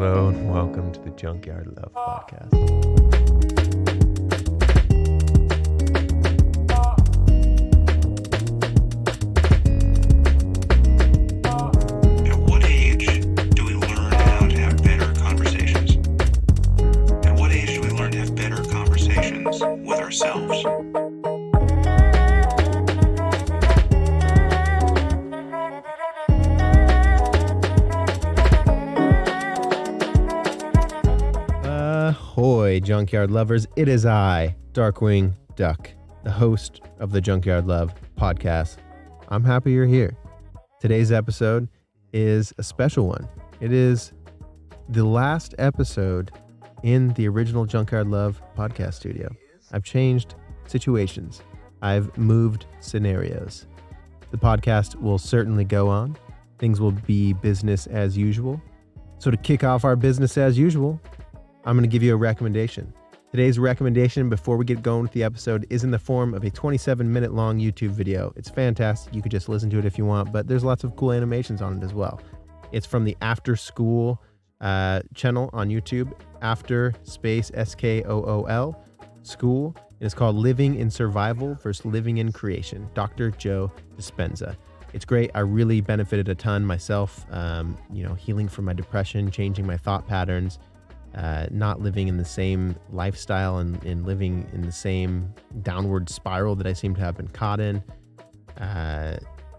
Hello and welcome to the Junkyard Love Podcast. At what age do we learn how to have better conversations? At what age do we learn to have better conversations with ourselves? Ahoy, Junkyard Lovers. It is I, Darkwing Duck, the host of the Junkyard Love Podcast. I'm happy you're here. Today's episode is a special one. It is the last episode in the original Junkyard Love podcast studio. I've changed situations. I've moved scenarios. The podcast will certainly go on. Things will be business as usual. So to kick off our business as usual, I'm going to give you a recommendation. Today's recommendation before we get going with the episode is in the form of a 27-minute long YouTube video. It's fantastic. You could just listen to it if you want, but there's lots of cool animations on it as well. It's from the After School channel on YouTube, After Space SKOOL School. It's called Living in Survival versus Living in Creation, Dr. Joe Dispenza. It's great. I really benefited a ton myself, healing from my depression, changing my thought patterns, not living in the same lifestyle and living in the same downward spiral that I seem to have been caught in.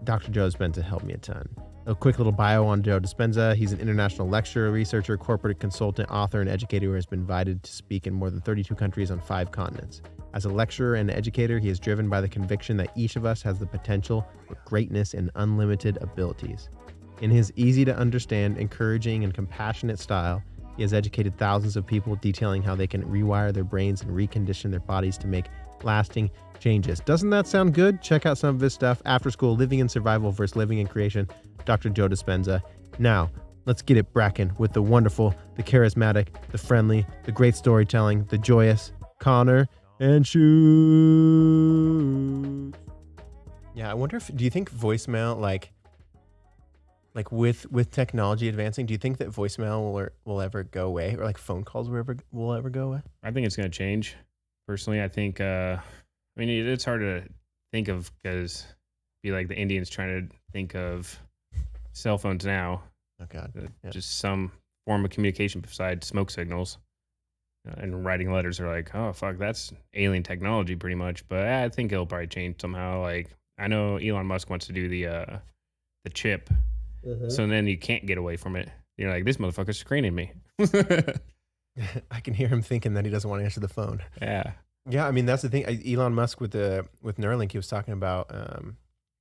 Dr. Joe Dispenza helped me a ton. A quick little bio on Joe Dispenza. He's an international lecturer, researcher, corporate consultant, author, and educator who has been invited to speak in more than 32 countries on 5 continents. As a lecturer and educator, he is driven by the conviction that each of us has the potential for greatness and unlimited abilities. In his easy to understand, encouraging, and compassionate style, he has educated thousands of people, detailing how they can rewire their brains and recondition their bodies to make lasting changes. Doesn't that sound good? Check out some of his stuff. After School, Living in Survival versus Living in Creation, Dr. Joe Dispenza. Now, let's get it brackin' with the wonderful, the charismatic, the friendly, the great storytelling, the joyous Connor Anshutz. Yeah, I wonder do you think voicemail, like with technology advancing, do you think that voicemail will ever go away, or like phone calls will ever go away? I think it's going to change. Personally, I think, it's hard to think of because be like the Indians trying to think of cell phones now. Oh God. Yeah. Just some form of communication besides smoke signals. And writing letters are like, oh, fuck, that's alien technology pretty much. But I think it'll probably change somehow. Like, I know Elon Musk wants to do the chip. Mm-hmm. So then you can't get away from it. You're like, this motherfucker's screening me. I can hear him thinking that he doesn't want to answer the phone. Yeah. Yeah, I mean, that's the thing. Elon Musk with Neuralink, he was talking about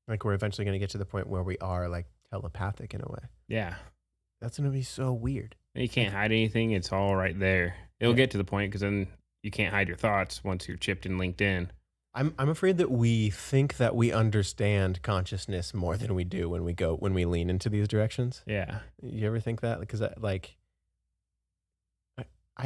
like we're eventually going to get to the point where we are like telepathic in a way. Yeah. That's going to be so weird. And you can't hide anything. It's all right there. It'll get to the point because then you can't hide your thoughts once you're chipped and linked in. I'm afraid that we think that we understand consciousness more than we do when we lean into these directions. Yeah. You ever think that? Because I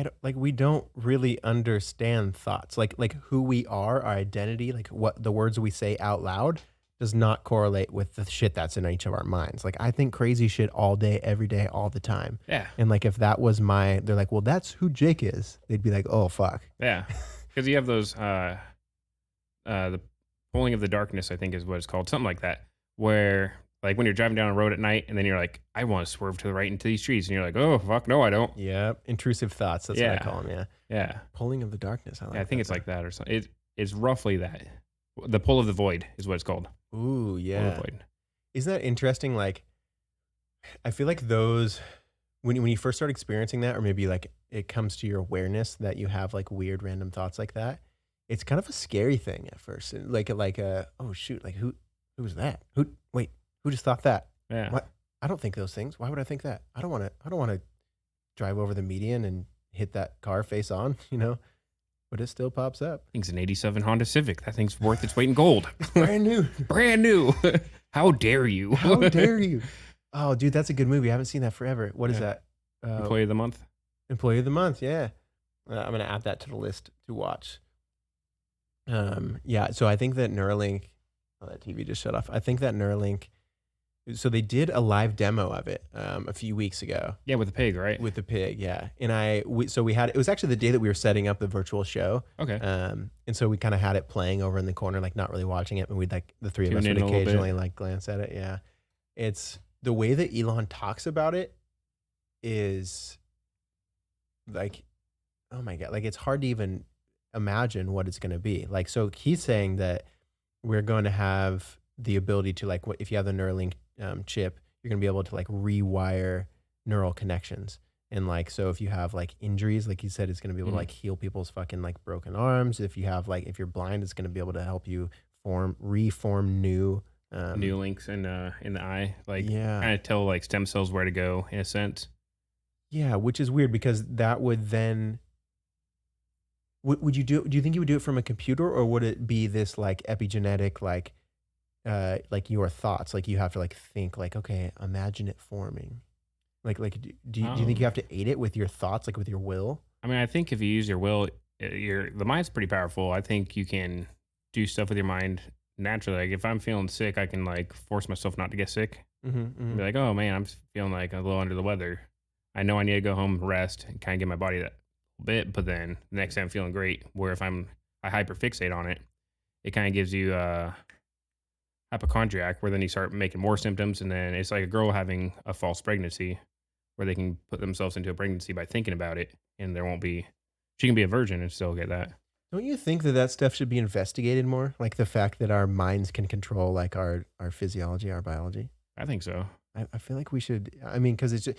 don't, like, we don't really understand thoughts. Like who we are, our identity, like what the words we say out loud does not correlate with the shit that's in each of our minds. Like, I think crazy shit all day, every day, all the time. Yeah. And like, if that was they're like, well, that's who Jake is. They'd be like, oh, fuck. Yeah. Because you have those, the pulling of the darkness, I think is what it's called. Something like that. Where, like, when you're driving down a road at night and then you're like, I want to swerve to the right into these trees. And you're like, oh, fuck, no, I don't. Yeah. Intrusive thoughts. That's what I call them. Yeah. Yeah. Pulling of the darkness. I think it's like that or something. It's roughly that. The pull of the void is what it's called. Ooh, yeah. Isn't that interesting? Like, I feel like those, when you first start experiencing that, or maybe like it comes to your awareness that you have like weird random thoughts like that, it's kind of a scary thing at first. Like oh shoot, like who's that? Who just thought that? Yeah. What? I don't think those things. Why would I think that? I don't want to drive over the median and hit that car face on, but it still pops up. I think it's an 87 Honda Civic. That thing's worth its weight in gold. It's brand new. Brand new. How dare you? How dare you? Oh, dude, that's a good movie. I haven't seen that forever. What is that? Employee of the Month? Employee of the Month, yeah. I'm going to add that to the list to watch. Yeah, so I think that Neuralink... Oh, that TV just shut off. I think that Neuralink So they did a live demo of it a few weeks ago Yeah, with the pig, right? with the pig. Yeah. And we had, it was actually the day that we were setting up the virtual show. Okay. And so we kind of had it playing over in the corner, like not really watching it, and we'd like, the three of Tune us in would a little bit. occasionally like glance at it. Yeah. It's the way that Elon talks about it is like, oh my God, like it's hard to even imagine what it's going to be. Like, so he's saying that we're going to have the ability to like, if you have the Neuralink chip, you're going to be able to like rewire neural connections. And like, so if you have like injuries, like he said, it's going to be able to like heal people's fucking like broken arms. If you have like, if you're blind, it's going to be able to help you reform new links in the eye, like yeah. kind of tell like stem cells where to go in a sense. Yeah, which is weird because that would then, would you do you think you would do it from a computer, or would it be this like epigenetic, like your thoughts, like you have to like think like, okay, imagine it forming, like do you think you have to aid it with your thoughts, like with your will? I mean, I think if you use your will, the mind's pretty powerful. I think you can do stuff with your mind naturally. Like if I'm feeling sick, I can like force myself not to get sick. Mm-hmm. Be like, oh man, I'm feeling like a little under the weather. I know I need to go home, rest, and kind of give my body that bit. But then the next day I'm feeling great. Where if I hyperfixate on it, it kind of gives you hypochondriac, where then you start making more symptoms, and then it's like a girl having a false pregnancy, where they can put themselves into a pregnancy by thinking about it, and she can be a virgin and still get that. Don't you think that stuff should be investigated more, like the fact that our minds can control like our physiology, our biology? I think so. I feel like we should. I mean, because it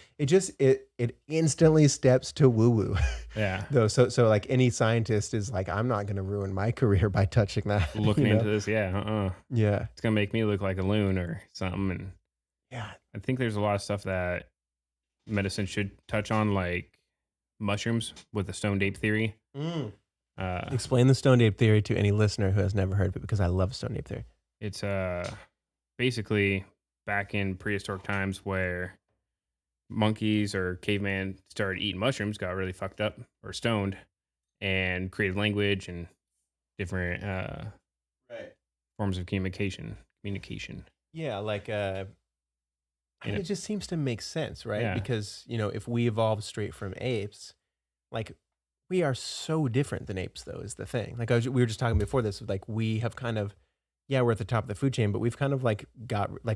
instantly steps to woo woo. Yeah. Though, so like any scientist is like, I'm not going to ruin my career by touching that. Looking into this, yeah, yeah, it's gonna make me look like a loon or something. And yeah, I think there's a lot of stuff that medicine should touch on, like mushrooms with the stoned ape theory. Explain the stoned ape theory to any listener who has never heard of it, because I love stoned ape theory. It's basically back in prehistoric times where monkeys or caveman started eating mushrooms, got really fucked up or stoned, and created language and different forms of communication. Yeah, like it just seems to make sense, right? Yeah. Because if we evolved straight from apes, like we are so different than apes, though, is the thing. Like we were just talking before this, like we have kind of, yeah, we're at the top of the food chain, but we've kind of like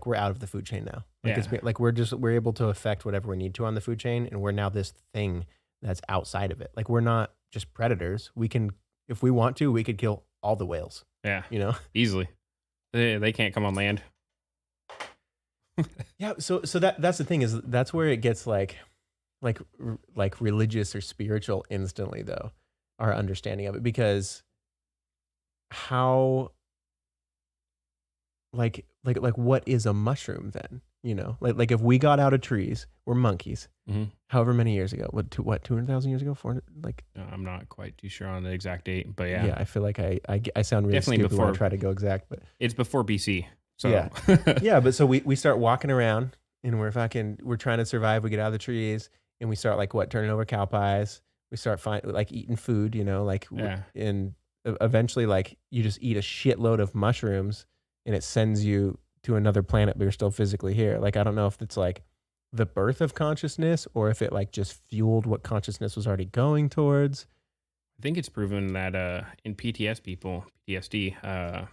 we're out of the food chain now. Like it's like we're able to affect whatever we need to on the food chain, and we're now this thing that's outside of it. Like we're not just predators. We can, if we want to, we could kill all the whales. Yeah. Easily. They can't come on land. Yeah. So that's the thing, is that's where it gets like religious or spiritual instantly, though, our understanding of it, because how, like what is a mushroom then? Like if we got out of trees, we're monkeys. Mm-hmm. However many years ago, what 200,000 years ago, 400, like I'm not quite too sure on the exact date, but yeah. Yeah, I feel like I sound really Definitely stupid when I try to go exact, but it's before BC. So yeah, yeah. But so we start walking around, and we're trying to survive. We get out of the trees, and we start turning over cow pies. We start eating food, and eventually you just eat a shitload of mushrooms, and it sends you to another planet, but you're still physically here. Like, I don't know if it's like the birth of consciousness, or if it just fueled what consciousness was already going towards. I think it's proven that in PTSD,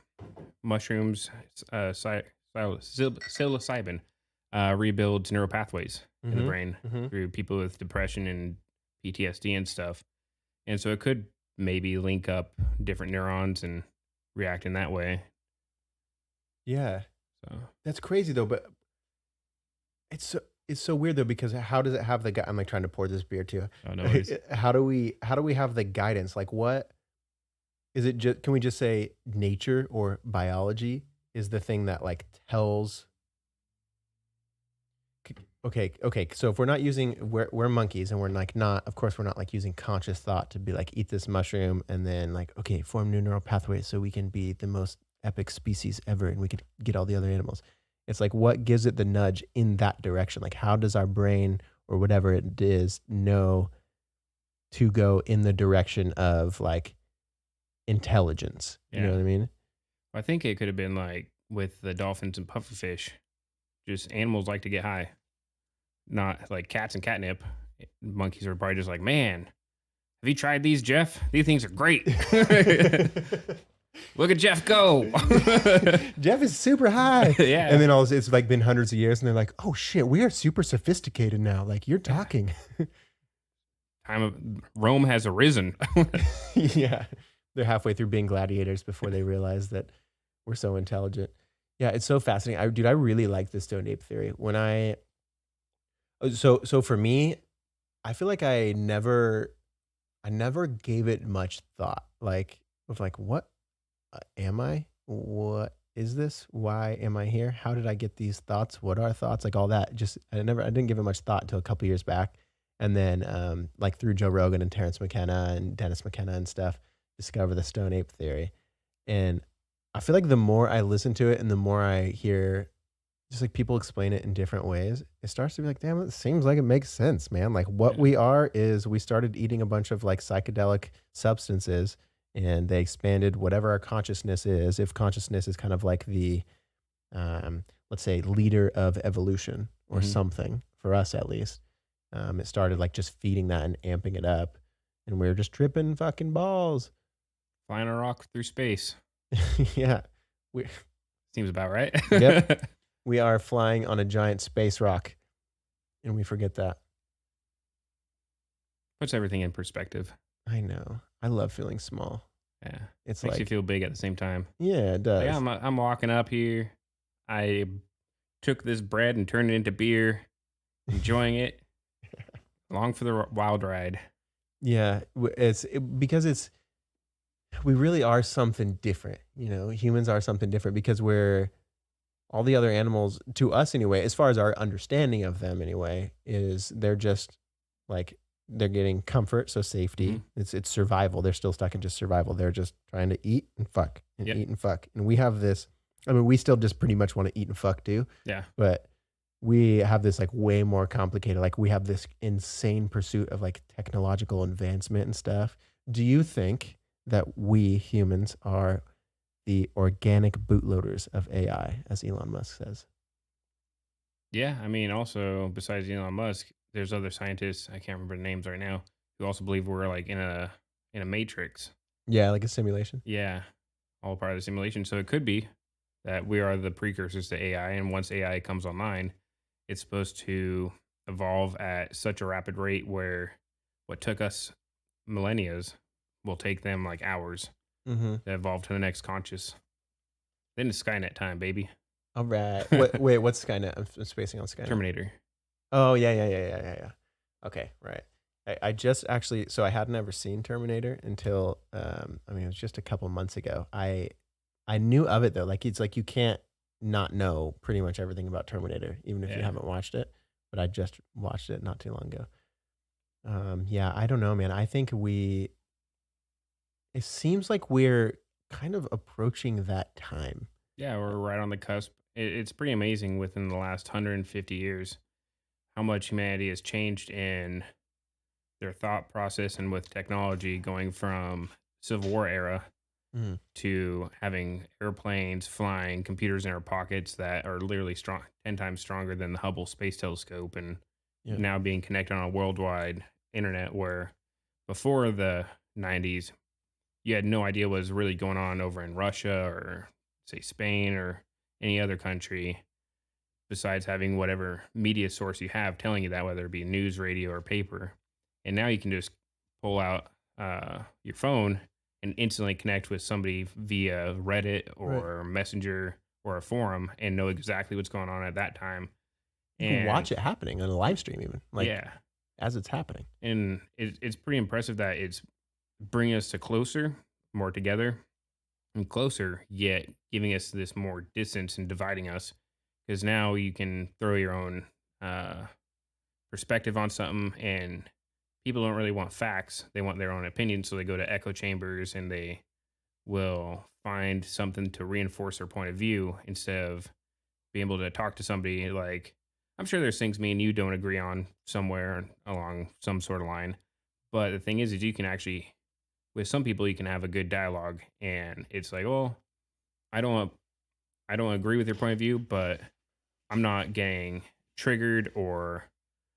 mushrooms, psilocybin rebuilds neural pathways in the brain through people with depression and PTSD and stuff. And so it could maybe link up different neurons and react in that way. Yeah. So that's crazy though, but it's so weird though, because how does it have the I'm trying to pour this beer too. Oh, no. How do we have the guidance? Like, what is it? Can we just say nature or biology is the thing that tells? Okay. So if we're not using, we're monkeys, and we're not, of course, we're not using conscious thought to be eat this mushroom and then okay, form new neural pathways so we can be the most epic species ever and we could get all the other animals. It's what gives it the nudge in that direction? How does our brain or whatever it is know to go in the direction of intelligence? You know what I mean? I think it could have been with the dolphins and pufferfish. just animals like to get high, not like cats and catnip. Monkeys are probably just like, man, have you tried these, Jeff? These things are great. Look at Jeff go. Jeff is super high. Yeah. And then it's like been hundreds of years and they're like, oh shit, we are super sophisticated now. Like you're talking. Time of Rome has arisen. Yeah. They're halfway through being gladiators before they realize that we're so intelligent. Yeah, it's so fascinating. I really like the stoned ape theory. So for me, I feel like I never gave it much thought. Like, of like, what am I? What is this? Why am I here? How did I get these thoughts? What are thoughts? Like all that. Just I didn't give it much thought until a couple years back, and then like through Joe Rogan and Terrence McKenna and Dennis McKenna and stuff, discover the stone ape theory. And I feel like the more I listen to it and the more I hear just like people explain it in different ways, it starts to be like, damn, it seems like it makes sense, man. Like what we are is we started eating a bunch of like psychedelic substances and they expanded whatever our consciousness is. If consciousness is kind of like the, let's say, leader of evolution or something, for us at least, it started like just feeding that and amping it up. And we were just tripping fucking balls. Flying a rock through space. Yeah. Seems about right. Yep. We are flying on a giant space rock, and we forget that. Puts everything in perspective. I know. I love feeling small. Yeah. It's Makes like you feel big at the same time. Yeah, it does. Like, I'm walking up here. I took this bread and turned it into beer, enjoying it. Along for the wild ride. Yeah, because we really are something different. You know, humans are something different because we're all the other animals, to us anyway, as far as our understanding of them anyway, is they're just like, they're getting comfort, so safety. It's survival. They're still stuck in just survival. They're just trying to eat and fuck and eat and fuck. And we have this, I mean, we still just pretty much want to eat and fuck too. Yeah. But we have this like way more complicated, like we have this insane pursuit of like technological advancement and stuff. Do you think that we humans are the organic bootloaders of AI, as Elon Musk says? Yeah. I mean, also, besides Elon Musk, there's other scientists, I can't remember the names right now, who also believe we're like in a matrix. Yeah, like a simulation. Yeah. All part of the simulation. So it could be that we are the precursors to AI. And once AI comes online, it's supposed to evolve at such a rapid rate where what took us millennia will take them like hours to evolve to the next conscious. Then it's Skynet time, baby. All right. Wait, what's Skynet? I'm spacing on Skynet. Terminator. Oh, yeah. Okay, right. I just actually, so I had never seen Terminator until, I mean, it was just a couple months ago. I knew of it though. Like, it's like you can't not know pretty much everything about Terminator, even if you haven't watched it. But I just watched it not too long ago. Yeah, I don't know, man. I think it seems like we're kind of approaching that time. Yeah, we're right on the cusp. It's pretty amazing within the last 150 years how much humanity has changed in their thought process and with technology, going from Civil War era to having airplanes flying, computers in our pockets that are literally 10 times stronger than the Hubble Space Telescope, and now being connected on a worldwide internet, where before the 90s, you had no idea what was really going on over in Russia or, say, Spain or any other country, besides having whatever media source you have telling you that, whether it be news, radio, or paper. And now you can just pull out your phone and instantly connect with somebody via Reddit or Messenger or a forum and know exactly what's going on at that time. You can watch it happening on a live stream even. Like, as it's happening. And it's pretty impressive that it's bringing us to closer, more together, and closer, yet giving us this more distance and dividing us. Because now you can throw your own perspective on something, and people don't really want facts. They want their own opinion, so they go to echo chambers and they will find something to reinforce their point of view instead of being able to talk to somebody. Like, I'm sure there's things me and you don't agree on somewhere along some sort of line. But the thing is you can actually, with some people, you can have a good dialogue, and it's like, well, I don't agree with your point of view, but I'm not getting triggered or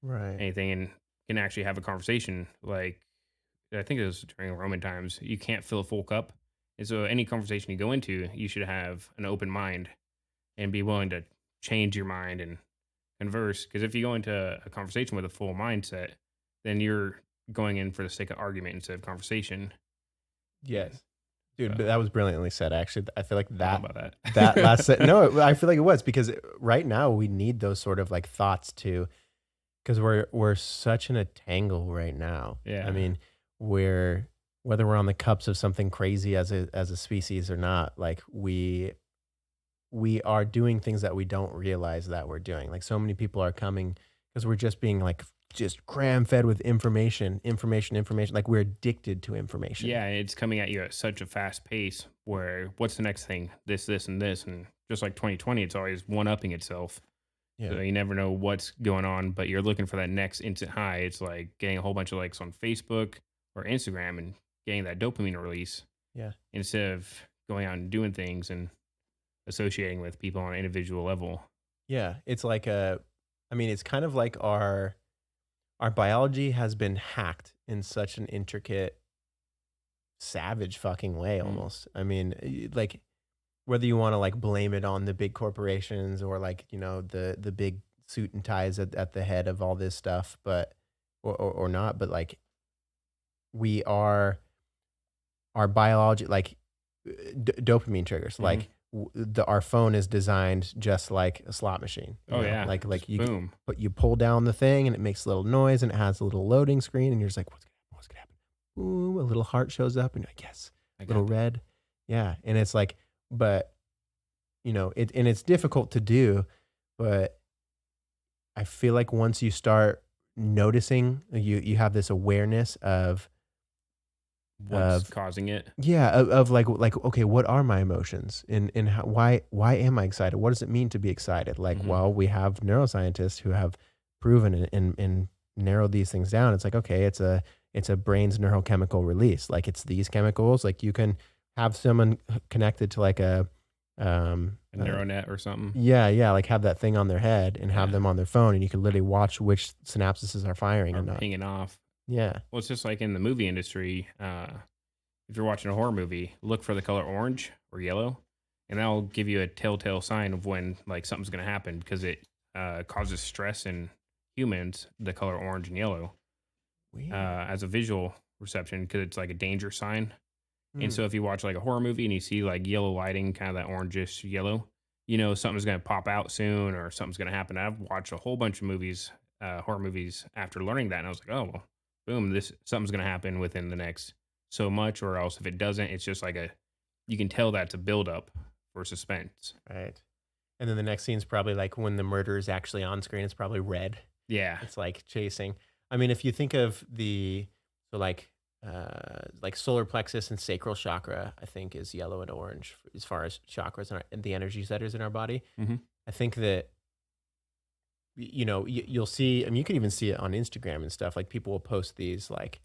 Right. anything, and can actually have a conversation. Like I think it was during Roman times, you can't fill a full cup. And so any conversation you go into, you should have an open mind and be willing to change your mind and converse. Because if you go into a conversation with a full mindset, then you're going in for the sake of argument instead of conversation. Yes. Dude, So, but that was brilliantly said. Actually, I feel like how that about that? that last set. No, I feel like it was because right now we need those sort of like thoughts too, because we're such in a tangle right now. Yeah. I mean, we're whether we're on the cups of something crazy as a species or not, like we are doing things that we don't realize that we're doing. Like so many people are coming because we're just being like just cram fed with information. Like we're addicted to information. Yeah, it's coming at you at such a fast pace where what's the next thing? This, and this. And just like 2020, it's always one upping itself. Yeah. So you never know what's going on, but you're looking for that next instant high. It's like getting a whole bunch of likes on Facebook or Instagram and getting that dopamine release. Yeah. Instead of going out and doing things and associating with people on an individual level. Yeah. It's like it's kind of like our biology has been hacked in such an intricate, savage fucking way almost. I mean, like whether you want to like blame it on the big corporations or like, the big suit and ties at the head of all this stuff, but or not, but like our biology, like dopamine triggers, like our phone is designed just like a slot machine. Yeah. Like just you boom. but you pull down the thing and it makes a little noise and it has a little loading screen and you're just like, what's gonna happen? Boom, a little heart shows up and you're like, yes, a little red. Yeah. And it's like, but it's difficult to do, but I feel like once you start noticing, you have this awareness of What's causing it? Yeah, of like okay, what are my emotions and how, why am I excited? What does it mean to be excited? Like, well, we have neuroscientists who have proven and narrowed these things down. It's like, okay, it's a brain's neurochemical release. Like it's these chemicals. Like you can have someone connected to like a neural net or something. Yeah, like have that thing on their head and have them on their phone, and you can literally watch which synapses are firing and not pinging off. Yeah. Well, it's just like in the movie industry. If you're watching a horror movie, look for the color orange or yellow, and that'll give you a telltale sign of when like something's going to happen because it causes stress in humans. The color orange and yellow as a visual reception because it's like a danger sign. And so if you watch like a horror movie and you see like yellow lighting, kind of that orangish yellow, something's going to pop out soon or something's going to happen. I've watched a whole bunch of movies, horror movies, after learning that, and I was like, oh well. Boom, something's going to happen within the next so much, or else if it doesn't, it's just like you can tell that's a buildup for suspense. Right. And then the next scene's probably like when the murder is actually on screen, it's probably red. Yeah. It's like chasing. I mean, if you think of like solar plexus and sacral chakra, I think is yellow and orange as far as chakras and the energy centers in our body. Mm-hmm. I think that you'll see, I mean, you can even see it on Instagram and stuff. Like people will post these like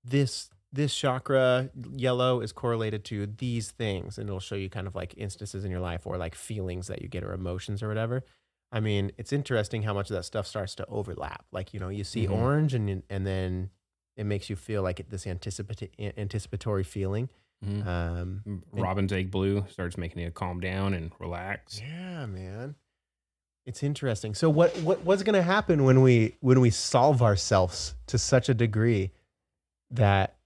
this chakra yellow is correlated to these things, and it'll show you kind of like instances in your life or like feelings that you get or emotions or whatever. I mean, it's interesting how much of that stuff starts to overlap. Like, you see orange and then it makes you feel like this anticipatory feeling. Robin's egg blue starts making you calm down and relax. Yeah, man. It's interesting. So what's going to happen when we solve ourselves to such a degree that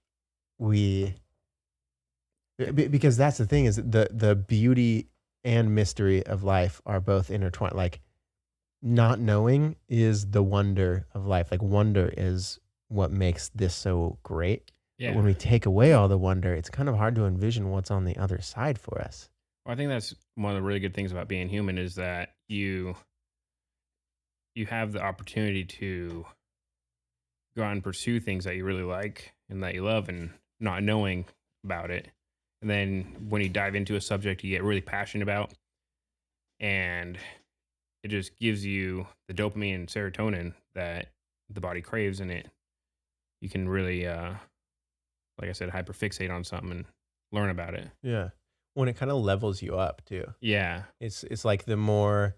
because that's the thing is the beauty and mystery of life are both intertwined. Like not knowing is the wonder of life. Like wonder is what makes this so great. Yeah. But when we take away all the wonder, it's kind of hard to envision what's on the other side for us. Well, I think that's one of the really good things about being human is that you have the opportunity to go out and pursue things that you really like and that you love and not knowing about it. And then when you dive into a subject you get really passionate about, and it just gives you the dopamine and serotonin that the body craves, and you can really, like I said, hyperfixate on something and learn about it. Yeah. When it kind of levels you up too. Yeah. It's like the more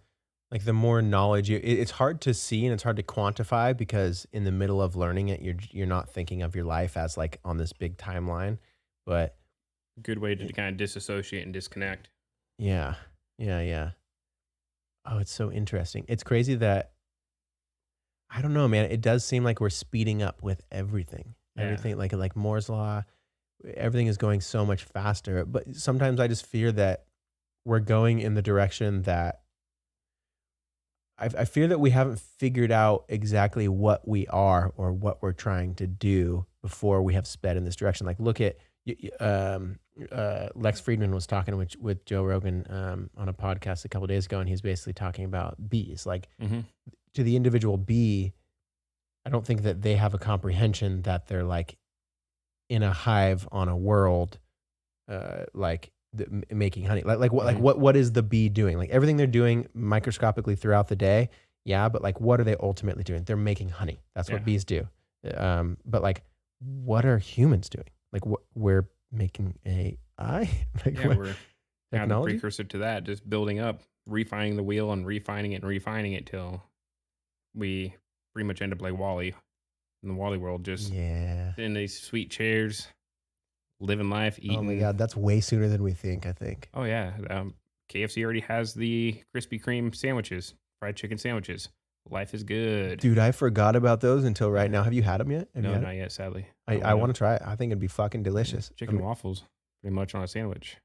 Like the more knowledge it's hard to see and it's hard to quantify because in the middle of learning it, you're not thinking of your life as like on this big timeline. But Good way to it, kind of disassociate and disconnect. yeah, yeah. Oh, it's so interesting. It's crazy that I don't know, man. It does seem like we're speeding up with everything. Yeah. Everything like Moore's law, everything is going so much faster. But sometimes I just fear that we're going in the direction that I fear that we haven't figured out exactly what we are or what we're trying to do before we have sped in this direction. Like, look at Lex Friedman was talking with Joe Rogan on a podcast a couple of days ago, and he's basically talking about bees. Like, Mm-hmm. to the individual bee, I don't think that they have a comprehension that they're like in a hive on a world, making honey. What is the bee doing? Like everything they're doing microscopically throughout the day, yeah. But like, what are they ultimately doing? They're making honey. That's what Yeah. bees do. But like, what are humans doing? Like, we're making AI. Like, Yeah, what, we're kind of the technology. precursor to that, just building up, refining the wheel and refining it till we pretty much end up like Wally in the Wally world, just Yeah. in these sweet chairs, living life, Oh my eating. God, that's way sooner than we think. I think. Oh yeah, KFC already has the Krispy Kreme sandwiches, fried chicken sandwiches. Life is good. Dude, I forgot about those until right now. Have you had them yet? Have you No, had it? not yet, sadly. I want to try it. I think it'd be fucking delicious. Chicken and waffles, pretty much on a sandwich.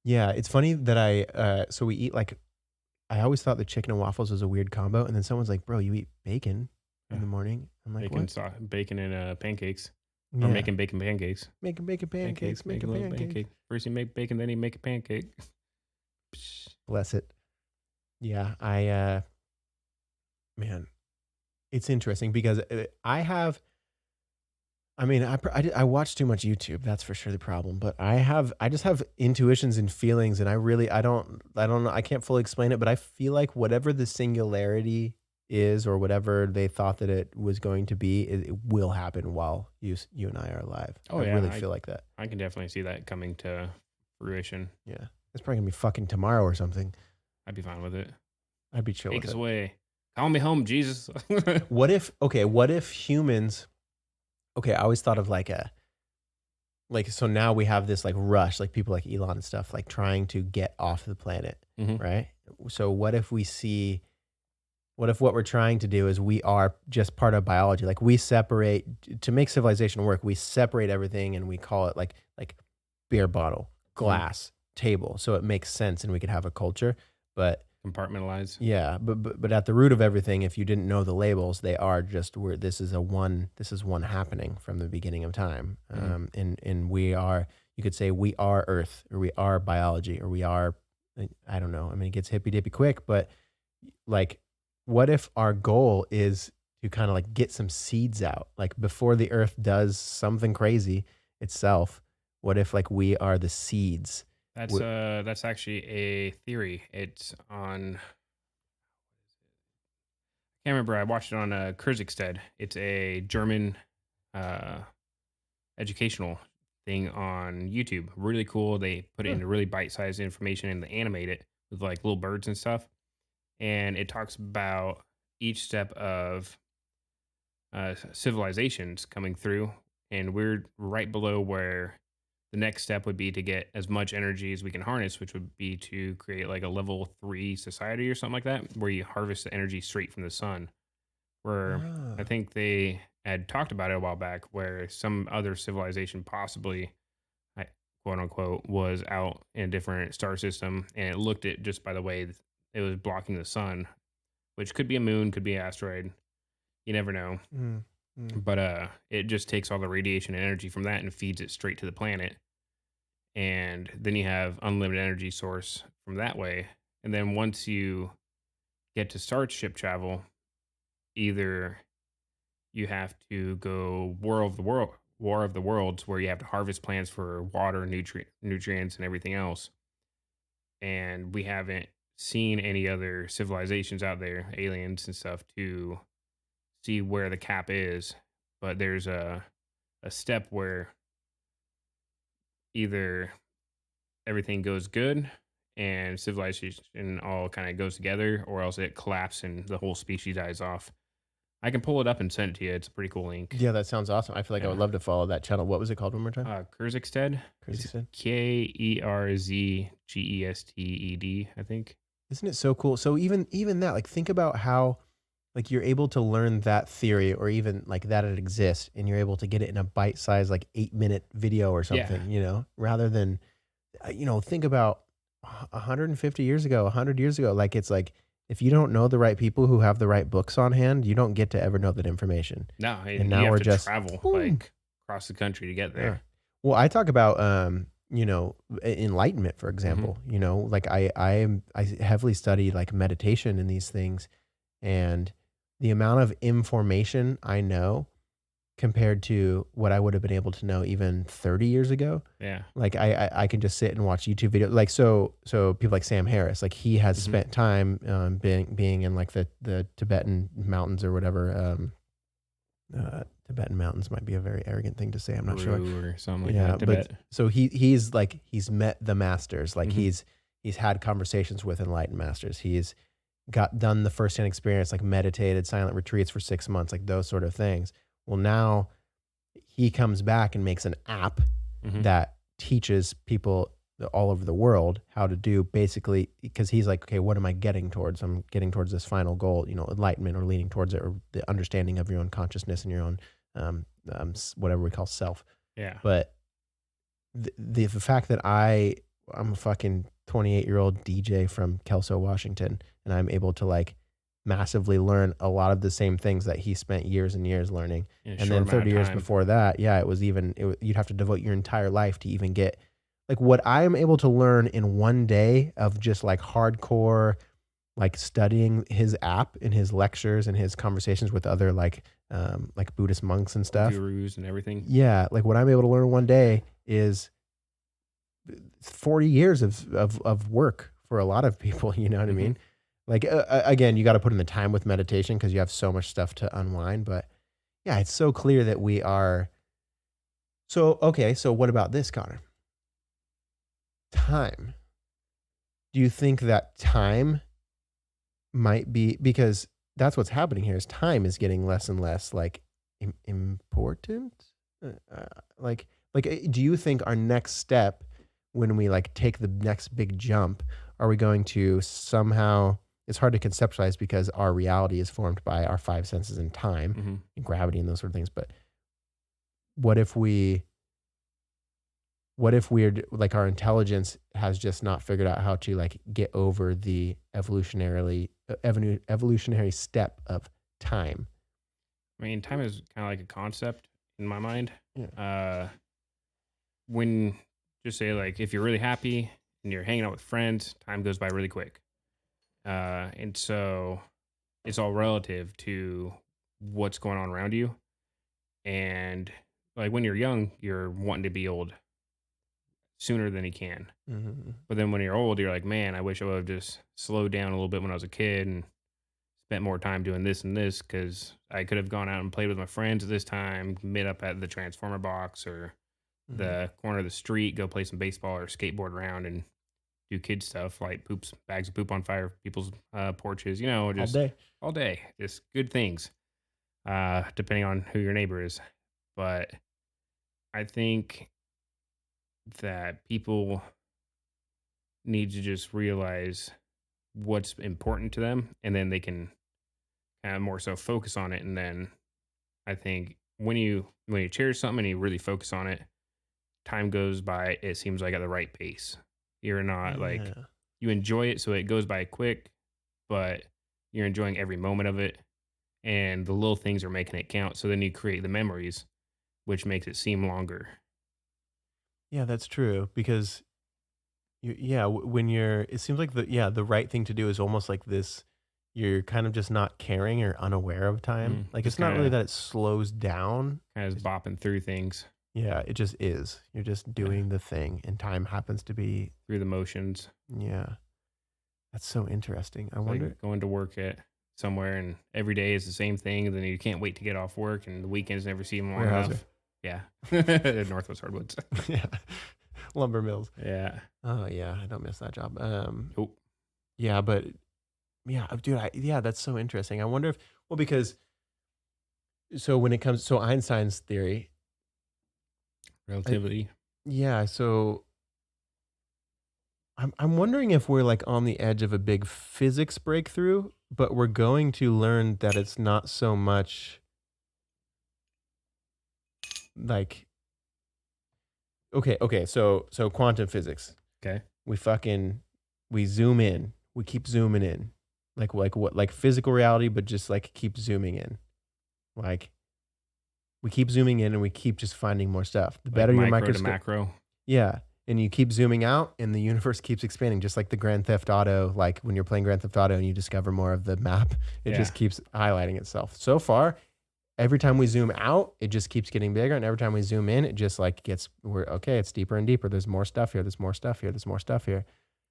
Yeah, it's funny that so we eat like, I always thought the chicken and waffles was a weird combo. And then someone's like, bro, you eat bacon in the morning. I'm like, Bacon, what? bacon and pancakes. Yeah. Or making bacon pancakes. Making bacon pancakes, Make a making little pancakes. pancake. First you make bacon, then you make a pancake. Bless it. Yeah, man, it's interesting because I watch too much YouTube. That's for sure the problem. But I just have intuitions and feelings, and I don't know. I can't fully explain it, but I feel like whatever the singularity is, or whatever they thought that it was going to be, it will happen while you and I are alive. Oh, I yeah, really feel like that. I can definitely see that coming to fruition. Yeah, it's probably gonna be fucking tomorrow or something. I'd be fine with it. I'd be chill Take with us it. away. Call me home, Jesus. What if humans? Okay, I always thought of so now we have this like rush, like people like Elon and stuff, like trying to get off the planet, Mhm. right? So what if what we're trying to do is we are just part of biology. Like we separate to make civilization work, we separate everything and we call it like beer bottle, glass, table. So it makes sense and we could have a culture. But Compartmentalize. yeah, but at the root of everything, if you didn't know the labels, they are just where this is one happening from the beginning of time. And we are, you could say we are Earth, or we are biology, or we are, I don't know. I mean, it gets hippy dippy quick, but like, what if our goal is to kind of like get some seeds out, like before the Earth does something crazy itself? What if like we are the seeds? That's actually a theory. It's on. I can't remember. I watched it on Kyrgyzstan. It's a German educational thing on YouTube. Really cool. They put it into really bite-sized information and they animate it with like little birds and stuff. And it talks about each step of civilizations coming through, and we're right below where the next step would be to get as much energy as we can harness, which would be to create like a level 3 society or something like that, where you harvest the energy straight from the sun. Where I think they had talked about it a while back, where some other civilization possibly, quote unquote, was out in a different star system, and it looked at just by the way it was blocking the sun, which could be a moon, could be an asteroid. You never know. But it just takes all the radiation and energy from that and feeds it straight to the planet. And then you have unlimited energy source from that way. And then once you get to start ship travel, either you have to go War of the Worlds, where you have to harvest plants for water, nutrients, and everything else. And we haven't seen any other civilizations out there, aliens and stuff, to see where the cap is. But there's a step where either everything goes good and civilization all kind of goes together, or else it collapses and the whole species dies off. I can pull it up and send it to you. It's a pretty cool link. Yeah, that sounds awesome. I feel like I would Yeah. love to follow that channel. What was it called one more time? Kurzgested. It's Kyrgyzstan. Kerzgested, I think. Isn't it so cool? So even that, like, think about how, like, you're able to learn that theory, or even like that it exists, and you're able to get it in a bite-sized, like, 8-minute video or something, rather than, think about 150 years ago, 100 years ago. Like, it's like, if you don't know the right people who have the right books on hand, you don't get to ever know that information. No, And now you we're have to just travel boom. like across the country to get Yeah. there. Well, I talk about, enlightenment, for example. Like, I heavily study like meditation and these things, and the amount of information I know compared to what I would have been able to know even 30 years ago. Yeah. Like, I can just sit and watch YouTube videos. Like, so people like Sam Harris, like, he has spent time being in like the Tibetan mountains or whatever. Tibetan mountains might be a very arrogant thing to say. I'm not sure. Or something like that. But Tibet. so he's met the masters. Like, he's had conversations with enlightened masters. He's done the firsthand experience, like meditated, silent retreats for 6 months, like those sort of things. Well, now he comes back and makes an app that teaches people all over the world how to do, basically, because he's like, okay, what am I getting towards? I'm getting towards this final goal, enlightenment, or leaning towards it, or the understanding of your own consciousness and your own whatever we call self. Yeah. But the fact that I'm a fucking 28-year-old DJ from Kelso, Washington, and I'm able to like massively learn a lot of the same things that he spent years and years learning. In a And short then amount of 30 years time. before that, you'd have to devote your entire life to even get like what I am able to learn in one day of just like hardcore, like studying his app and his lectures and his conversations with other like Buddhist monks and stuff. Gurus and everything. Yeah. Like, what I'm able to learn one day is 40 years of work for a lot of people. You know what I mean? Like, again, you got to put in the time with meditation because you have so much stuff to unwind. But yeah, it's so clear that we are. So, okay. So what about this, Connor? Time. Do you think that time might be, because that's what's happening here, is time is getting less and less like important? Do you think our next step, when we like take the next big jump, are we going to somehow, it's hard to conceptualize because our reality is formed by our five senses and time and gravity and those sort of things. But what if we're like, our intelligence has just not figured out how to like get over the evolutionary step of time? I mean, time is kind of like a concept in my mind. Yeah. When, just say, like, if you're really happy and you're hanging out with friends, time goes by really quick. And so it's all relative to what's going on around you. And like, when you're young, you're wanting to be old sooner than you can. But then when you're old, you're like, man, I wish I would have just slowed down a little bit when I was a kid and spent more time doing this and this, because I could have gone out and played with my friends at this time, meet up at the Transformer box or the corner of the street, go play some baseball or skateboard around and do kid stuff like bags of poop on fire people's porches, just all day, just good things, depending on who your neighbor is. But I think that people need to just realize what's important to them, and then they can kind of more so focus on it. And then I think when you cherish something and you really focus on it, time goes by, it seems like, at the right pace. You're not like, you enjoy it, so it goes by quick, but you're enjoying every moment of it, and the little things are making it count. So then you create the memories, which makes it seem longer. Yeah, that's true, because it seems like the right thing to do is almost like this, you're kind of just not caring or unaware of time. Like, it's not really that it slows down. Kind of bopping through things. Yeah, it just is. You're just doing the thing, and time happens to be through the motions. Yeah. That's so interesting. I It's wonder. like going to work at somewhere and every day is the same thing, and then you can't wait to get off work, and the weekends never seem long enough. Yeah. Northwest Hardwoods. Yeah. Lumber mills. Yeah. Oh yeah, I don't miss that job. Nope. Yeah, but yeah, dude, that's so interesting. I wonder if, well, because so when it comes, so Einstein's theory, Relativity. yeah, so I'm wondering if we're like on the edge of a big physics breakthrough, but we're going to learn that it's not so much like, okay, so quantum physics. Okay. We zoom in, we keep zooming in, like what, like physical reality, but just like keep zooming in, like we keep zooming in and we keep just finding more stuff. The Like better your micro to microscope, macro. yeah, and you keep zooming out, and the universe keeps expanding, just like the Grand Theft Auto. Like when you're playing Grand Theft Auto and you discover more of the map, it just keeps highlighting itself. So far, every time we zoom out, it just keeps getting bigger, and every time we zoom in, it just like it's deeper and deeper. There's more stuff here. There's more stuff here. There's more stuff here.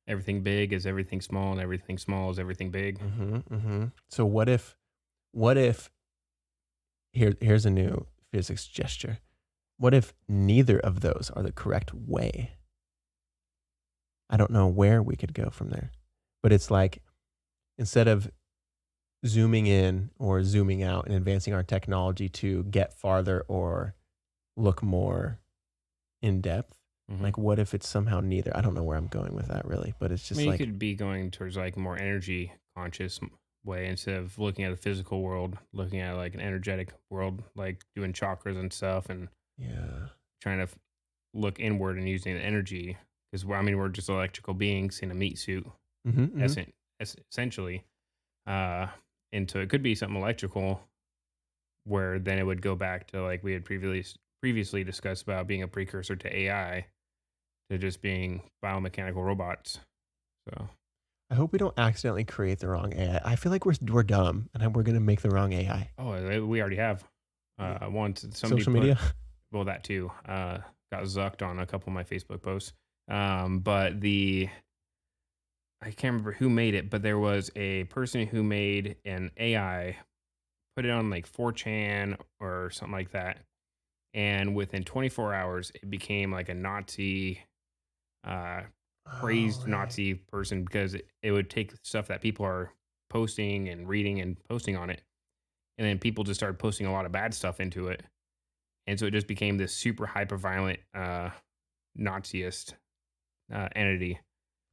Everything big is everything small, and everything small is everything big. So what if here's a new physics gesture. What if neither of those are the correct way? I don't know where we could go from there, but it's like, instead of zooming in or zooming out and advancing our technology to get farther or look more in depth, like what if it's somehow neither? I don't know where I'm going with that really, but it's just I mean, like, you could be going towards like more energy conscious way instead of looking at the physical world, looking at like an energetic world, like doing chakras and stuff, and yeah, trying to look inward and using the energy. Because we're just electrical beings in a meat suit, essentially. And so it could be something electrical, where then it would go back to like we had previously discussed about being a precursor to AI, to just being biomechanical robots. So I hope we don't accidentally create the wrong AI. I feel like we're dumb and we're gonna make the wrong AI. Oh, we already have. Once somebody Social media. Well, that too. Got zucked on a couple of my Facebook posts. But I can't remember who made it, but there was a person who made an AI, put it on like 4chan or something like that, and within 24 hours, it became like a Nazi, praised Nazi person, because it would take stuff that people are posting and reading and posting on it, and then people just started posting a lot of bad stuff into it, and so it just became this super hyper violent Naziist entity.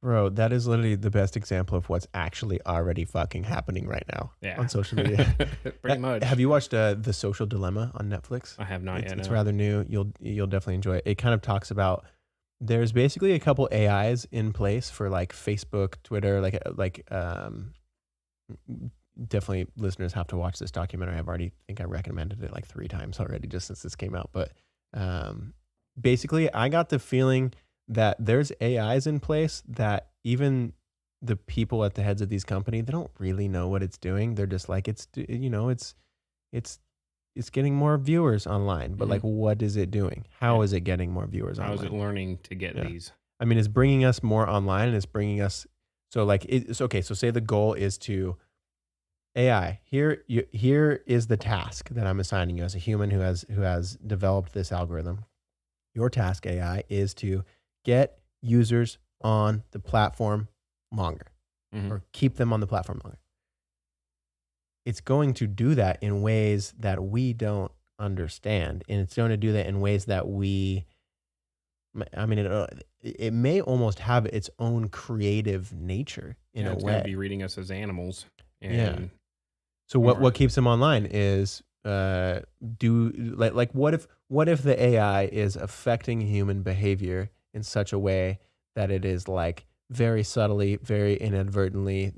Bro, that is literally the best example of what's actually already fucking happening right now on social media. Pretty much. Have you watched The Social Dilemma on Netflix? I have not yet. It's no. rather new. You'll definitely enjoy it. It kind of talks about, there's basically a couple AIs in place for like Facebook, Twitter, definitely listeners have to watch this documentary. I think I recommended it like 3 times already just since this came out. But basically I got the feeling that there's AIs in place that even the people at the heads of these companies, they don't really know what it's doing. They're just like, it's getting more viewers online, but like, what is it doing? How is it getting more viewers online? How is it learning to get these? I mean, it's bringing us more online, and it's bringing us, so like, it's okay. So say the goal is to AI, here is the task that I'm assigning you as a human who has developed this algorithm. Your task, AI, is to get users on the platform longer, or keep them on the platform longer. It's going to do that in ways that we don't understand, and it's going to do that in ways that it may almost have its own creative nature in a way. It's going to be reading us as animals. And So what keeps them online is what if the AI is affecting human behavior in such a way that it is like very subtly, very inadvertently,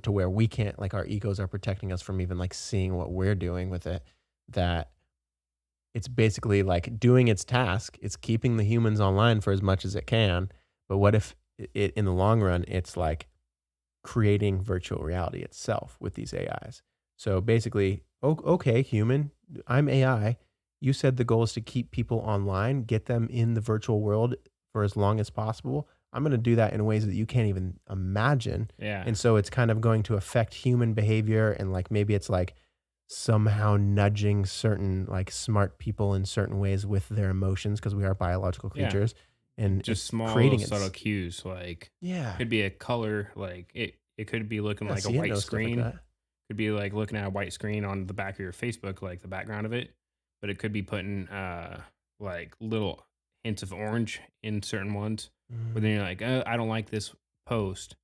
to where we can't, like, our egos are protecting us from even like seeing what we're doing with it, that it's basically like doing its task. It's keeping the humans online for as much as it can. But what if it in the long run, it's like creating virtual reality itself with these AIs? So basically, okay, human, I'm AI. You said the goal is to keep people online, get them in the virtual world for as long as possible. I'm going to do that in ways that you can't even imagine. Yeah. And so it's kind of going to affect human behavior, and like maybe it's like somehow nudging certain like smart people in certain ways with their emotions, because we are biological creatures. and just it's small creating subtle cues. Like Yeah. could be a color, like it could be looking Yeah, like a see, it white knows stuff like screen. that. Could be like looking at a white screen on the back of your Facebook, like the background of it. But it could be putting like little hints of orange in certain ones. But then Mm, you're like, oh, I don't like this post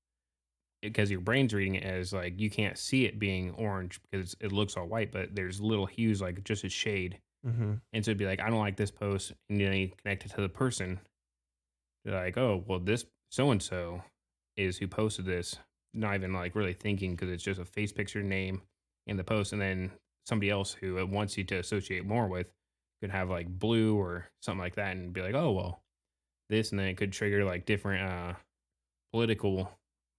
because your brain's reading it as like you can't see it being orange because it looks all white, but there's little hues like just a shade. mhm. And so it'd be like, I don't like this post, and then you connect it to the person. You're like, oh, well, this so and so is who posted this. Not even like really thinking because it's just a face picture name in the post, and then somebody else who it wants you to associate more with could have like blue or something like that, and be like, oh well, this, and then it could trigger like different political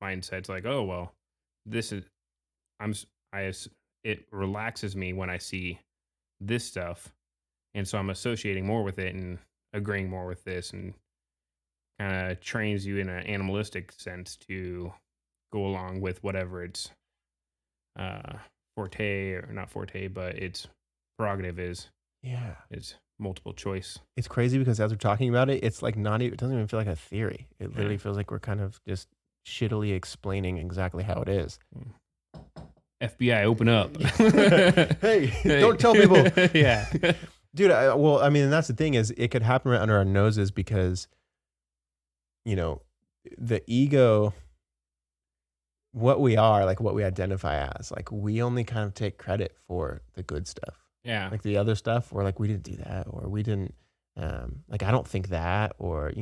mindsets. Like, oh well, this is I'm s- I as- it relaxes me when I see this stuff, and so I'm associating more with it and agreeing more with this, and kind of trains you in an animalistic sense to go along with whatever its uh, forte or not forte, but its prerogative is. Yeah. It's multiple choice. It's crazy because as we're talking about it, it's like not even, it doesn't even feel like a theory. It Yeah. literally feels like we're kind of just shittily explaining exactly how it is. FBI, open up. Hey, don't tell people. Yeah. Dude, well, I mean, that's the thing is it could happen right under our noses because, you know, the ego, what we are, like what we identify as, like we only kind of take credit for the good stuff. Yeah. Like the other stuff, or like we didn't do that, or we didn't, like I don't think that, or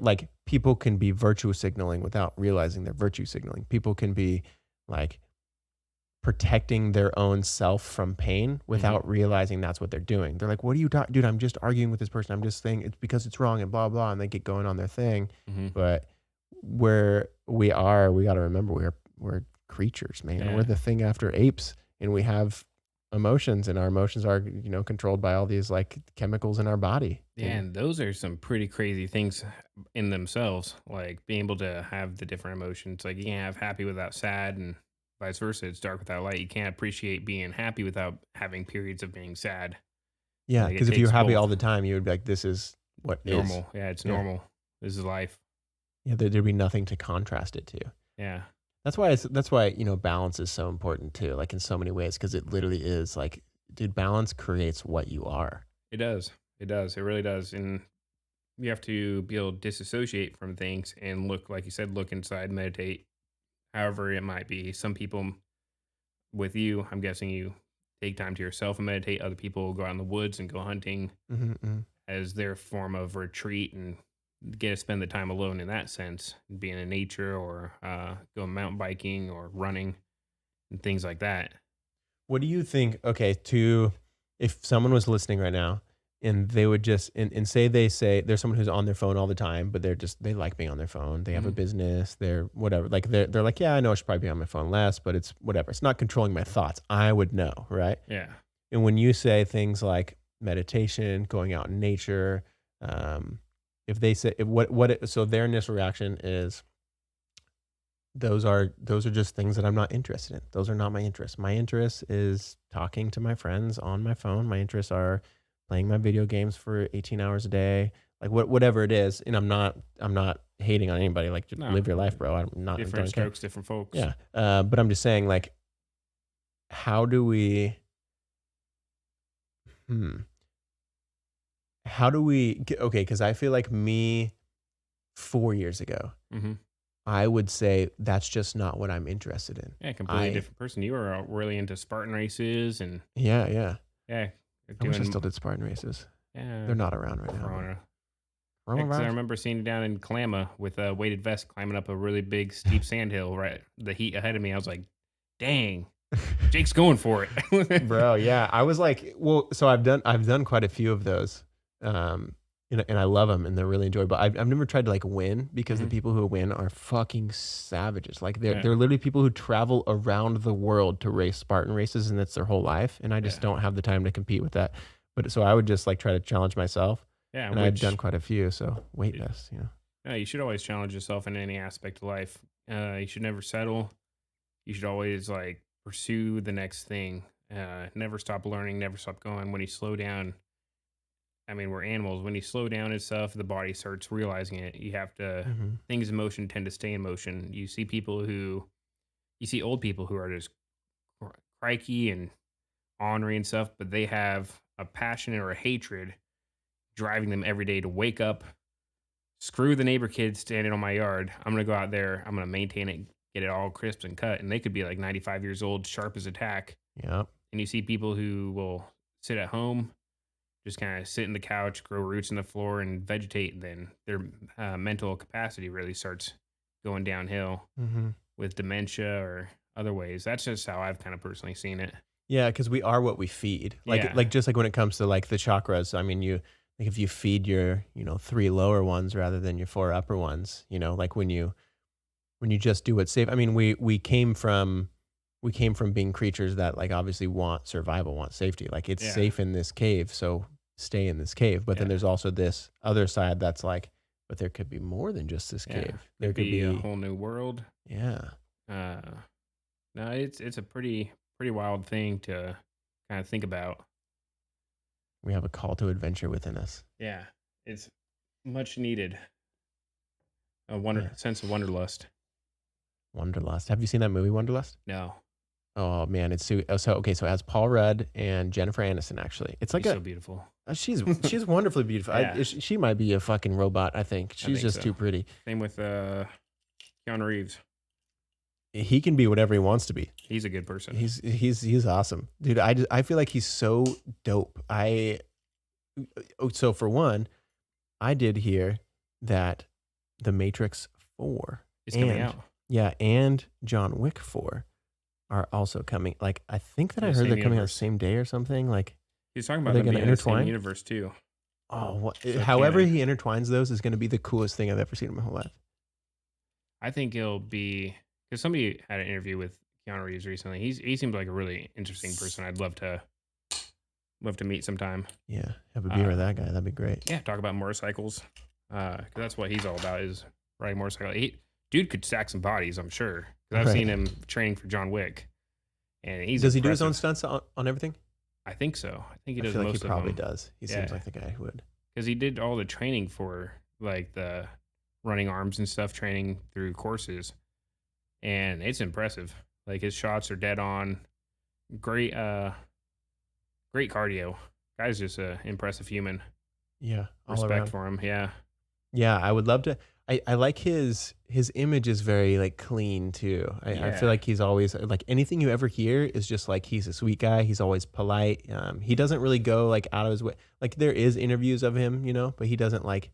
like people can be virtue signaling without realizing they're virtue signaling. People can be like protecting their own self from pain without realizing that's what they're doing. They're like, "What are you talking, dude? I'm just arguing with this person. I'm just saying it's because it's wrong and blah blah," and they get going on their thing. Mhm. But where we are, we got to remember we're creatures, man. Yeah. We're the thing after apes, and we have emotions, and our emotions are controlled by all these like chemicals in our body. Yeah, and those are some pretty crazy things in themselves. Like being able to have the different emotions. Like you can't have happy without sad, and vice versa. It's dark without light. You can't appreciate being happy without having periods of being sad. Yeah, Like, it because if you're takes happy both. all the time, you would be like, "This is what is." Normal. Yeah, it's Yeah. normal. This is life. Yeah, there'd be nothing to contrast it to. Yeah. That's why balance is so important too. Like in so many ways, because it literally is like, dude, balance creates what you are. It does. It does. It really does. And you have to be able to disassociate from things and look, like you said, look inside, meditate, however it might be. Some people, with you, I'm guessing you take time to yourself and meditate. Other people go out in the woods and go hunting Mm-hmm. as their form of retreat and get to spend the time alone in that sense, being in nature or going mountain biking or running and things like that. What do you think? Okay, if someone was listening right now and they would just and say there's someone who's on their phone all the time, but they like being on their phone. They have a Mhm. business. They're whatever. Like they're like, yeah, I know I should probably be on my phone less, but it's whatever. It's not controlling my thoughts. I would know, right? Yeah. And when you say things like meditation, going out in nature, if they say so their initial reaction is those are just things that I'm not interested in. Those are not my interests. My interest is talking to my friends on my phone. My interests are playing my video games for 18 hours a day, like whatever it is. And I'm not hating on anybody. Like just No. live your life, bro. I'm not Different don't care. strokes, different folks. Yeah. But I'm just saying, like, how do we okay, because I feel like me 4 years ago, Mm-hmm. I would say that's just not what I'm interested in. Yeah, completely different person. You were really into Spartan races and Yeah. yeah, I wish I still did Spartan races. Yeah, They're not around right now. Corona. Coronavirus? 'Cause I remember seeing you down in Kalama with a weighted vest climbing up a really big steep sandhill. Right, the heat ahead of me. I was like, "Dang, Jake's going for it, Bro, yeah. I was like, well, so I've done quite a few of those. And I love them and they're really enjoyable. I've never tried to like win because the people who win are fucking savages. Like they're literally people who travel around the world to race Spartan races and that's their whole life. And I just don't have the time to compete with that. But so I would just like try to challenge myself. Yeah, and I've done quite a few. So weightless, No, you should always challenge yourself in any aspect of life. You should never settle. You should always like pursue the next thing. Never stop learning. Never stop going. When you slow down, I mean, we're animals. When you slow down and stuff, the body starts realizing it. You have to, Mm-hmm. things in motion tend to stay in motion. You see old people who are just crikey and ornery and stuff, but they have a passion or a hatred driving them every day to wake up, screw the neighbor kid standing on my yard. I'm going to go out there. I'm going to maintain it, get it all crisp and cut. And they could be like 95 years old, sharp as a tack. Yep. And you see people who will sit at home, just kind of sit in the couch, grow roots in the floor, and vegetate. And then their mental capacity really starts going downhill Mm-hmm. with dementia or other ways. That's just how I've kind of personally seen it. Yeah, because we are what we feed. Like just like when it comes to like the chakras. I mean, if you feed your 3 lower ones rather than your 4 upper ones, like when you just do what's safe. I mean, we came from being creatures that like obviously want survival, want safety. Like it's safe in this cave, so stay in this cave. But then there's also this other side that's like, but there could be more than just this cave. There could be a whole new world. Yeah. No, it's a pretty wild thing to kind of think about. We have a call to adventure within us. Yeah, it's much needed. Sense of wanderlust. Wanderlust. Have you seen that movie, Wanderlust? No. Oh man, it's so okay. So it has Paul Rudd and Jennifer Aniston. Actually, it's like so beautiful. She's wonderfully beautiful. Yeah. She might be a fucking robot. I think she's just too pretty. Same with Keanu Reeves. He can be whatever he wants to be. He's a good person. He's awesome, dude. I feel like he's so dope. So for one, I did hear that The Matrix 4 is coming out. Yeah, and John Wick 4 are also coming. Like I think that I heard they're coming out the same day or something. Like he's talking about them being in the same universe too. Oh, however he intertwines those is going to be the coolest thing I've ever seen in my whole life. I think it'll be, because somebody had an interview with Keanu Reeves recently. He seems like a really interesting person. I'd love to meet sometime. Yeah, have a beer with that guy. That'd be great. Yeah, talk about motorcycles. Because that's what he's all about, is riding motorcycle. Dude could stack some bodies, I'm sure. Because I've seen him training for John Wick, and does he do his own stunts on everything? I think so. I think he does feel like most he of them. probably does. He seems like the guy who would. Because he did all the training for like the running arms and stuff, training through courses, and it's impressive. Like his shots are dead on. Great cardio. Guy's just an impressive human. Yeah, respect for him. Yeah. Yeah, I would love to. I like his image is very like clean too. I feel like he's always like, anything you ever hear is just like, he's a sweet guy. He's always polite. He doesn't really go like out of his way. Like there is interviews of him, but he doesn't like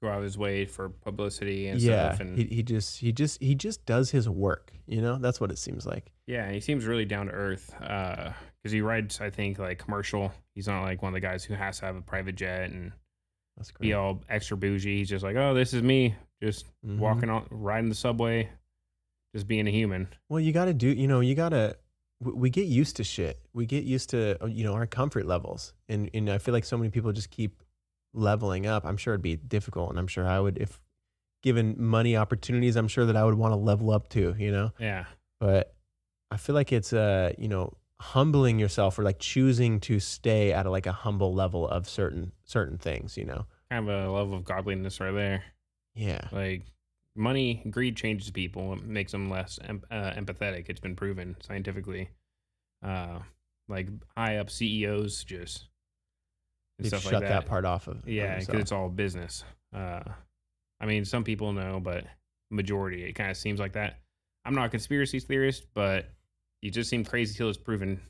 go out of his way for publicity and stuff. And he just does his work. That's what it seems like. Yeah, and he seems really down to earth. Because he rides, I think, like commercial. He's not like one of the guys who has to have a private jet and be all extra bougie. He's just like, oh, this is me, just walking on, riding the subway, just being a human. Well, you got to do, we get used to shit. We get used to, our comfort levels. And I feel like so many people just keep leveling up. I'm sure it'd be difficult. And I'm sure I would, if given money opportunities, I'm sure that I would want to level up too, Yeah. But I feel like it's, humbling yourself, or like choosing to stay at a humble level of certain things, Kind of a level of godliness right there. Yeah. Like money, greed changes people. It makes them less empathetic. It's been proven scientifically. Like high up CEOs just stuff like that. Shut that part off of. Yeah, because it's all business. I mean, some people know, but majority, it kind of seems like that. I'm not a conspiracy theorist, but you just seem crazy till it's proven.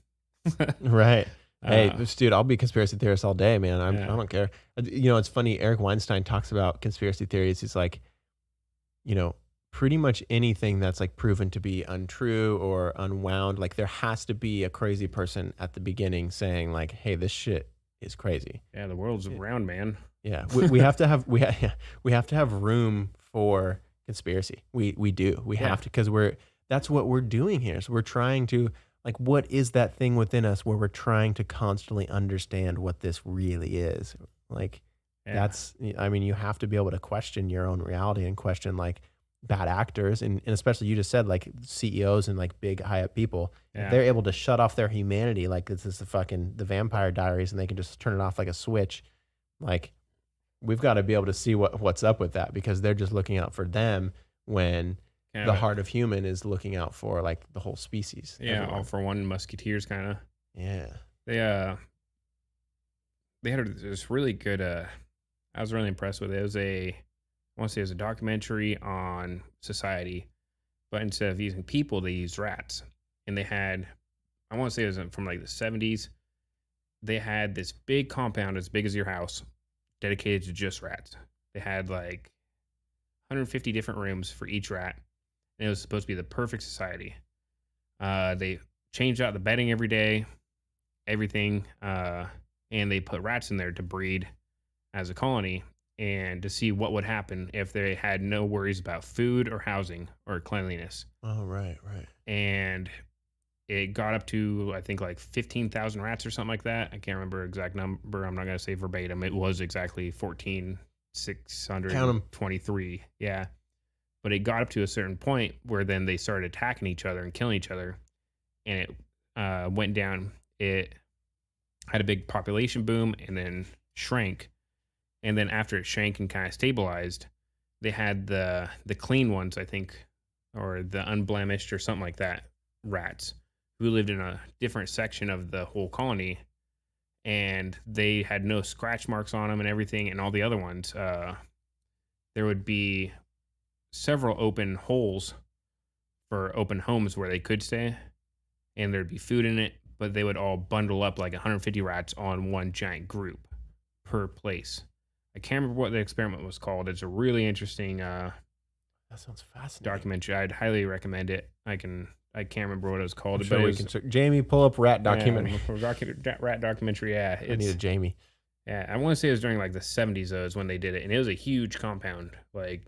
Right. Hey, dude, I'll be a conspiracy theorist all day, man. I don't care. It's funny. Eric Weinstein talks about conspiracy theories. He's like, pretty much anything that's like proven to be untrue or unwound, like there has to be a crazy person at the beginning saying like, hey, this shit is crazy. Yeah, the world's round, man. Yeah, we have to have we have to have room for conspiracy. We do. We have to, because that's what we're doing here. So we're trying to, like, what is that thing within us where we're trying to constantly understand what this really is? Like, you have to be able to question your own reality and question like bad actors. And especially you just said like CEOs and like big high up people, if they're able to shut off their humanity, like this is the Vampire Diaries, and they can just turn it off like a switch. like we've got to be able to see what's up with that, because they're just looking out for them when the heart of human is looking out for like the whole species. Yeah, everyone. all for one musketeers kind of. Yeah. They had this really good I was really impressed with it. It was I want to say it was a documentary on society, but instead of using people, they used rats. And they had, I want to say it was from like the 70s. They had this big compound as big as your house dedicated to just rats. They had like 150 different rooms for each rat. And it was supposed to be the perfect society. They changed out the bedding every day, everything. And they put rats in there to breed as a colony and to see what would happen if they had no worries about food or housing or cleanliness. Oh, right. And it got up to, I think, like 15,000 rats or something like that. I can't remember exact number. I'm not going to say verbatim. It was exactly 14,623. Yeah. But it got up to a certain point where then they started attacking each other and killing each other. And it went down. It had a big population boom and then shrank. And then after it shrank and kind of stabilized, they had the clean ones, I think, or the unblemished or something like that, rats, who lived in a different section of the whole colony. And they had no scratch marks on them and everything. And all the other ones, there would be several open holes for open homes where they could stay. And there'd be food in it, but they would all bundle up like 150 rats on one giant group per place. I can't remember what the experiment was called. It's a really interesting That sounds fascinating. documentary. I'd highly recommend it. I can't remember what it was called. I'm sure we can Jamie, pull up rat documentary. Rat documentary, yeah. I need a Jamie. Yeah, I want to say it was during like the 70s though, is when they did it. And it was a huge compound. Like,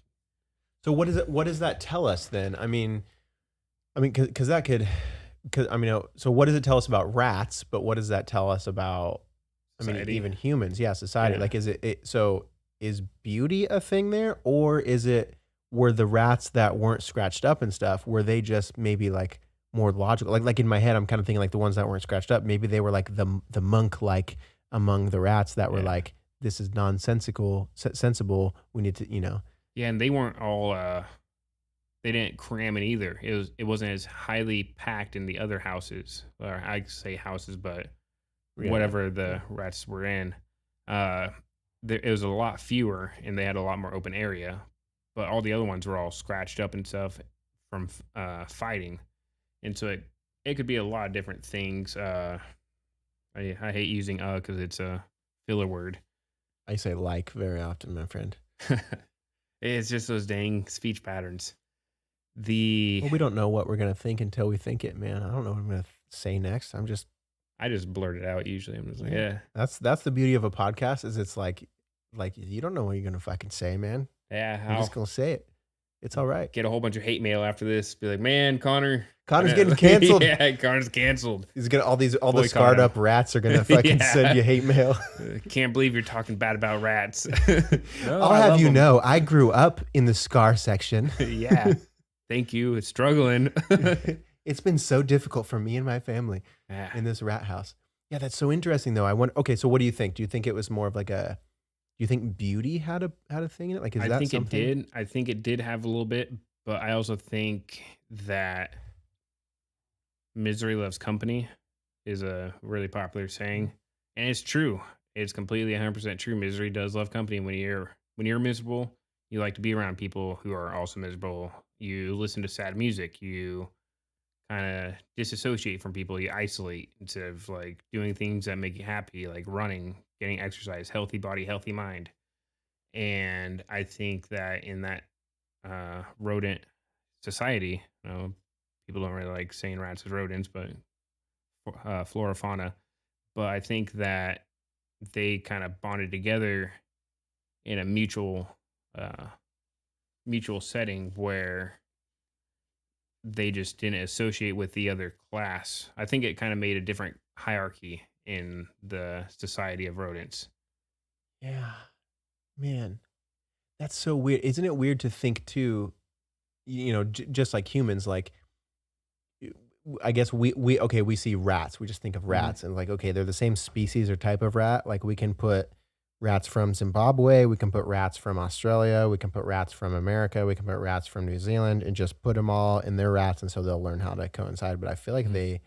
so what does that tell us then? I mean, because that could, so what does it tell us about rats? But what does that tell us about, society. Even humans? Yeah, society. Yeah. Like, is beauty a thing there, or were the rats that weren't scratched up and stuff, were they just maybe like more logical? Like in my head, I'm kind of thinking like the ones that weren't scratched up, maybe they were like the monk, like among the rats that were like, this is nonsensical, sensible. We need to, Yeah, and they weren't all they didn't cram it either. It wasn't as highly packed in the other houses, or I say houses, but whatever the rats were in. It was a lot fewer, and they had a lot more open area. But all the other ones were all scratched up and stuff from fighting, and so it could be a lot of different things. I hate using because it's a filler word. I say like very often, my friend. It's just those dang speech patterns. Well, we don't know what we're gonna think until we think it, man. I don't know what I'm gonna say next. I just blurt it out usually. I'm just like, yeah. That's the beauty of a podcast, is it's like you don't know what you're gonna fucking say, man. Yeah, I'm just gonna say it. It's all right. Get a whole bunch of hate mail after this. Be like, man, Connor's getting canceled. Yeah, Connor's canceled. He's gonna all the scarred up rats are gonna fucking send you hate mail. Can't believe you're talking bad about rats. No, I'll have you know, I grew up in the scar section. Yeah. Thank you. It's struggling. It's been so difficult for me and my family in this rat house. Yeah, that's so interesting though. Okay, so what do you think? Do you think it was more of like do you think beauty had a thing in it? Like, is that something? It did. I think it did have a little bit, but I also think that misery loves company is a really popular saying, and it's true. It's completely 100% true. Misery does love company. When you're miserable, you like to be around people who are also miserable. You listen to sad music. You kind of disassociate from people. You isolate instead of like doing things that make you happy, like running, getting exercise, healthy body, healthy mind. And I think that in that rodent society, people don't really like saying rats as rodents, but flora, fauna. But I think that they kind of bonded together in a mutual setting where they just didn't associate with the other class. I think it kind of made a different hierarchy in the society of rodents. Yeah, man, that's so weird. Isn't it weird to think too, just like humans, like, I guess we see rats. We just think of rats and like, okay, they're the same species or type of rat. Like we can put rats from Zimbabwe. We can put rats from Australia. We can put rats from America. We can put rats from New Zealand and just put them all in their rats. And so they'll learn how to coincide. But I feel like they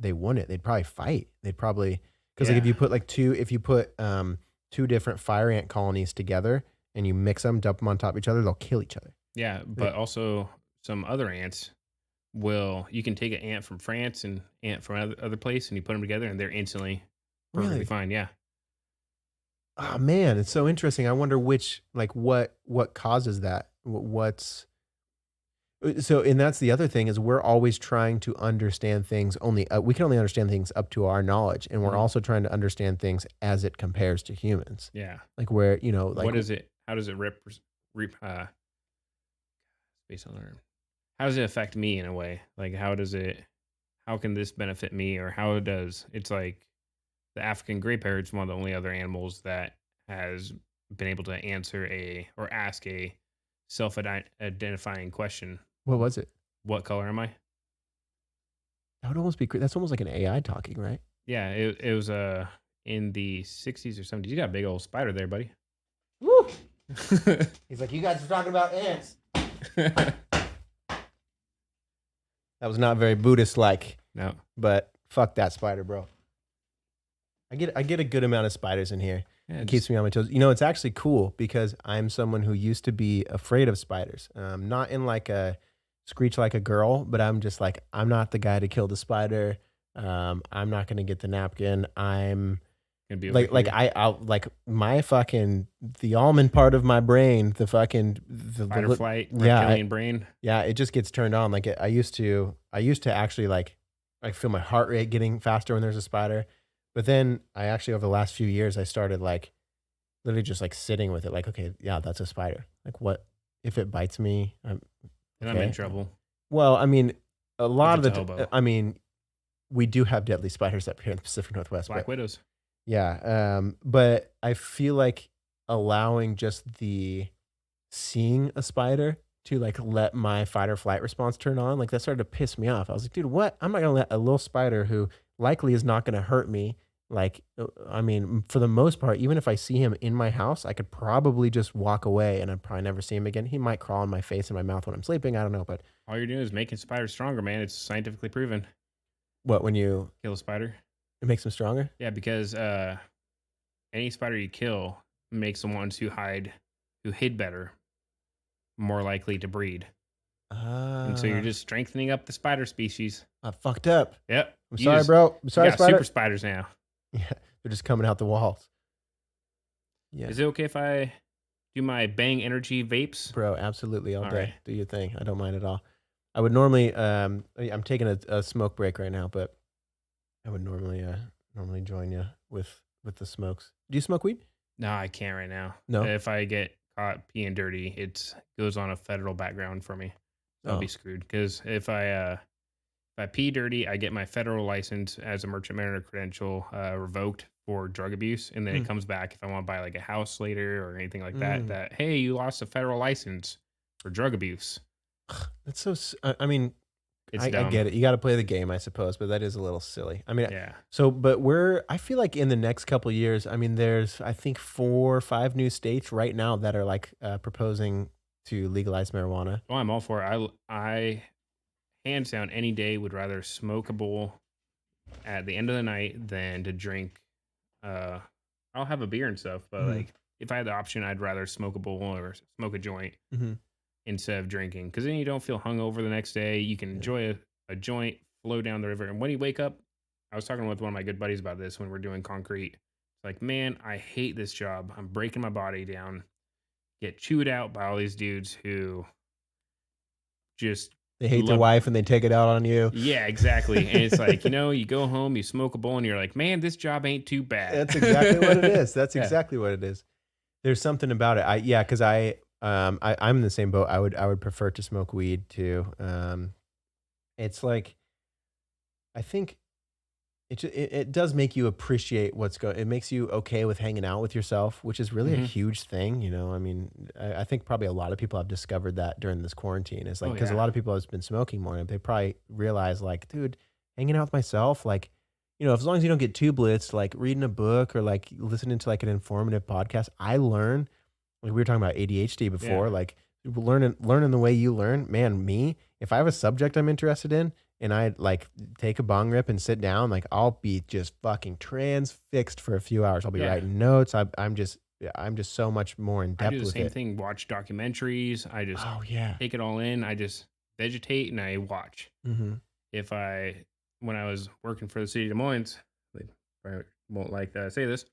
wouldn't. They'd probably fight. They'd probably, because like if you put two different fire ant colonies together and you mix them, dump them on top of each other, they'll kill each other. Yeah, but also some other ants you can take an ant from France and ant from other place and you put them together and they're instantly perfectly fine. Yeah. Oh man, it's so interesting. I wonder what causes that. And that's the other thing is we're always trying to understand things we can only understand things up to our knowledge. And we're also trying to understand things as it compares to humans. Yeah. Like where, like what is it? How does it based on learn? How does it affect me in a way? Like how can this benefit me or it's like the African gray parrot's one of the only other animals that has been able to ask a self-identifying question. What was it? What color am I? That would almost be, that's almost like an AI talking, right? Yeah, it was in the 60s or 70s. You got a big old spider there, buddy. Woo! He's like, you guys are talking about ants. That was not very Buddhist-like. No. But fuck that spider, bro. I get a good amount of spiders in here. Yeah, it keeps me on my toes. It's actually cool because I'm someone who used to be afraid of spiders. Not in like a screech like a girl, but I'm just like, I'm not the guy to kill the spider. I'm not going to get the napkin. I'm gonna be the almond part of my brain, the fight or flight, reptilian brain. Yeah, it just gets turned on. Like I used to actually like feel my heart rate getting faster when there's a spider. But then I actually, over the last few years, I started like literally just like sitting with it. Like, okay, yeah, that's a spider. Like what, if it bites me, I'm in trouble. Well, I mean, a lot of we do have deadly spiders up here in the Pacific Northwest. Black widows. Yeah. But I feel like allowing just seeing a spider to like let my fight or flight response turn on, like that started to piss me off. I was like, dude, what? I'm not going to let a little spider who likely is not going to hurt me. Like, I mean, for the most part, even if I see him in my house, I could probably just walk away and I'd probably never see him again. He might crawl in my face and my mouth when I'm sleeping. I don't know, but all you're doing is making spiders stronger, man. It's scientifically proven. What, when you kill a spider? It makes them stronger? Yeah, because any spider you kill makes the ones who hid better more likely to breed. And so you're just strengthening up the spider species. I fucked up. Yep. I'm sorry, bro. I'm sorry, spider. Super spiders now. Yeah, they're just coming out the walls. Yeah. Is it okay if I do my Bang Energy vapes? Bro, absolutely. All day. Right. Do your thing. I don't mind at all. I would normally, I'm taking a smoke break right now, but I would normally join you with the smokes. Do you smoke weed? No, I can't right now. No. If I get caught peeing dirty, it goes on a federal background for me. I'll be screwed because if I pee dirty, I get my federal license as a merchant mariner credential revoked for drug abuse, and then it comes back if I want to buy like a house later or anything like that. That hey, you lost a federal license for drug abuse. That's so. I mean, I get it. You got to play the game, I suppose, but that is a little silly. I mean, yeah. So, but I feel like in the next couple of years, I mean, there's I think 4 or 5 new states right now that are like proposing to legalize marijuana. Oh, I'm all for it. I hands down any day would rather smoke a bowl at the end of the night than to drink. I'll have a beer and stuff, but like if I had the option, I'd rather smoke a bowl or smoke a joint instead of drinking, because then you don't feel hungover the next day. You can enjoy a joint, flow down the river, and when you wake up, I was talking with one of my good buddies about this when we're doing concrete. It's like, man, I hate this job. I'm breaking my body down. Get chewed out by all these dudes who just they hate their wife and they take it out on you. Yeah, exactly. And it's like, you go home, you smoke a bowl, and you're like, man, this job ain't too bad. That's exactly what it is. That's exactly what it is. There's something about it. Because I'm in the same boat. I would prefer to smoke weed too. It's like, I think it does make you appreciate what's going. It makes you okay with hanging out with yourself, which is really a huge thing. I mean, I think probably a lot of people have discovered that during this quarantine. It's like, because a lot of people have been smoking more, and they probably realize like, dude, hanging out with myself, like, as long as you don't get too blitzed, like reading a book or like listening to like an informative podcast, I learn. Like we were talking about ADHD before, Yeah. like learning the way you learn. Man, if I have a subject I'm interested in and I like take a bong rip and sit down, like I'll be just fucking transfixed for a few hours. I'll be Yeah. writing notes. I'm just so much more in I depth do the with same it. thing. Watch documentaries. I just Oh yeah. take it all in. I just vegetate and I watch. Mm-hmm. When I was working for the city of Des Moines, they probably won't like that I say this,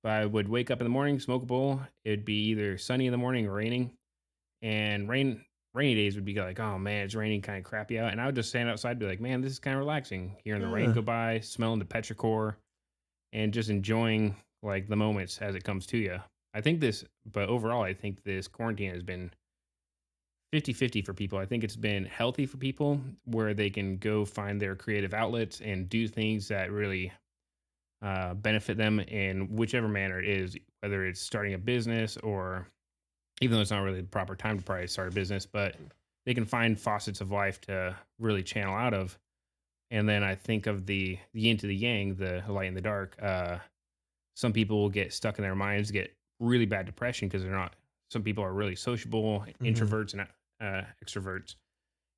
but I would wake up in the morning, smoke a bowl. It'd be either sunny in the morning or raining, and rainy days would be like, oh man, it's raining, kind of crappy out, and I would just stand outside, and be like, man, this is kind of relaxing, hearing the rain Yeah. go by, smelling the petrichor, and just enjoying like the moments as it comes to you. But overall, I think this quarantine has been 50-50 for people. I think it's been healthy for people where they can go find their creative outlets and do things that really benefit them in whichever manner it is, whether it's starting a business or even though it's not really the proper time to probably start a business, but they can find faucets of life to really channel out of. And then I think of the yin to the yang, the light and the dark. Some people will get stuck in their minds, get really bad depression because they're not. Some people are really sociable, introverts and extroverts,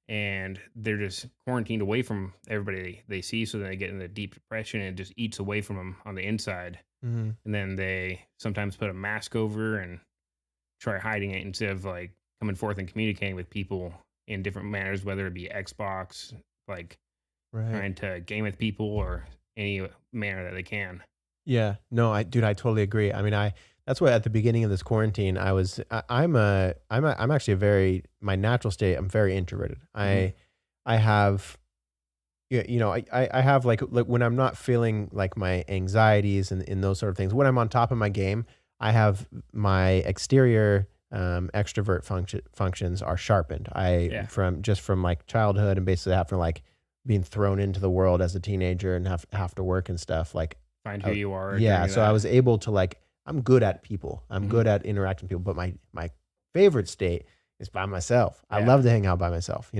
and they're just quarantined away from everybody they see. So then they get into deep depression and it just eats away from them on the inside. Mm-hmm. And then they sometimes put a mask over and try hiding it instead of like coming forth and communicating with people in different manners, whether it be Xbox, like Right. trying to game with people or any manner that they can. Yeah, no, I totally agree. I mean, that's why at the beginning of this quarantine, I'm actually my natural state, I'm very introverted. I have, I have like when I'm not feeling like my anxieties and those sort of things, when I'm on top of my game, I have my exterior extrovert functions are sharpened. From like childhood and basically after like being thrown into the world as a teenager and have to work and stuff like, Find who you are. yeah, during so I that. was able to like, I'm good at people. I'm good at interacting with people, but my favorite state is by myself. I Yeah. love to hang out by myself,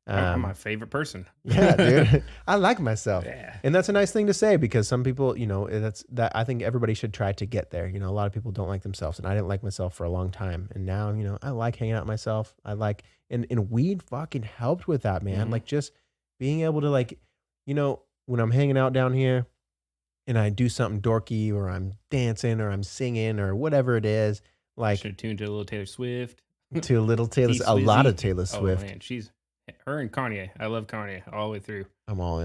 I'm my favorite person. yeah, dude. I like myself. Yeah. And that's a nice thing to say because some people, I think everybody should try to get there. A lot of people don't like themselves and I didn't like myself for a long time. And now, I like hanging out with myself. And weed fucking helped with that, man. Like just being able to like, when I'm hanging out down here and I do something dorky or I'm dancing or I'm singing or whatever it is, like Should tune to a little Taylor Swift. to a little Taylor, T a lot of Swizzy. Taylor Swift. Oh man, her and Kanye. I love Kanye all the way through. I'm all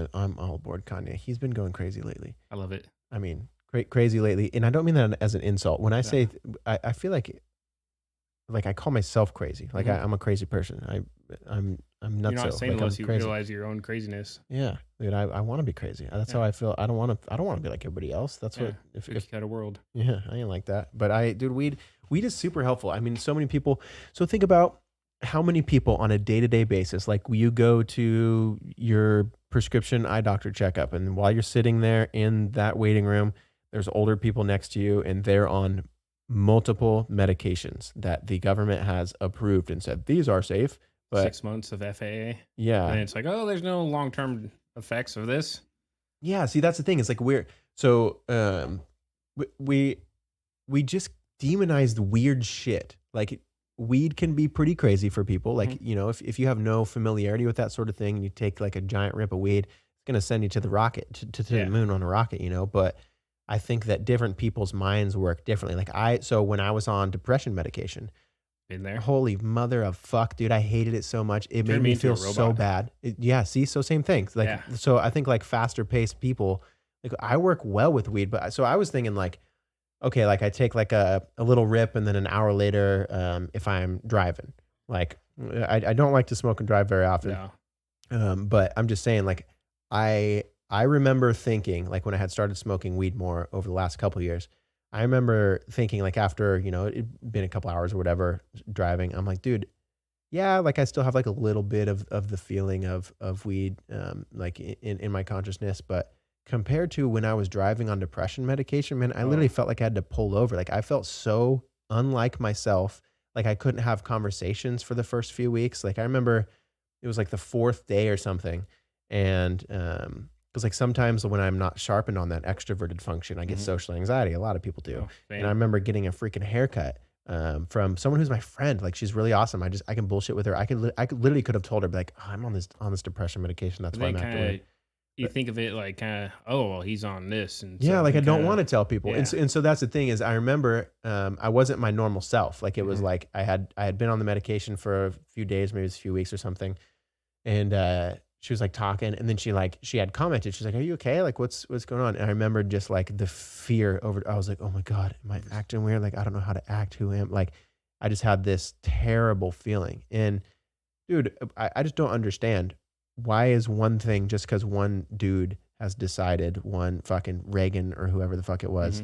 aboard Kanye. He's been going crazy lately. I love it. I mean, crazy lately. And I don't mean that as an insult. When I say, I feel like I call myself crazy. Like I'm a crazy person. I'm nuts. You're not sane like, unless I'm you crazy. realize your own craziness. Yeah, dude, I want to be crazy. That's how I feel. I don't want to be like everybody else. That's what Cookie cutter world. yeah, I ain't like that. But weed is super helpful. I mean, so many people. So think about how many people on a day-to-day basis, like you go to your prescription eye doctor checkup, and while you're sitting there in that waiting room, there's older people next to you, and they're on multiple medications that the government has approved and said these are safe. But 6 months of FAA. yeah, And it's like, oh, there's no long-term effects of this. yeah. See, that's the thing. It's like we just demonized weird shit. Like weed can be pretty crazy for people. Like, if you have no familiarity with that sort of thing and you take like a giant rip of weed, it's going to send you to the rocket, to the moon on a rocket, but I think that different people's minds work differently. So when I was on depression medication, Been there. holy mother of fuck, dude, I hated it so much. It made Turned me me into feel a so robot. bad. So same thing. Like, Yeah. so I think like faster paced people, like I work well with weed, but so I was thinking like, okay, like I take like a little rip and then an hour later, if I'm driving, like I don't like to smoke and drive very often. No. But I'm just saying like, I remember thinking like when I had started smoking weed more over the last couple of years, I remember thinking like after, it'd been a couple hours or whatever driving, I'm like, dude, yeah, like I still have like a little bit of the feeling of weed, like in my consciousness. But compared to when I was driving on depression medication, man, I literally felt like I had to pull over. Like I felt so unlike myself. Like I couldn't have conversations for the first few weeks. Like I remember it was like the fourth day or something. And, Because like sometimes when I'm not sharpened on that extroverted function, I get social anxiety. A lot of people do. Oh, And I remember getting a freaking haircut from someone who's my friend. Like she's really awesome. I can bullshit with her. I could literally could have told her like, oh, I'm on this depression medication. That's why I'm after. You But think of it like kind of, oh, well, he's on this, and yeah, so like you I don't kinda, want to tell people. yeah. And so that's the thing is I remember I wasn't my normal self. Like it was like I had been on the medication for a few days, maybe it was a few weeks or something. And she was like talking, and then she had commented. She's like, "Are you okay? Like what's going on?" And I remember just like the fear over. I was like, "Oh my God, am I acting weird? Like I don't know how to act. Who am like?" I just had this terrible feeling. And dude, I just don't understand why is one thing just because one dude has decided, one fucking Reagan or whoever the fuck it was,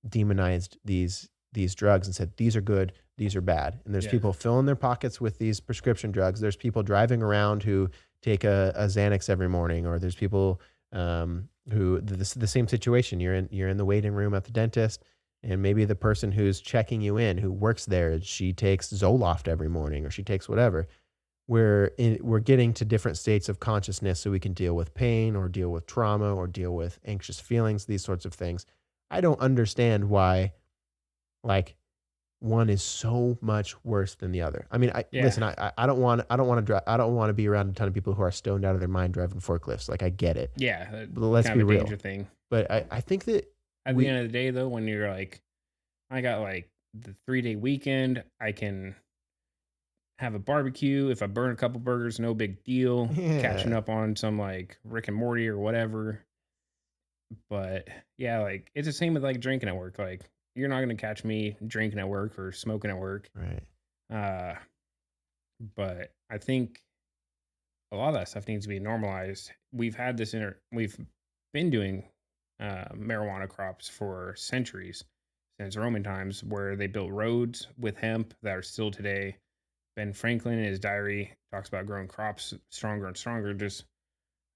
demonized these drugs and said these are good, these are bad. And there's Yeah. people filling their pockets with these prescription drugs. There's people driving around who take a Xanax every morning, or there's people who the same situation. You're in the waiting room at the dentist, and maybe the person who's checking you in, who works there, she takes Zoloft every morning, or she takes whatever. We're getting to different states of consciousness so we can deal with pain or deal with trauma or deal with anxious feelings, these sorts of things. I don't understand why like one is so much worse than the other. I mean, Yeah. listen, I don't want to drive. I don't want to be around a ton of people who are stoned out of their mind driving forklifts. Like I get it. Yeah, But let's kind be of a real. danger thing. But I think that At we the end of the day, though, when you're like, I got like the 3-day weekend, I can have a barbecue. If I burn a couple burgers, no big deal. Catching yeah, up on some like Rick and Morty or whatever. But yeah, like it's the same with like drinking at work. Like you're not gonna catch me drinking at work or smoking at work. right. Uh, but I think a lot of that stuff needs to be normalized. We've been doing marijuana crops for centuries, since Roman times, where they built roads with hemp that are still today. Ben Franklin in his diary talks about growing crops stronger and stronger, just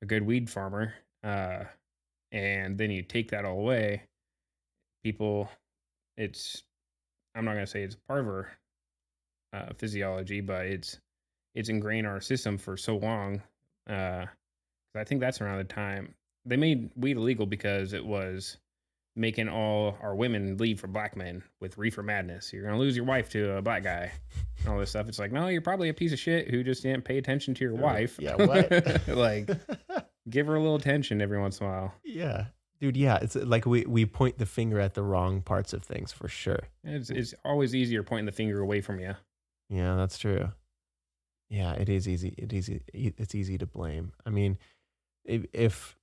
a good weed farmer. And then you take that all away, people, it's, I'm not going to say it's part of our physiology, but it's ingrained in our system for so long. I think that's around the time they made weed illegal because it was making all our women leave for black men with reefer madness. You're gonna lose your wife to a black guy and all this stuff. It's like, no, you're probably a piece of shit who just didn't pay attention to your wife. Yeah, what? Like, give her a little attention every once in a while. Yeah. Dude, yeah, it's like we point the finger at the wrong parts of things for sure. It's always easier pointing the finger away from you. Yeah, that's true. Yeah, it is easy. It's easy to blame. I mean, if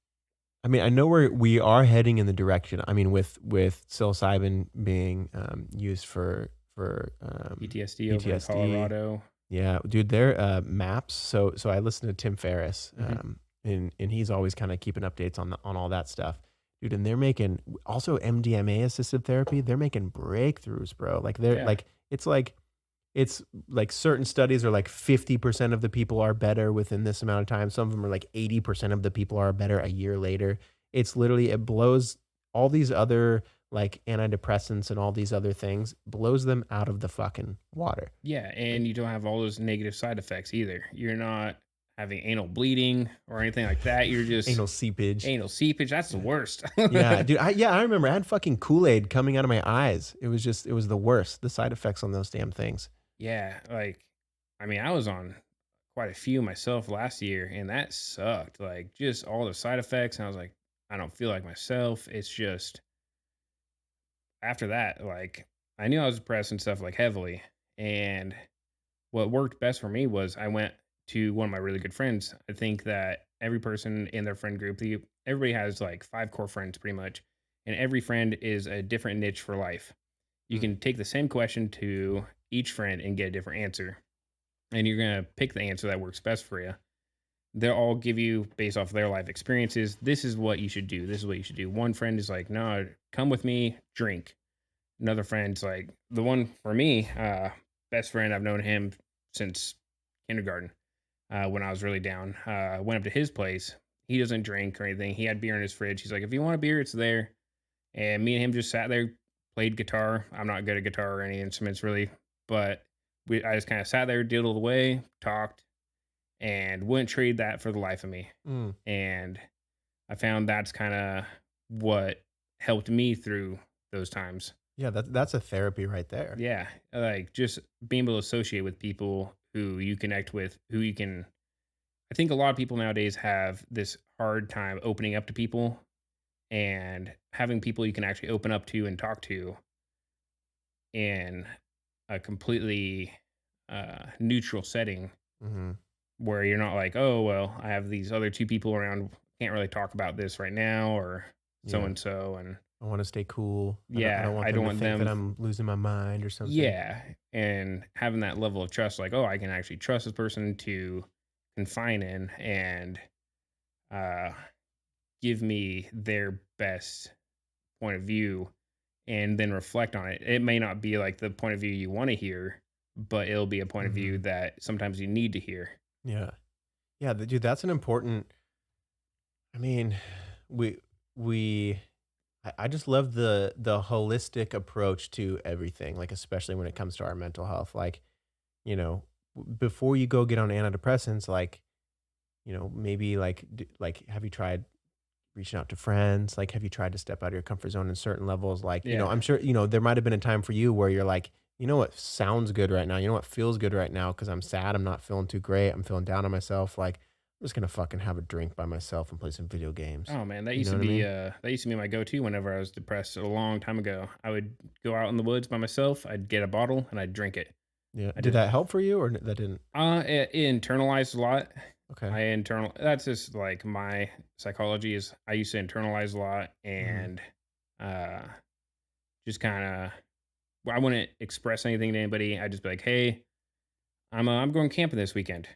I mean, I know we are heading in the direction. I mean, with psilocybin being used for PTSD over in Colorado. Yeah, dude, their maps. So I listen to Tim Ferriss, and he's always kind of keeping updates on all that stuff, dude. And they're making also MDMA assisted therapy. They're making breakthroughs, bro. Like they're it's like certain studies are like 50% of the people are better within this amount of time. Some of them are like 80% of the people are better a year later. It's literally, it blows all these other like antidepressants and all these other things, blows them out of the fucking water. Yeah, and you don't have all those negative side effects either. You're not having anal bleeding or anything like that. You're just Anal seepage. That's the worst. Yeah, dude. I remember I had fucking Kool-Aid coming out of my eyes. It was the worst. The side effects on those damn things. Yeah, like, I mean, I was on quite a few myself last year, and that sucked. Like, just all the side effects, and I was like, I don't feel like myself. It's just after that, like, I knew I was depressed and stuff, like, heavily. And what worked best for me was I went to one of my really good friends. I think that every person in their friend group, everybody has like 5 core friends pretty much, and every friend is a different niche for life. You can take the same question to each friend and get a different answer. And you're going to pick the answer that works best for you. They'll all give you, based off their life experiences, this is what you should do. This is what you should do. One friend is like, no, come with me, drink. Another friend's like, the one for me, best friend, I've known him since kindergarten. When I was really down, went up to his place. He doesn't drink or anything. He had beer in his fridge. He's like, if you want a beer, it's there. And me and him just sat there, played guitar. I'm not good at guitar or any instruments really, but I just kind of sat there, diddled away, talked, and wouldn't trade that for the life of me. And I found that's kind of what helped me through those times. Yeah, that's a therapy right there. Yeah, like just being able to associate with people who you connect with, who you can. I think a lot of people nowadays have this hard time opening up to people, and having people you can actually open up to and talk to in a completely neutral setting Hmm. where you're not like, oh, well, I have these other two people around, can't really talk about this right now, or so Yeah. and so. And I want to stay cool. I yeah, don't want I them don't to want think that them. I'm losing my mind or something. Yeah. And having that level of trust, like, oh, I can actually trust this person to confine in and uh, give me their best point of view and then reflect on it. It may not be like the point of view you want to hear, but it'll be a point of view Hmm. that sometimes you need to hear. Yeah. Yeah, dude, that's an important. I mean, we we. I just love the holistic approach to everything, like especially when it comes to our mental health. Like, before you go get on antidepressants, like, maybe like have you tried reaching out to friends? Like, have you tried to step out of your comfort zone in certain levels? Like, Yeah. I'm sure, there might have been a time for you where you're like, you know what sounds good right now? You know what feels good right now? Cause I'm sad. I'm not feeling too great. I'm feeling down on myself. Like, I'm just going to fucking have a drink by myself and play some video games. Oh man, You know what I mean? that used to be my go-to whenever I was depressed a long time ago. I would go out in the woods by myself. I'd get a bottle and I'd drink it. Yeah. I Did just that help for you or that didn't? it internalized a lot. Okay. That's just like my psychology is I used to internalize a lot Hmm. and uh just kind of I wouldn't express anything to anybody. I'd just be like, "Hey, I'm going camping this weekend."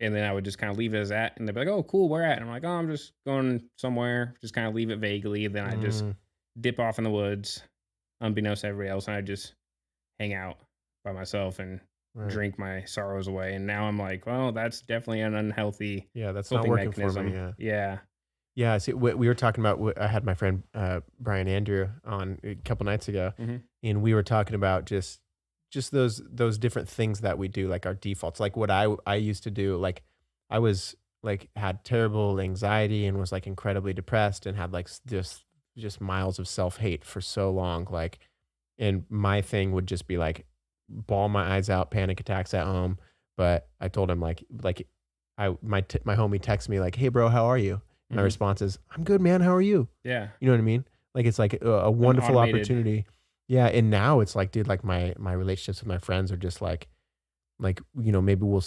And then I would just kind of leave it as that and they'd be like, "Oh, cool, where at?" And I'm like, "Oh, I'm just going somewhere." Just kind of leave it vaguely. Then I just Mm, dip off in the woods unbeknownst to everybody else and I just hang out by myself and right. drink my sorrows away. And now I'm like, well, that's definitely an unhealthy Yeah. That's not coping working for me. mechanism. Yeah. Yeah. Yeah, see, we were talking about. I had my friend Brian Andrew on a couple nights ago, Hmm. and we were talking about just those different things that we do, like our defaults, like what I used to do. Like, I was like had terrible anxiety and was like incredibly depressed and had like just miles of self hate for so long. Like, and my thing would just be like bawl my eyes out, panic attacks at home. But I told him like my homie texts me like, "Hey bro, how are you?" My Hmm. response is, "I'm good, man. How are you?" Yeah. You know what I mean? Like, it's like a An wonderful automated. opportunity. Yeah, and now it's like, dude, like my relationships with my friends are just like, maybe we'll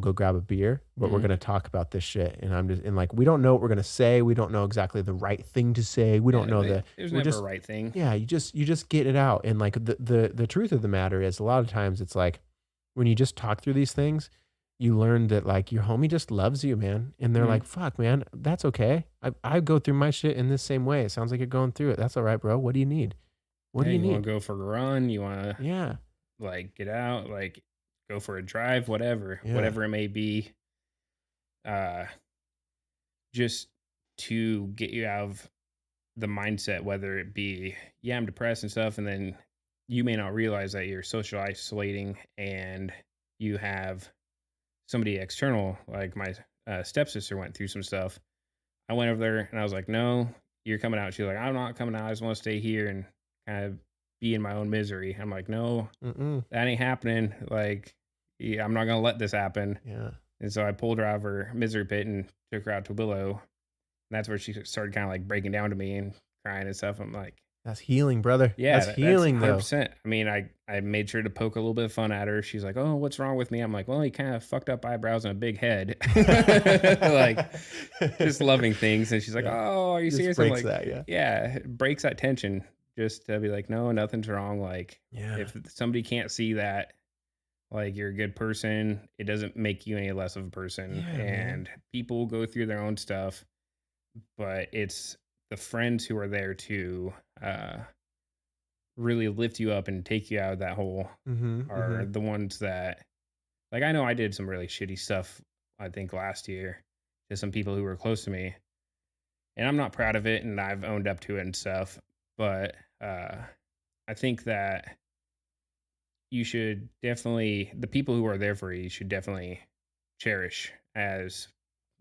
go grab a beer, but we're Hmm. gonna talk about this shit. And I'm just and like we don't know what we're gonna say. We don't know exactly the right thing to say. We don't Yeah. know There's we're never a just right thing. yeah, you just get it out. And like the truth of the matter is a lot of times it's like when you just talk through these things, you learn that like your homie just loves you, man. And they're Hmm. like, fuck, man, that's okay. I go through my shit in this same way. It sounds like you're going through it. That's all right, bro. What do you need? What do Yeah. you You want need? to go for a run? You want to Yeah. like get out, like go for a drive, Yeah. whatever it may be. Uh, just to get you out of the mindset, whether it be, yeah, I'm depressed and stuff, and then you may not realize that you're social isolating and you have somebody external, like my stepsister went through some stuff. I went over there and I was like, no, you're coming out. She's like, I'm not coming out. I just want to stay here and kind of be in my own misery. I'm like, no, Mm-mm. that ain't happening. Like, yeah, I'm not going to let this happen. Yeah. And so I pulled her out of her misery pit and took her out to a willow. And that's where she started kind of like breaking down to me and crying and stuff. I'm like, That's healing, brother. yeah, That's that's healing though. 100%. I mean, I made sure to poke a little bit of fun at her. She's like, "Oh, what's wrong with me?" I'm like, "Well, you kind of fucked up eyebrows and a big head." Like, just loving things. And she's like, Yeah. "Oh, are you Just serious?" I'm breaks like, that, yeah. "Yeah, it breaks that tension." Just to be like, "No, nothing's wrong." Like, Yeah. if somebody can't see that, like, you're a good person, it doesn't make you any less of a person. Yeah, man. And people will go through their own stuff, but it's the friends who are there to uh, really lift you up and take you out of that hole Mm-hmm. Mm-hmm. are the ones that, like, I know I did some really shitty stuff, I think last year to some people who were close to me, and I'm not proud of it and I've owned up to it and stuff, but I think that you should definitely, the people who are there for you should definitely cherish as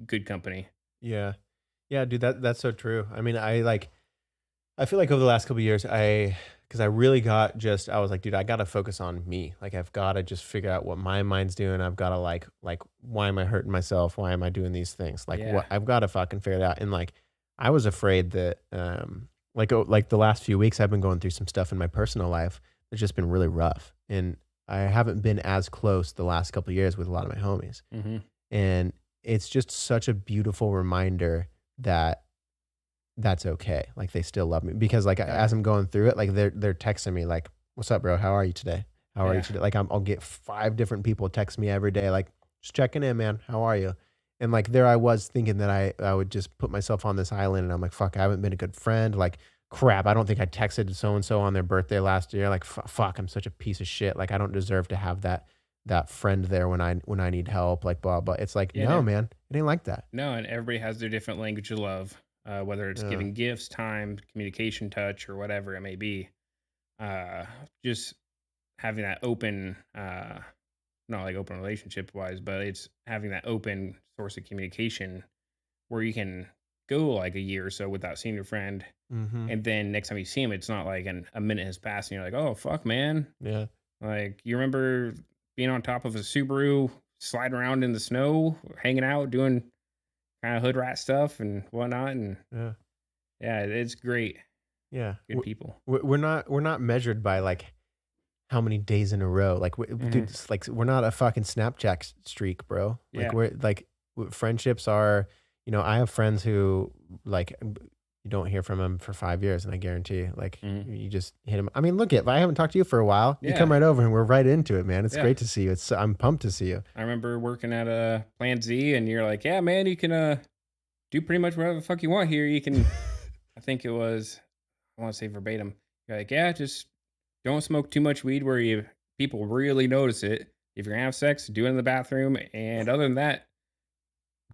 good company. Yeah. Yeah, dude, that's so true. I mean, I feel like over the last couple of years, because I really I was like, dude, I got to focus on me. Like, I've got to just figure out what my mind's doing. I've got to why am I hurting myself? Why am I doing these things? Like, Yeah. what I've got to fucking figure it out. And like, I was afraid that, like the last few weeks, I've been going through some stuff in my personal life that's just been really rough, and I haven't been as close the last couple of years with a lot of my homies, Mm-hmm. and it's just such a beautiful reminder that that's okay. Like they still love me because like as I'm going through it, like they're texting me like, "What's up, bro? How are you today? How are you Yeah. today?" Like I'll get 5 different people text me every day, like just checking in, man. How are you? And like there I was thinking that I would just put myself on this island, and I'm like, fuck, I haven't been a good friend. Like crap, I don't think I texted so and so on their birthday last year. Like fuck, I'm such a piece of shit. Like I don't deserve to have that friend there when I need help. Like blah blah. It's like Yeah, no, man, it ain't like that. No, and everybody has their different language of love, whether it's Yeah. giving gifts, time, communication, touch, or whatever it may be. Just having that open, not like open relationship wise, but it's having that open source of communication where you can go like a year or so without seeing your friend. Mm-hmm. And then next time you see him, it's not like a minute has passed and you're like, oh, fuck, man. Yeah. Like, you remember being on top of a Subaru, sliding around in the snow, hanging out, doing kind of hood rat stuff and whatnot. And Yeah. yeah, it's great. Yeah. Good people. We're not measured by like how many days in a row. Like, dude, it's like we're not a fucking Snapchat streak, bro. Like Yeah. we're like friendships are. You know, I have friends who like you don't hear from them for 5 years, and I guarantee, like you just hit them. I mean, look at if I haven't talked to you for a while, you come Yeah. right over and we're right into it, man. It's Yeah. great to see you. I'm pumped to see you. I remember working at a Plan Z, and you're like, yeah, man, you can do pretty much whatever the fuck you want here. You can, I think it was, I want to say verbatim. You're like, yeah, just don't smoke too much weed where people really notice it. If you're gonna have sex, do it in the bathroom. And other than that,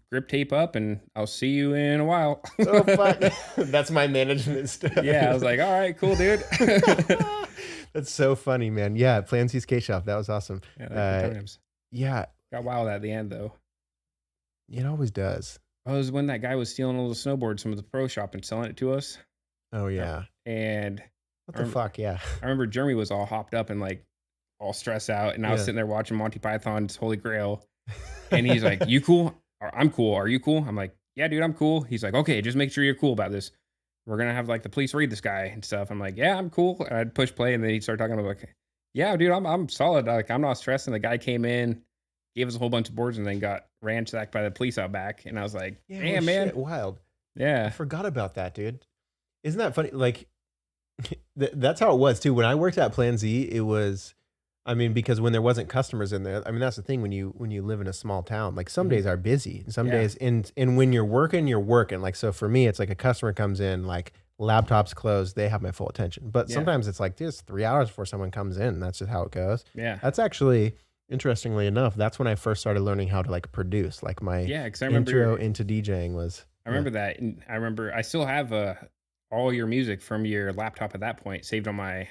grip tape up, and I'll see you in a while. Oh fuck, that's my management stuff. Yeah, I was like, all right, cool, dude. That's so funny, man. Yeah, Plan C's K Shop. That was awesome. Yeah, good times. Yeah, Got wild at the end though. it always does. Oh, it was when that guy was stealing all the snowboards from the pro shop and selling it to us. Oh yeah. And What the fuck? Yeah. I remember Jeremy was all hopped up and like all stressed out, and I was Yeah. sitting there watching Monty Python's Holy Grail, and he's like, "You cool? I'm cool. Are you cool?" I'm like, "Yeah, dude, I'm cool." He's like, "Okay, just make sure you're cool about this. We're gonna have like the police raid this guy and stuff." I'm like, "Yeah, I'm cool." And I'd push play, and then he'd start talking about like, "Yeah, dude, I'm solid. Like, I'm not stressed." And the guy came in, gave us a whole bunch of boards, and then got ransacked by the police out back. And I was like, Yeah, "Damn, holy man, shit, wild. I yeah, forgot about that, dude. Isn't that funny? Like, that's how it was too. When I worked at Plan Z, it was, I mean, because when there wasn't customers in there, I mean, that's the thing when you live in a small town. Like some days are busy, and some Yeah. days, and when you're working, you're working. Like so, for me, it's like a customer comes in, like laptops closed, they have my full attention. But Yeah. sometimes it's like just 3 hours before someone comes in. That's just how it goes. yeah, That's actually, interestingly enough, that's when I first started learning how to like produce. Like my yeah." Because I remember intro into DJing was. I remember that. And I remember I still have all your music from your laptop at that point saved on my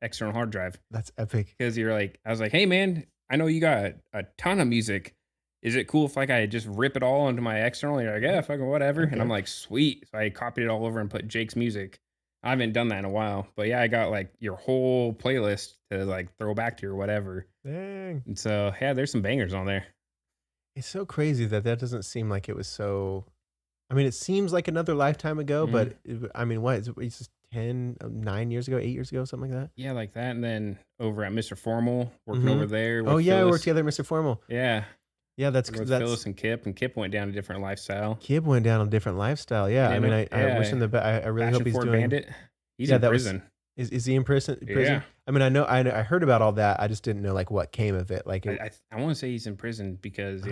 external hard drive. That's epic. Because you're like, I was like, "Hey, man, I know you got a ton of music. Is it cool if like I just rip it all onto my external?" And you're like, "Yeah, fucking whatever." Okay. And I'm like, "Sweet." So I copied it all over and put Jake's music. I haven't done that in a while. But yeah, I got like your whole playlist to like throw back to or whatever. Dang. And so, yeah, there's some bangers on there. It's so crazy that doesn't seem like it was so. I mean, it seems like another lifetime ago, but I mean, what? It's just 9 years ago, 8 years ago, something like that. Yeah, like that. And then over at Mr. Formal, working Mhm. over there. Oh with yeah, we Phyllis. worked together, Mr. Formal. Yeah. Yeah, that's With Phyllis and Kip went down a different lifestyle. Kib went down a different lifestyle. Yeah, I Damn mean, it. I wish him the best. I really hope Fashion he's Ford doing. Bandit. He's Yeah, in that was- prison. Is he in prison? Yeah. I mean, I heard about all that. I just didn't know like what came of it. Like, I want to say he's in prison because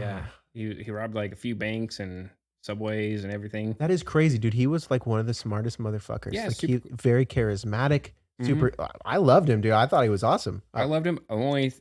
he robbed like a few banks and subways and everything. that is crazy, dude. He was like one of the smartest motherfuckers. Yeah, like super very charismatic. Super. I loved him, dude. I thought he was awesome. I loved him. The only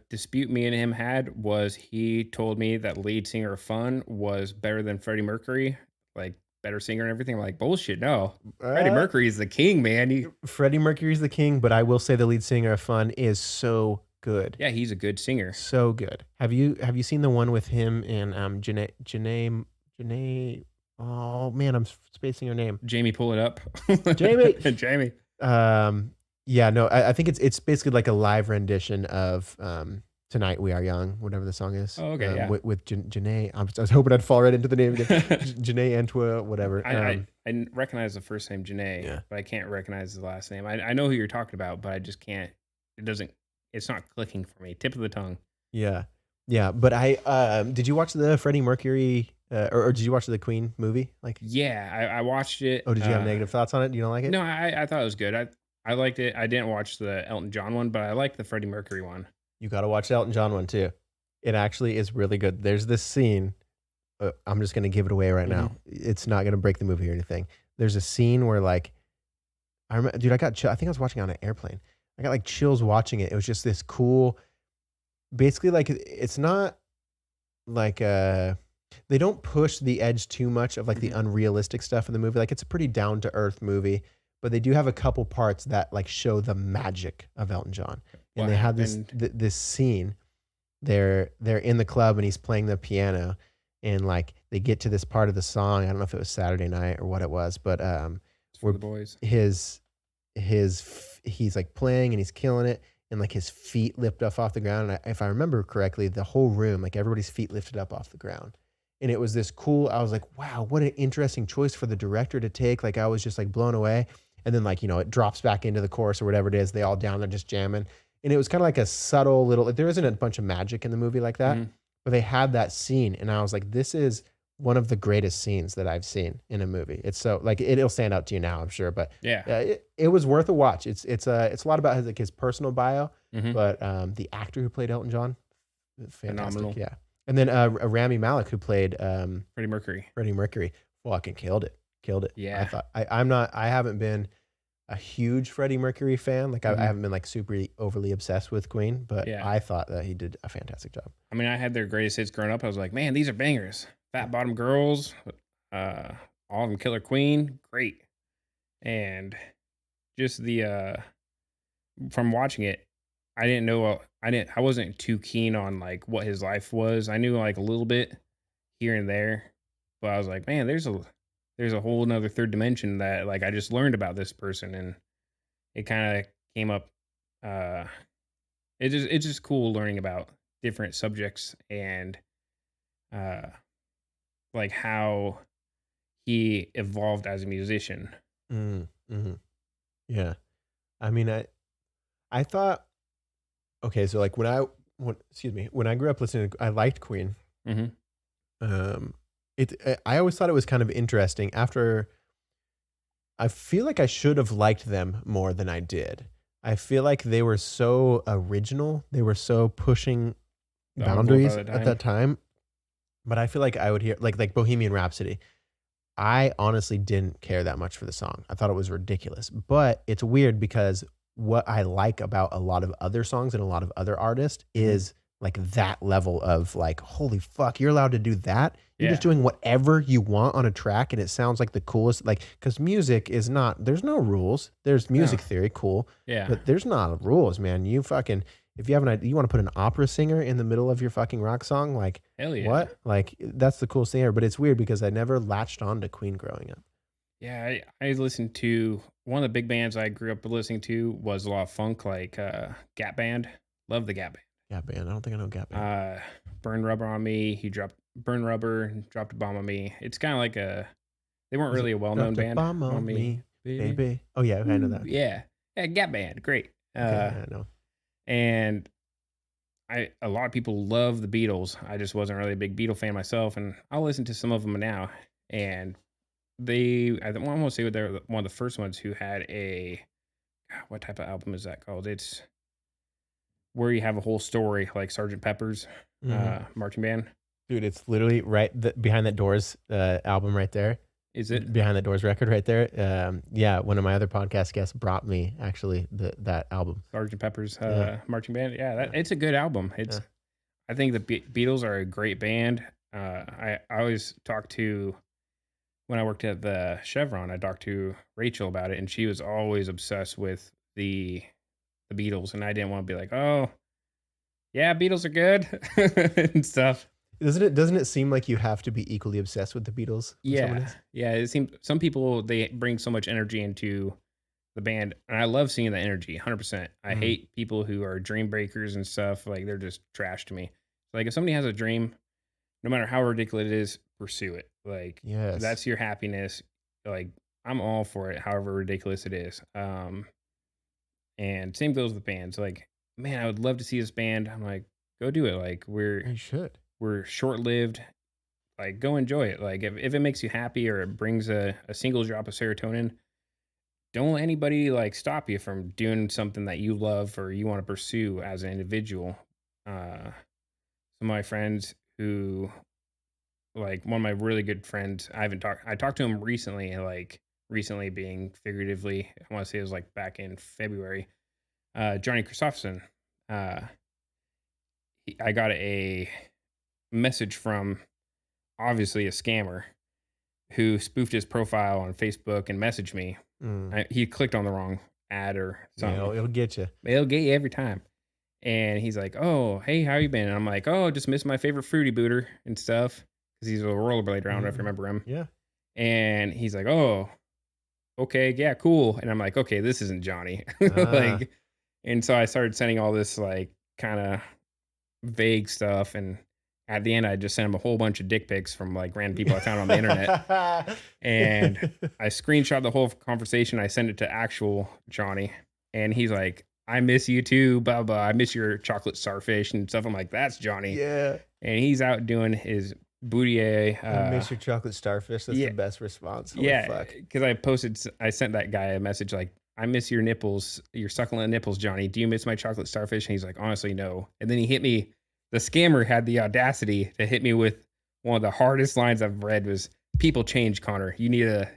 dispute me and him had was he told me that lead singer of Fun was better than Freddie Mercury, like better singer and everything. I'm like, bullshit, no. Freddie Mercury is the king, man. Freddie Mercury's the king, but I will say the lead singer of Fun is so good. Yeah, he's a good singer. So good. Have you seen the one with him and Janae Oh man, I'm spacing her name. Jamie, pull it up. Jamie! Jamie. Yeah, no, I think it's basically like a live rendition of "Tonight We Are Young," whatever the song is. Oh, okay, yeah. With Janae. I was hoping I'd fall right into the name again. Janae Antwa, whatever. I recognize the first name Janae, Yeah. but I can't recognize the last name. I know who you're talking about, but I just can't. It's not clicking for me. Tip of the tongue. Yeah, yeah. But I did you watch the Freddie Mercury or did you watch the Queen movie? Like, Yeah, I watched it. oh, did you have negative thoughts on it? You don't like it? No, I thought it was good. I liked it. I didn't watch the Elton John one, but I liked the Freddie Mercury one. You got to watch the Elton John one too. It actually is really good. There's this scene. I'm just gonna give it away right now. It's not gonna break the movie or anything. There's a scene where like, I remember, dude, I think I was watching it on an airplane. I got like chills watching it. It was just this cool. Basically, like it's not like they don't push the edge too much of like the unrealistic stuff in the movie. Like it's a pretty down to earth movie, but they do have a couple parts that like show the magic of Elton John. And What they have happened? this scene. They're in the club and he's playing the piano, and like they get to this part of the song. I don't know if it was Saturday Night or what it was, but It's for the boys. he's like playing and he's killing it, and like his feet lift up off the ground. And if I remember correctly, the whole room, like everybody's feet lifted up off the ground. And it was this cool, I was like, wow, what an interesting choice for the director to take. Like I was just like blown away. And then like, it drops back into the chorus or whatever it is. They all down there just jamming. And it was kind of like a subtle little, like, there isn't a bunch of magic in the movie like that, but they had that scene. And I was like, this is one of the greatest scenes that I've seen in a movie. It's so like, it'll stand out to you now, I'm sure. But Yeah. it was worth a watch. It's a lot about his personal bio, but the actor who played Elton John, fantastic. Phenomenal. Yeah. And then Rami Malek, who played Freddie Mercury, fucking killed it. Yeah. I haven't been a huge Freddie Mercury fan. Like I haven't been like super overly obsessed with Queen, but Yeah. I thought that he did a fantastic job. I mean, I had their greatest hits growing up. I was like, man, these are bangers. Fat Bottom Girls, all of them Killer Queen, great. And just from watching it, I wasn't too keen on like what his life was. I knew like a little bit here and there, but I was like, man, there's a whole nother third dimension that like I just learned about this person, and it kind of came up. It's just cool learning about different subjects and like how he evolved as a musician. Mm-hmm. Yeah. I mean, I thought, okay, so like when I grew up listening, I liked Queen. I always thought it was kind of interesting. After, I feel like I should have liked them more than I did. I feel like they were so original. They were so pushing boundaries at that time. But I feel like I would hear like Bohemian Rhapsody. I honestly didn't care that much for the song. I thought it was ridiculous. But it's weird because what I like about a lot of other songs and a lot of other artists is like that level of like, holy fuck, you're allowed to do that. You're just doing whatever you want on a track, and it sounds like the coolest. Like, because music is not, there's no rules. There's music theory, cool. Yeah. But there's not rules, man. You fucking, if you have you want to put an opera singer in the middle of your fucking rock song, like, Hell yeah. what? Like, that's the coolest thing ever. But it's weird because I never latched on to Queen growing up. Yeah, I listened to one of the big bands I grew up listening to was a lot of funk, like Gap Band. Love the Gap Band. Gap Band. I don't think I know Gap Band. Burn Rubber on Me. He dropped Burn Rubber, dropped a bomb on me. It's kind of like they weren't really a well-known band. Bomb on me, baby. Oh yeah, I know that. Yeah, Gap Band, great. Okay, I know. And a lot of people love the Beatles. I just wasn't really a big Beatle fan myself, and I'll listen to some of them now. And I want to say they're one of the first ones who had what type of album is that called? It's where you have a whole story like Sgt. Pepper's marching band. Dude, it's literally right behind that Doors album right there. Is it? Behind that Doors record right there. Yeah, one of my other podcast guests brought me actually that album. Sgt. Pepper's marching band. Yeah, it's a good album. I think the Beatles are a great band. I always talk to, when I worked at the Chevron, I talked to Rachel about it, and she was always obsessed with the Beatles, and I didn't want to be like, oh, yeah, Beatles are good and stuff. Doesn't it seem like you have to be equally obsessed with the Beatles when someone Yeah, is? yeah. It seems some people they bring so much energy into the band, and I love seeing that energy. 100%. I Mm. hate people who are dream breakers and stuff. Like they're just trash to me. Like if somebody has a dream, no matter how ridiculous it is, pursue it. Like Yes. that's your happiness. Like I'm all for it, however ridiculous it is. And same goes with bands. Like, man, I would love to see this band. I'm like, go do it. Like You should. we're short lived. Like go enjoy it. Like if it makes you happy or it brings a single drop of serotonin, don't let anybody like stop you from doing something that you love or you want to pursue as an individual. Some of my friends who like one of my really good friends, I talked to him recently, like recently being figuratively, I want to say it was like back in February. Johnny Christopherson. Uh I got a message from obviously a scammer who spoofed his profile on Facebook and messaged me. Mm. He clicked on the wrong ad or Yeah, something. it'll get you. It'll get you every time. And he's like, "Oh, hey, how you been?" And I'm like, "Oh, just missed my favorite fruity booter and stuff." Because he's a rollerblader. I don't know if you remember him. Yeah. And he's like, "Oh, okay, yeah, cool." And I'm like, "Okay, this isn't Johnny." Ah. Like, and so I started sending all this like kind of vague stuff, and at the end, I just sent him a whole bunch of dick pics from like random people I found on the internet. And I screenshot the whole conversation. I sent it to actual Johnny, and he's like, "I miss you too, blah blah. I miss your chocolate starfish and stuff." I'm like, "That's Johnny," Yeah. and he's out doing his boudier. I miss your chocolate starfish. That's yeah, the best response. Holy yeah, fuck. because I sent that guy a message like, "I miss your nipples, your succulent nipples, Johnny. Do you miss my chocolate starfish?" And he's like, "Honestly, no." And then he hit me. The scammer had the audacity to hit me with one of the hardest lines I've read was, "People change, Connor. You need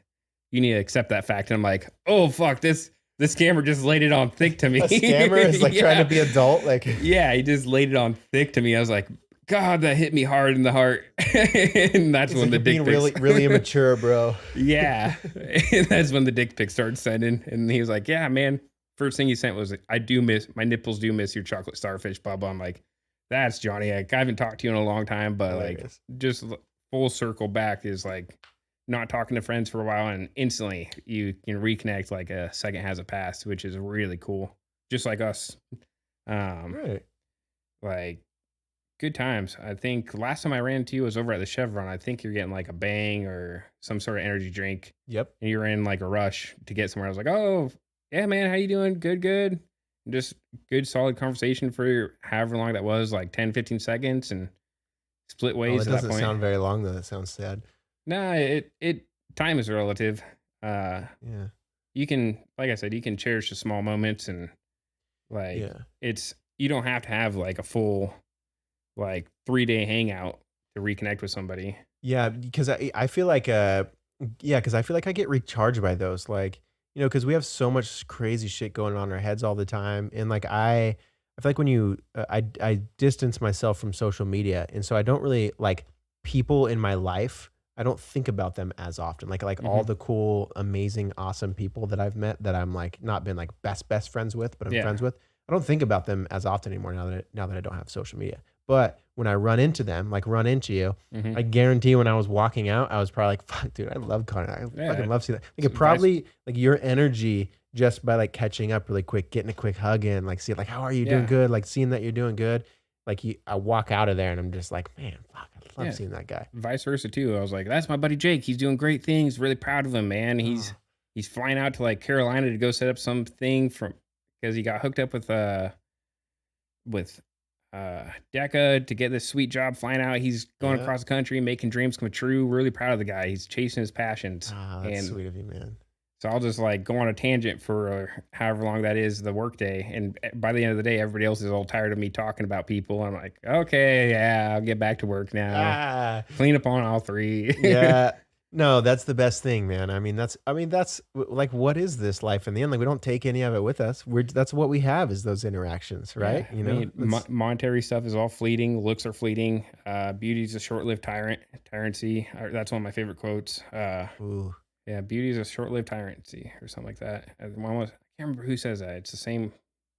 to accept that fact." And I'm like, "Oh fuck, this scammer just laid it on thick to me." A scammer is like trying to be adult. Like, yeah, he just laid it on thick to me. I was like, God, that hit me hard in the heart. And that's when like the you're being dick pics. really immature, bro. Yeah. And that's when the dick pics started sending. And he was like, "Yeah, man." First thing he sent was, my nipples do miss your chocolate starfish, blah, blah. I'm like, that's Johnny. Like, I haven't talked to you in a long time, but Hilarious. like just full circle back is like not talking to friends for a while and instantly you can reconnect like a second hasn't passed, which is really cool. Just like us. Right. Like good times. I think last time I ran into you was over at the Chevron. I think you're getting like a Bang or some sort of energy drink. Yep. And you're in like a rush to get somewhere. I was like, "Oh, yeah, man, how you doing? Good, good." Just good, solid conversation for however long that was, like 10, 15 seconds, and split Oh, ways it at that doesn't point. sound very long though. That sounds sad. Nah, it time is relative. Yeah. You can, like I said, you can cherish the small moments and like Yeah. you don't have to have like a full like 3-day hangout to reconnect with somebody. Yeah, because I feel like because I feel like I get recharged by those, like, because we have so much crazy shit going on in our heads all the time, and like I feel like when I distance myself from social media, and so I don't really like people in my life. I don't think about them as often, like all Mhm. the cool, amazing, awesome people that I've met that I'm like not been like best friends with, but I'm Yeah. friends with. I don't think about them as often anymore now that I don't have social media. But when I run into them, like run into you, Mhm. I guarantee when I was walking out, I was probably like, "Fuck, dude, I love Connor. I Yeah. fucking love seeing that." Like So it probably like your energy just by like catching up really quick, getting a quick hug in, like see like, "How are you doing? Yeah. Good." Like seeing that you're doing good. Like I walk out of there and I'm just like, "Man, fuck, I love Yeah. seeing that guy." Vice versa too. I was like, "That's my buddy Jake. He's doing great things. Really proud of him, man. He's Oh. he's flying out to like Carolina to go set up something from because he got hooked up with Decca to get this sweet job flying out. He's going Yeah. across the country, making dreams come true. Really proud of the guy. He's chasing his passions. Ah, that's And sweet of you, man. so I'll just like go on a tangent for however long that is the workday. And by the end of the day, everybody else is all tired of me talking about people. I'm like, okay, yeah, I'll get back to work now. Ah, Clean up on all three. yeah. No, that's the best thing, man. That's like, what is this life in the end? Like, we don't take any of it with us. That's what we have is those interactions, right? Yeah, I mean, monetary stuff is all fleeting. Looks are fleeting. Beauty's a short-lived tyrancy. That's one of my favorite quotes. Ooh, Yeah, beauty is a short-lived tyrancy or something like that. I can't remember who says that. It's the same.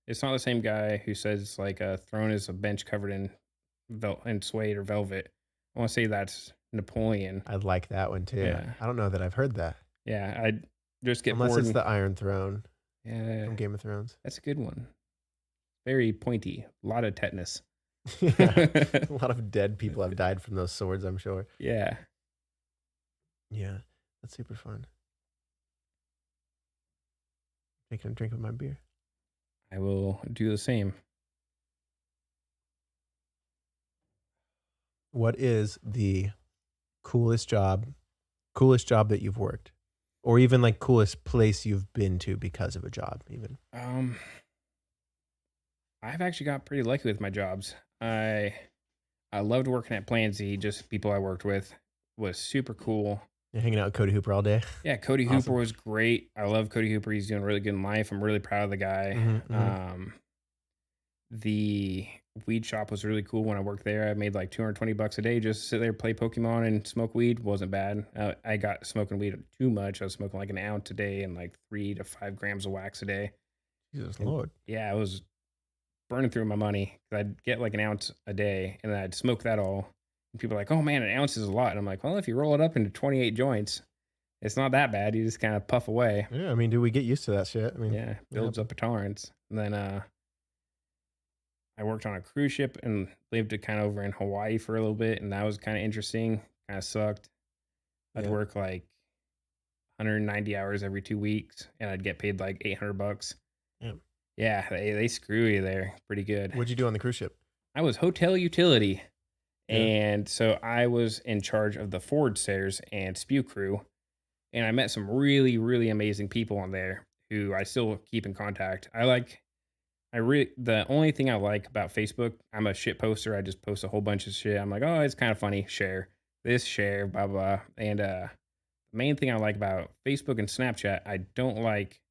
It's not the same guy who says like a throne is a bench covered in suede or velvet. I want to say that's Napoleon. I like that one too. Yeah. I don't know that I've heard that. Yeah, I just get Unless bored. it's the Iron Throne Yeah, from Game of Thrones. that's a good one. Very pointy. A lot of tetanus. Yeah. A lot of dead people have died from those swords, I'm sure. Yeah. Yeah, that's super fun. Taking a drink of my beer. I will do the same. What is the coolest job that you've worked? Or even like coolest place you've been to because of a job, even? I've actually got pretty lucky with my jobs. I loved working at Plan Z. Just people I worked with was super cool. You're hanging out with Cody Hooper all day. Yeah, Cody Awesome. Hooper was great. I love Cody Hooper. He's doing really good in life. I'm really proud of the guy. The weed shop was really cool when I worked there. I made like $220 a day just to sit there, play Pokemon, and smoke weed. Wasn't bad. I got smoking weed too much. I was smoking like an ounce a day and like 3 to 5 grams of wax a day. Jesus Lord. Yeah, I was burning through my money. I'd get like an ounce a day and then I'd smoke that all. And people are like, oh man, an ounce is a lot. And I'm like, well, if you roll it up into 28 joints, it's not that bad. You just kind of puff away. Yeah, I mean, do we get used to that shit? I mean, Yeah, builds up a tolerance. And then I worked on a cruise ship and lived kind of over in Hawaii for a little bit. And that was kind of interesting. Kind of sucked. I'd work like 190 hours every 2 weeks and I'd get paid like $800. Yeah, they screw you there pretty good. What'd you do on the cruise ship? I was hotel utility. And so I was in charge of the forward stairs and spew crew. And I met some really, really amazing people on there who I still keep in contact. The only thing I like about Facebook, I'm a shit poster. I just post a whole bunch of shit. I'm like, oh, it's kind of funny. Share this, share, blah, blah. And the main thing I like about Facebook and Snapchat, I don't like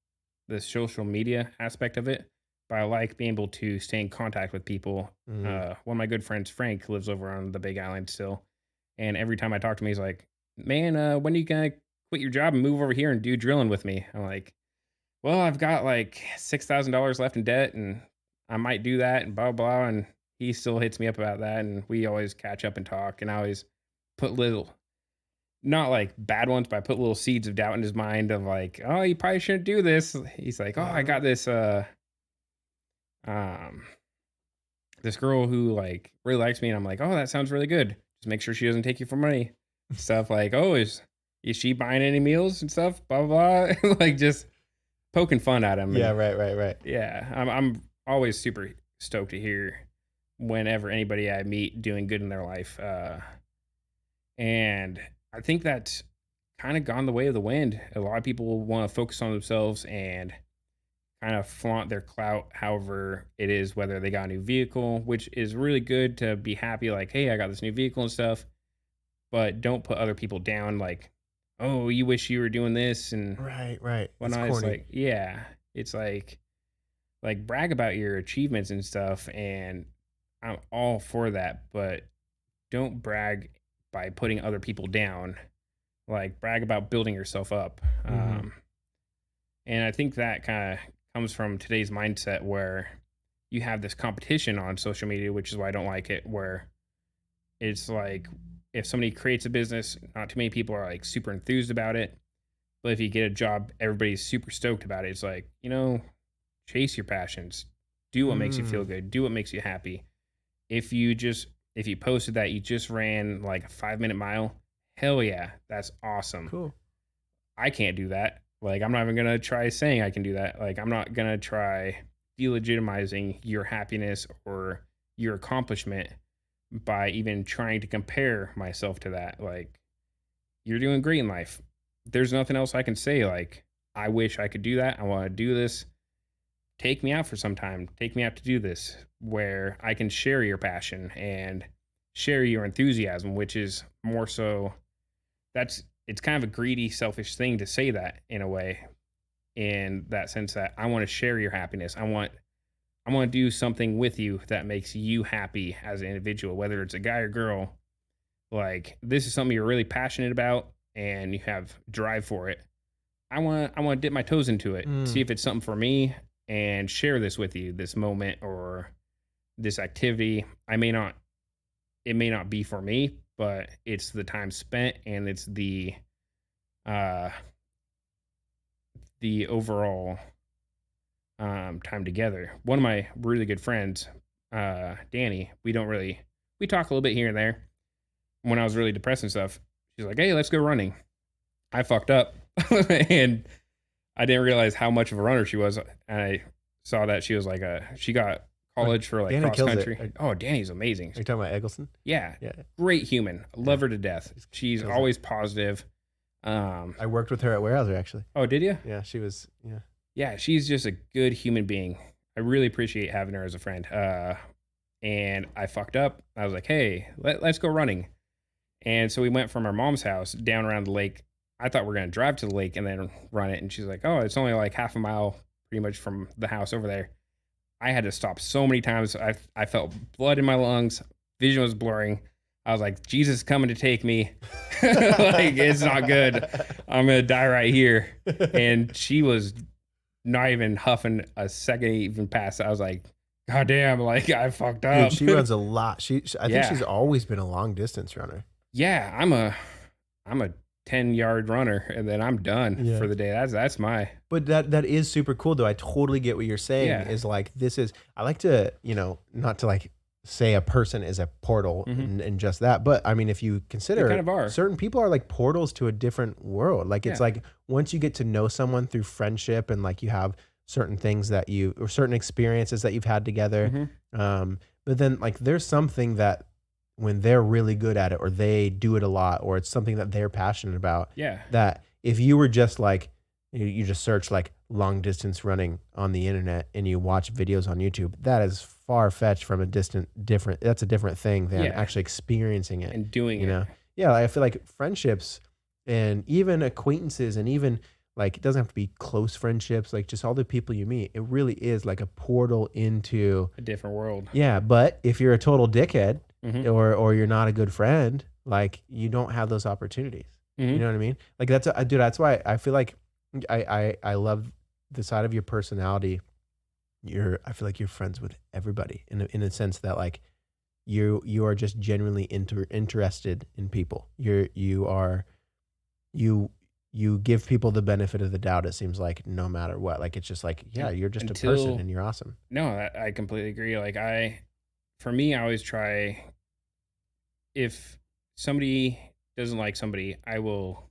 the social media aspect of it, but I like being able to stay in contact with people. One of my good friends, Frank, lives over on the Big Island still. And every time I talk to him, he's like, man, when are you going to quit your job and move over here and do drilling with me? I'm like, well, I've got like $6,000 left in debt and I might do that and blah, blah. And he still hits me up about that. And we always catch up and talk. And I always put not like bad ones, but I put little seeds of doubt in his mind of like, oh, you probably shouldn't do this. He's like, oh, I got this, this girl who like really likes me. And I'm like, oh, that sounds really good. Just make sure she doesn't take you for money. Stuff like, oh, is she buying any meals and stuff? Blah, blah, blah. Like just poking fun at him. Yeah, right. Yeah. I'm always super stoked to hear whenever anybody I meet doing good in their life. And I think that's kind of gone the way of the wind. A lot of people want to focus on themselves and kind of flaunt their clout, however it is, whether they got a new vehicle, which is really good to be happy, like, hey, I got this new vehicle and stuff. But don't put other people down like, oh, you wish you were doing this and right. whatnot. It's like, yeah, it's like brag about your achievements and stuff. And I'm all for that, but don't brag by putting other people down. Like brag about building yourself up. And I think that kind of comes from today's mindset where you have this competition on social media, which is why I don't like it, where it's like if somebody creates a business, not too many people are like super enthused about it. But if you get a job, everybody's super stoked about it. It's like, chase your passions. Do what makes you feel good. Do what makes you happy. If you posted that you just ran like a 5-minute mile, hell yeah, that's awesome. Cool. I can't do that. Like, I'm not even going to try saying I can do that. Like, I'm not going to try delegitimizing your happiness or your accomplishment by even trying to compare myself to that. Like, you're doing great in life. There's nothing else I can say. Like, I wish I could do that. I want to do this. Take me out for some time. Take me out to do this where I can share your passion and share your enthusiasm, which is more so it's kind of a greedy, selfish thing to say that in a way, in that sense that I want to share your happiness. I want to do something with you that makes you happy as an individual, whether it's a guy or girl. Like, this is something you're really passionate about and you have drive for it. I want to dip my toes into it, see if it's something for me and share this with you, this moment or this activity. It may not be for me, but it's the time spent and it's uh the overall time together. One of my really good friends, Danny, we talk a little bit here and there. When I was really depressed and stuff, she's like, "Hey, let's go running." I fucked up and I didn't realize how much of a runner she was. And I saw that she was like she got college for like Danny cross kills country. it. Oh, Danny's amazing. Are you talking about Eggleston? Yeah. Yeah. Great human. Love her to death. She's kills always positive. I worked with her at Warehouser, actually. Oh, did you? Yeah, she was, yeah. Yeah, she's just a good human being. I really appreciate having her as a friend. And I fucked up. I was like, "Hey, let's go running." And so we went from our mom's house down around the lake. I thought we were going to drive to the lake and then run it. And she's like, "Oh, it's only like half a mile pretty much from the house over there." I had to stop so many times. I felt blood in my lungs. Vision was blurring. I was like, "Jesus is coming to take me." Like, it's not good. I'm going to die right here. And she was not even huffing a second even past. I was like, "God damn, like I fucked up." Dude, she runs a lot. I think Yeah. she's always been a long distance runner. Yeah, I'm a 10-yard runner and then I'm done for the day. That's my. But that is super cool though. I totally get what you're saying. Yeah. Is like, I like to, not to like say a person is a portal and just that, but I mean, if you consider, They kind of are. certain people are like portals to a different world. Like it's like once you get to know someone through friendship and like you have certain things or certain experiences that you've had together. But then like there's something that when they're really good at it or they do it a lot or it's something that they're passionate about. Yeah. That if you were just like, you just search like long distance running on the internet and you watch videos on YouTube, that is far fetched from that's a different thing than actually experiencing it And doing it. Yeah. I feel like friendships and even acquaintances and even like, it doesn't have to be close friendships, like just all the people you meet, it really is like a portal into A different world. Yeah. But if you're a total dickhead or you're not a good friend, like you don't have those opportunities. You know what I mean? Like that's why I feel like I love the side of your personality. I feel like you're friends with everybody in a sense that like you are just genuinely interested in people. You give people the benefit of the doubt. It seems like no matter what, like it's just like, yeah, you're just a person and you're awesome. No, I completely agree. Like for me, I always try, if somebody doesn't like somebody, I will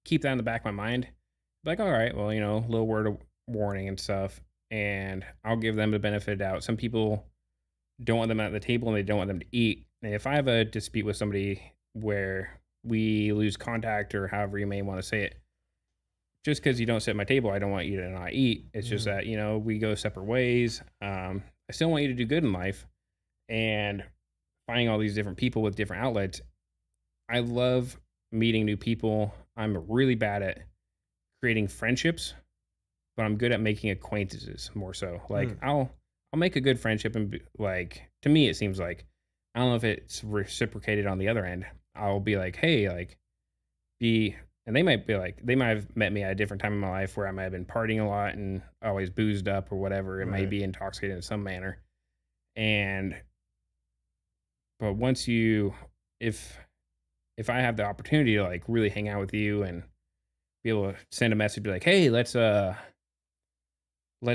keep that in the back of my mind. Like, all right, well, a little word of warning and stuff. And I'll give them the benefit of the doubt. Some people don't want them at the table and they don't want them to eat. And if I have a dispute with somebody where we lose contact or however you may want to say it, just because you don't sit at my table, I don't want you to not eat. It's just that, we go separate ways. I still want you to do good in life. And finding all these different people with different outlets. I love meeting new people. I'm really bad at creating friendships, but I'm good at making acquaintances more so. Like I'll make a good friendship and like, to me, it seems like, I don't know if it's reciprocated on the other end. I'll be like, "Hey, like and they might be like, they might have met me at a different time in my life where I might have been partying a lot and always boozed up or whatever. It might be intoxicated in some manner. But once if I have the opportunity to like really hang out with you and be able to send a message, be like, "Hey, let's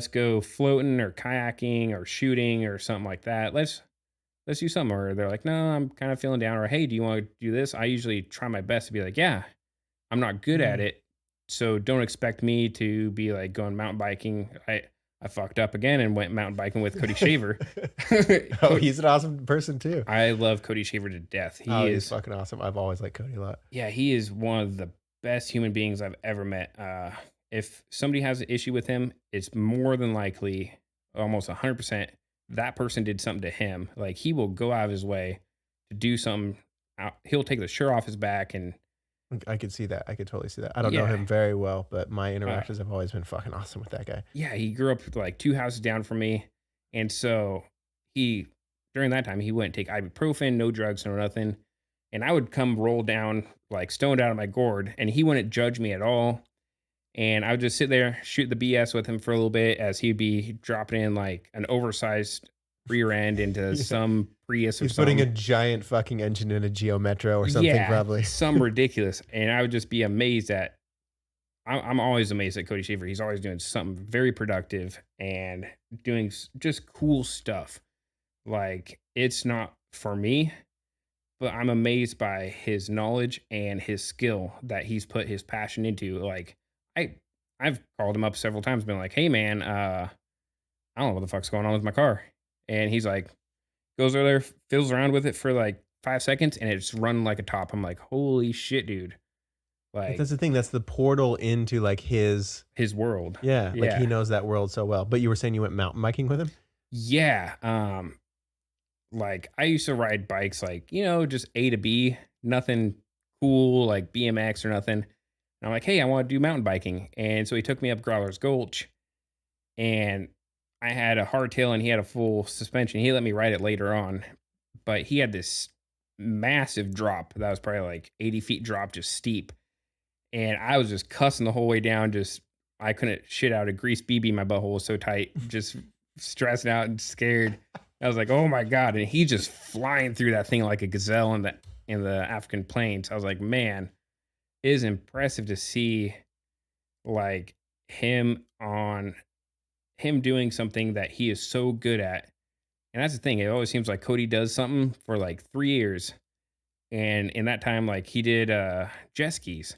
go floating or kayaking or shooting or something like that. Let's do something." Or they're like, "No, I'm kind of feeling down." Or, "Hey, do you want to do this?" I usually try my best to be like, "Yeah, I'm not good at it, so don't expect me to be like going mountain biking." I fucked up again and went mountain biking with Cody Shaver. Oh, he's an awesome person too. I love Cody Shaver to death. He's fucking awesome. I've always liked Cody a lot. Yeah, he is one of the best human beings I've ever met. If somebody has an issue with him, it's more than likely, almost 100%, that person did something to him. Like, he will go out of his way to do something. He'll take the shirt off his back and... I could see that. I could totally see that. I don't know him very well, but my interactions have always been fucking awesome with that guy. Yeah, he grew up like 2 houses down from me. And so during that time, he wouldn't take ibuprofen, no drugs, no nothing. And I would come roll down, like stoned out of my gourd, and he wouldn't judge me at all. And I would just sit there, shoot the BS with him for a little bit as he'd be dropping in like an oversized rear end into some Prius or He's something. putting a giant fucking engine in a Geo Metro or something, probably. Some ridiculous. And I would just be amazed at. I'm always amazed at Cody Schaefer. He's always doing something very productive and doing just cool stuff. Like, it's not for me, but I'm amazed by his knowledge and his skill that he's put his passion into. Like, I've called him up several times, been like, "Hey man, I don't know what the fuck's going on with my car," and he's like, goes over there, fiddles around with it for like 5 seconds, and it's run like a top. I'm like, "Holy shit, dude!" But Like, that's the thing. That's the portal into like his world. Yeah, like he knows that world so well. But you were saying you went mountain biking with him? Yeah. Like I used to ride bikes, like, just A to B, nothing cool like BMX or nothing. And I'm like, hey, I want to do mountain biking. And so he took me up Growler's Gulch, and I had a hardtail and he had a full suspension. He let me ride it later on, but he had this massive drop that was probably like 80 feet drop, just steep. And I was just cussing the whole way down. I couldn't shit out a grease BB. My butthole was so tight, just stressing out and scared. I was like, oh my God. And he just flying through that thing like a gazelle in the African plains. I was like, man, it is impressive to see like him doing something that he is so good at. And that's the thing. It always seems like Cody does something for like 3 years. And in that time, like he did jet skis.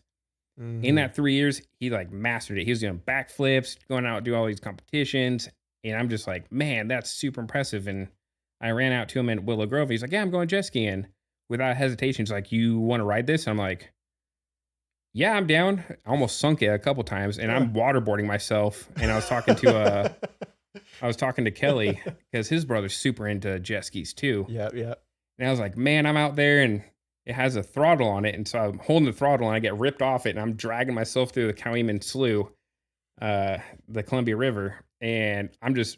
In that 3 years, he like mastered it. He was doing backflips, going out, do all these competitions. And I'm just like, man, that's super impressive. And I ran out to him in Willow Grove. He's like, yeah, I'm going jet skiing. Without hesitation, he's like, you want to ride this? I'm like, yeah, I'm down. I almost sunk it a couple times, and I'm waterboarding myself. And I was talking to Kelly because his brother's super into jet skis too. Yeah. And I was like, man, I'm out there and it has a throttle on it. And so I'm holding the throttle and I get ripped off it and I'm dragging myself through the Cowieman Slough, the Columbia River. And I'm just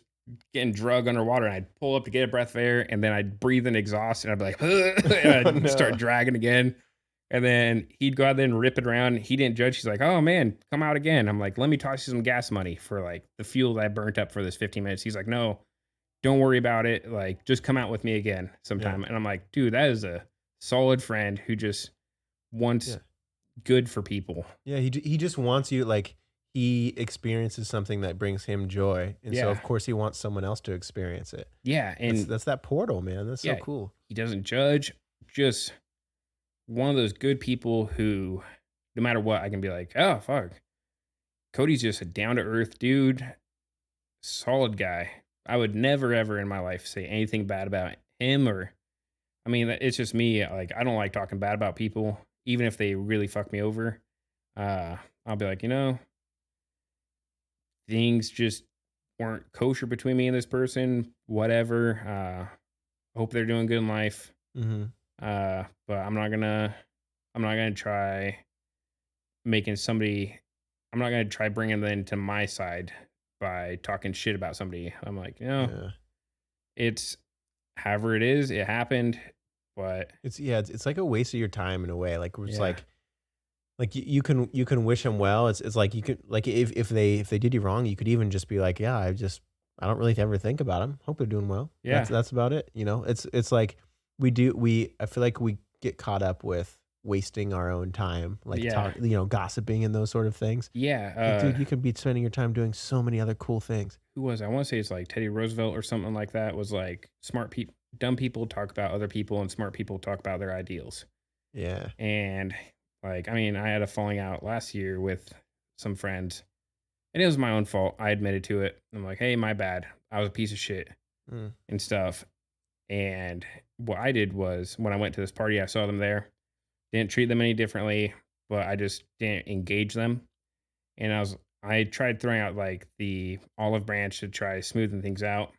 getting drug underwater, and I'd pull up to get a breath of air, and then I'd breathe in exhaust, and I'd be like, and I'd start dragging again. And then he'd go out there and rip it around. He didn't judge. He's like, oh man, come out again. I'm like, let me toss you some gas money for like the fuel that I burnt up for this 15 minutes. He's like, no, don't worry about it. Like, just come out with me again sometime. Yeah. And I'm like, dude, that is a solid friend who just wants good for people. Yeah. He just wants you, like, he experiences something that brings him joy. And so of course he wants someone else to experience it. Yeah. And that's that portal, man. That's so cool. He doesn't judge. Just one of those good people who, no matter what, I can be like, oh, fuck. Cody's just a down-to-earth dude. Solid guy. I would never, ever in my life say anything bad about him it's just me. Like, I don't like talking bad about people, even if they really fuck me over. I'll be like, things just weren't kosher between me and this person. Whatever. Hope they're doing good in life. Mm-hmm. But I'm not gonna try making somebody. I'm not gonna try bringing them to my side by talking shit about somebody. I'm like, it's however it is. It happened, but it's like a waste of your time in a way. Like it's like you can wish them well. It's like you could, like, if they did you wrong, you could even just be like, yeah, I don't really ever think about them. Hope they're doing well. Yeah, that's about it. It's like I feel like we get caught up with wasting our own time, like gossiping and those sort of things. Yeah, like, dude, you could be spending your time doing so many other cool things. Who was I want to say it's like Teddy Roosevelt or something like that. Was like dumb people talk about other people, and smart people talk about their ideals. Yeah, and like, I had a falling out last year with some friends, and it was my own fault. I admitted to it. I'm like, hey, my bad. I was a piece of shit and stuff. And what I did was, when I went to this party, I saw them there. Didn't treat them any differently, but I just didn't engage them. And I tried throwing out like the olive branch to try smoothing things out,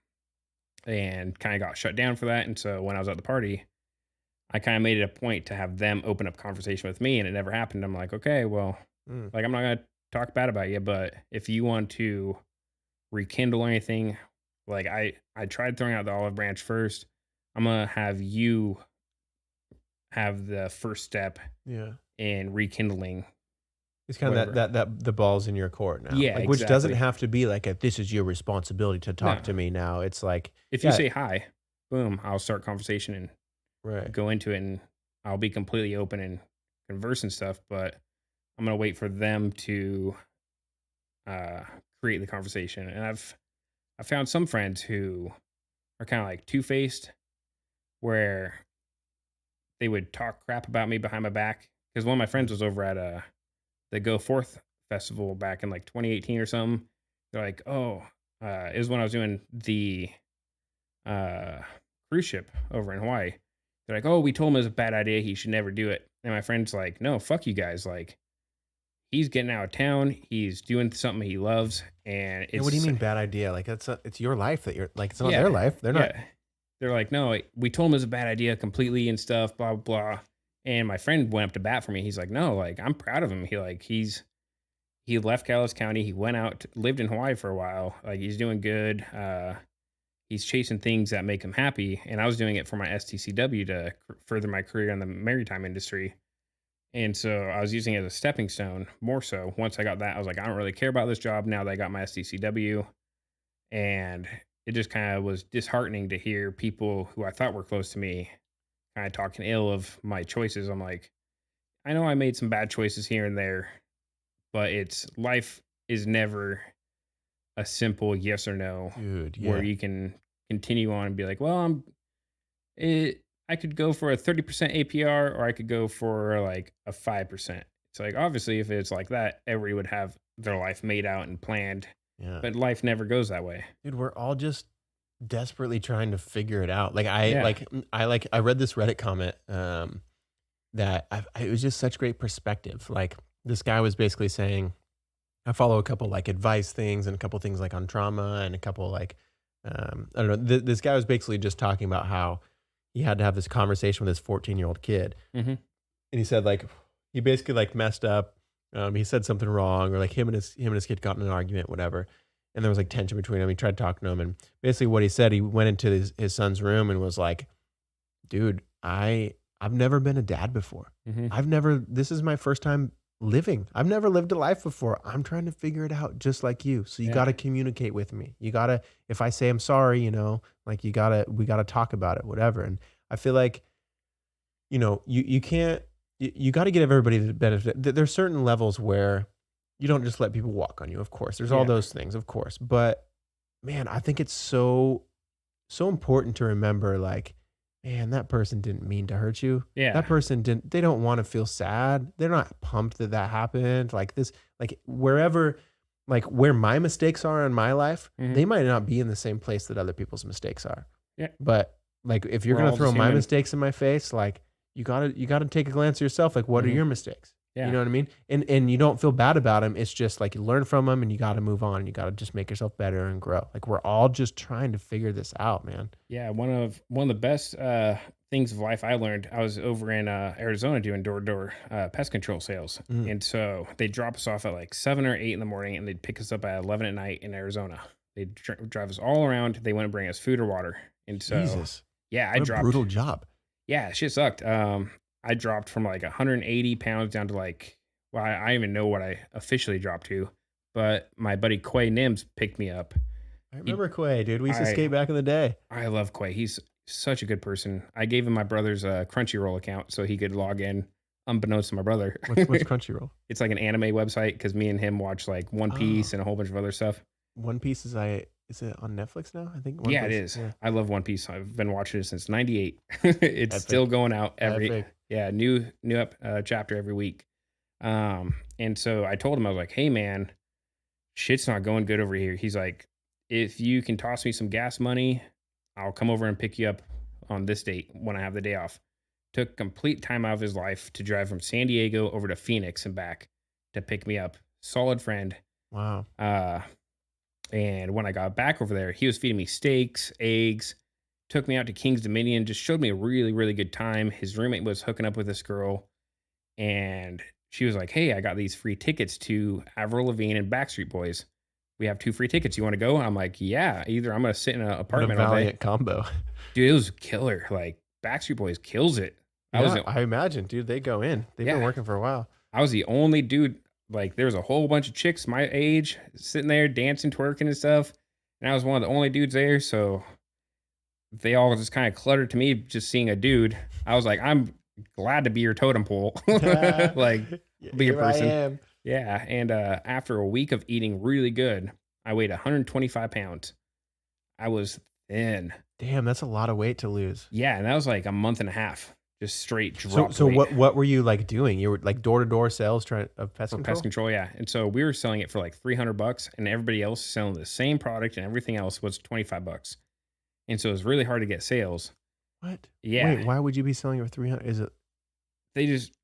and kind of got shut down for that. And so when I was at the party, I kind of made it a point to have them open up conversation with me, and it never happened. I'm like, okay, well, like, I'm not going to talk bad about you, but if you want to rekindle anything, like I tried throwing out the olive branch first. I'm going to have you have the first step in rekindling It's kind of whatever. that the ball's in your court now. Yeah, Like, which doesn't exactly. have to be like this is your responsibility to No, talk to me now. It's like, if you yeah, say hi, boom, I'll start conversation and right. go into it, and I'll be completely open and converse and stuff. But I'm gonna wait for them to uh, create the conversation. And I found some friends who are kind of like two faced, where they would talk crap about me behind my back. Because one of my friends was over at the Go Forth festival back in like 2018 or something. They're like, oh, it was when I was doing the uh, cruise ship over in Hawaii. They're like, oh, we told him it was a bad idea. He should never do it. And my friend's like, no, fuck you guys. Like, he's getting out of town. He's doing something he loves. And Yeah, what do you it's, mean bad idea? Like it's your life that you're like, it's not yeah, their life. They're not. yeah. They're like, no, we told him it was a bad idea completely and stuff, blah, blah, blah. And my friend went up to bat for me. He's like, no, like, I'm proud of him. He left Calais County. He went out, lived in Hawaii for a while. Like, he's doing good. He's chasing things that make him happy. And I was doing it for my STCW to further my career in the maritime industry. And so I was using it as a stepping stone more so. Once I got that, I was like, I don't really care about this job now that I got my STCW. And it just kind of was disheartening to hear people who I thought were close to me kind of talking ill of my choices. I'm like, I know I made some bad choices here and there, but it's life is never a simple yes or no Dude, yeah. where you can continue on and be like, well, I could go for a 30% APR or I could go for like a 5%. It's like, obviously, if it's like that, everybody would have their life made out and planned, Yeah. but life never goes that way. Dude, we're all just desperately trying to figure it out. Like Yeah. I read this Reddit comment that it was just such great perspective. Like this guy was basically saying, I follow a couple like advice things and a couple things like on trauma and a couple like I don't know. This guy was basically just talking about how he had to have this conversation with his 14-year-old kid, Mm-hmm. and he said like he basically like messed up. He said something wrong, or like him and his kid got in an argument, whatever. And there was like tension between them. He tried talking to him, and basically what he said, he went into his son's room and was like, "Dude, I've never been a dad before. Mm-hmm. This is my first time living. I've never lived a life before. I'm trying to figure it out just like you. So you Yeah. got to communicate with me. You got to, if I say I'm sorry, like we got to talk about it, whatever." And I feel like, you can't, you got to give everybody the benefit. There's certain levels where you don't just let people walk on you. Of course, there's all Yeah. those things, of course. But man, I think it's so important to remember, like, man, that person didn't mean to hurt you. Yeah. That person didn't, they don't want to feel sad. They're not pumped that happened. Like this, like wherever, like where my mistakes are in my life, Mhm. they might not be in the same place that other people's mistakes are. Yeah. But like, if you're We're going to all throw just my human. mistakes in my face, like you gotta take a glance at yourself. Like, what are Mhm. your mistakes? Yeah. You know what I mean? And you don't feel bad about them. It's just like you learn from them and you got to move on. You got to just make yourself better and grow. Like we're all just trying to figure this out, man. Yeah, one of the best things of life I learned. I was over in Arizona doing door-to-door pest control sales, and so they drop us off at like 7 or 8 in the morning, and they'd pick us up at 11 at night in Arizona. They'd drive us all around. They wouldn't bring us food or water, and so Jesus, yeah, what a brutal job. Yeah, shit sucked. I dropped from like 180 pounds down to like, well, I don't even know what I officially dropped to, but my buddy Quay Nims picked me up. I remember Quay, dude. We used to skate back in the day. I love Quay. He's such a good person. I gave him my brother's Crunchyroll account so he could log in, unbeknownst to my brother. What's Crunchyroll? It's like an anime website because me and him watch like One Piece and a whole bunch of other stuff. One Piece is it on Netflix now? I think. Yeah, it is. Yeah. I love One Piece. I've been watching it since '98. It's still going out every new chapter every week. And so I told him, I was like, hey man, shit's not going good over here. He's like, if you can toss me some gas money, I'll come over and pick you up on this date when I have the day off. Took complete time out of his life to drive from San Diego over to Phoenix and back to pick me up. Solid friend. Wow. And when I got back over there, he was feeding me steaks, eggs, took me out to King's Dominion, just showed me a really, really good time. His roommate was hooking up with this girl, and she was like, hey, I got these free tickets to Avril Lavigne and Backstreet Boys. We have 2 free tickets. You want to go? I'm like, yeah, either I'm going to sit in an apartment all day. Valiant combo. Dude, it was killer. Like, Backstreet Boys kills it. I imagine, dude, they go in. They've been working for a while. I was the only dude like there was a whole bunch of chicks my age sitting there dancing, twerking and stuff. And I was one of the only dudes there. So they all just kind of cluttered to me just seeing a dude. I was like, I'm glad to be your totem pole. Like, be a Here I person. am. Yeah. And after a week of eating really good, I weighed 125 pounds. I was thin. Damn, that's a lot of weight to lose. Yeah. And that was like a month and a half, just straight So, drop. so what were you like doing? You were like door-to-door sales of pest control? Pest control, yeah. And so we were selling it for like $300, and everybody else selling the same product and everything else was $25. And so it was really hard to get sales. What? Yeah. Wait, why would you be selling it for 300? Is it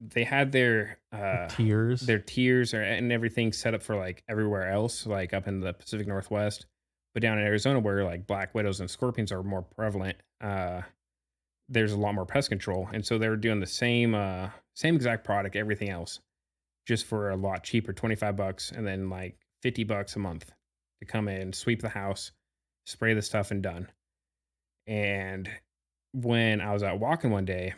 They had their tiers? their tiers and everything set up for like everywhere else, like up in the Pacific Northwest. But down in Arizona, where like black widows and scorpions are more prevalent, there's a lot more pest control. And so they were doing the same exact product, everything else, just for a lot cheaper, $25, and then like $50 a month to come in, sweep the house, spray the stuff, and done. And when I was out walking one day,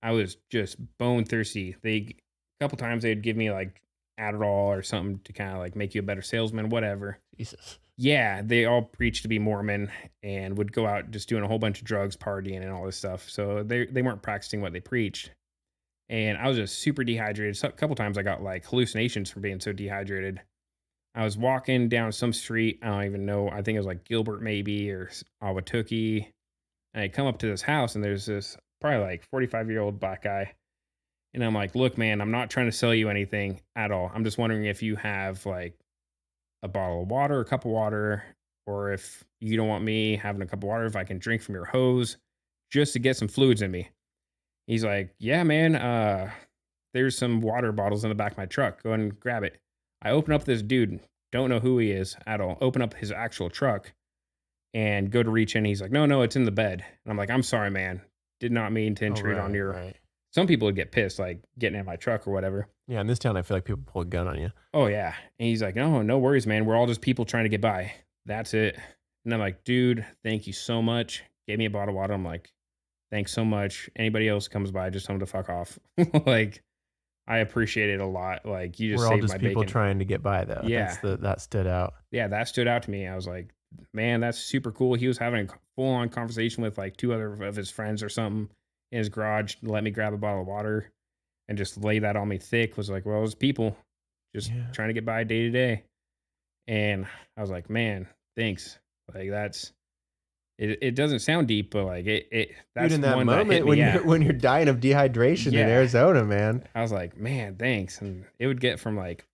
I was just bone thirsty. A couple times they'd give me like Adderall or something to kind of like make you a better salesman, whatever. Jesus. Yeah, they all preached to be Mormon and would go out just doing a whole bunch of drugs, partying, and all this stuff. So they weren't practicing what they preached. And I was just super dehydrated. So a couple times I got like hallucinations from being so dehydrated. I was walking down some street. I don't even know. I think it was like Gilbert maybe or Awatuki. And I come up to this house and there's this probably like 45-year-old black guy. And I'm like, look, man, I'm not trying to sell you anything at all. I'm just wondering if you have like a bottle of water, a cup of water, or if you don't want me having a cup of water, if I can drink from your hose just to get some fluids in me. He's like, yeah, man, there's some water bottles in the back of my truck. Go ahead and grab it. I open up this dude, don't know who he is at all. Open up his actual truck and go to reach in. He's like, no, it's in the bed. And I'm like, I'm sorry, man. Did not mean to intrude on your... Right. Some people would get pissed, like getting in my truck or whatever. Yeah, in this town, I feel like people pull a gun on you. Oh, yeah. And he's like, no worries, man. We're all just people trying to get by. That's it. And I'm like, dude, thank you so much. Gave me a bottle of water. I'm like, thanks so much. Anybody else comes by, just tell them to fuck off. Like, I appreciate it a lot. Like, you just We're all saved just my people bacon. trying to get by, though. Yeah. That stood out. Yeah, that stood out to me. I was like, man, that's super cool. He was having a full-on conversation with like two other of his friends or something in his garage. Let me grab a bottle of water and just lay that on me thick. Was like, well, it's people just trying to get by day to day. And I was like, man, thanks. Like, that's it doesn't sound deep, but like that's Dude, in that one moment that hit me, when you're dying of dehydration in Arizona, man. I was like, man, thanks. And it would get from like,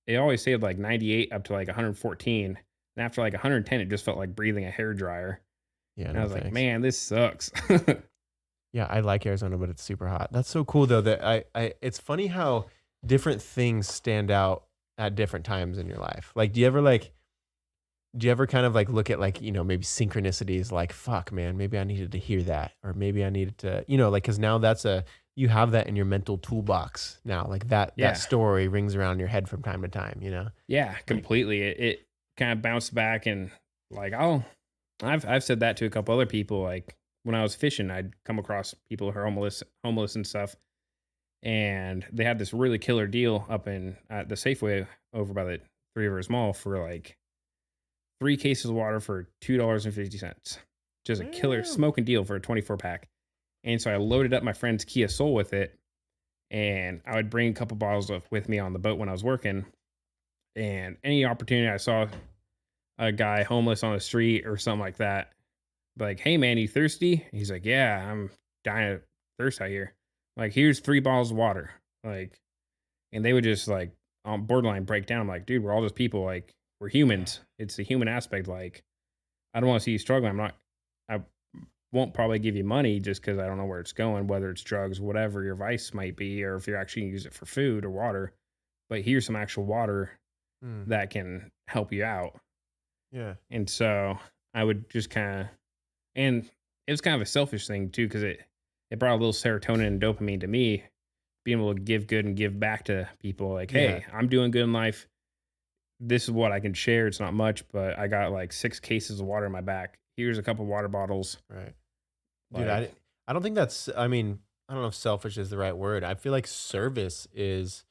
it always saved like 98 up to like 114. And after like 110, it just felt like breathing a hair dryer. Yeah, and I was like, man, this sucks. Yeah, I like Arizona, but it's super hot. That's so cool though that it's funny how different things stand out at different times in your life. Like, do you ever kind of like look at like, maybe synchronicities, like, fuck, man, maybe I needed to hear that, or maybe I needed to, like, cause now you have that in your mental toolbox now, like that story rings around in your head from time to time, Yeah, completely. It kind of bounced back, and like, I've said that to a couple other people. Like, when I was fishing, I'd come across people who are homeless and stuff. And they had this really killer deal up in at the Safeway over by the Three Rivers Mall for like 3 cases of water for $2.50. Just a killer smoking deal for a 24 pack. And so I loaded up my friend's Kia Soul with it. And I would bring a couple bottles with me on the boat when I was working. And any opportunity I saw a guy homeless on the street or something like that, like, hey man, you thirsty? He's like, yeah, I'm dying of thirst out here. Like, here's 3 bottles of water. Like, and they would just like on borderline break down. I'm like, dude, we're all just people. Like, we're humans. It's the human aspect. Like, I don't want to see you struggling. I won't probably give you money just because I don't know where it's going, whether it's drugs, whatever your vice might be, or if you're actually going to use it for food or water. But here's some actual water that can help you out. Yeah. And so I would just kind of, and it was kind of a selfish thing too, because it brought a little serotonin and dopamine to me, being able to give good and give back to people. Like, hey, I'm doing good in life. This is what I can share. It's not much, but I got like 6 cases of water in my back. Here's a couple water bottles. Right. Dude, I don't think that's, I mean, I don't know if selfish is the right word. I feel like service is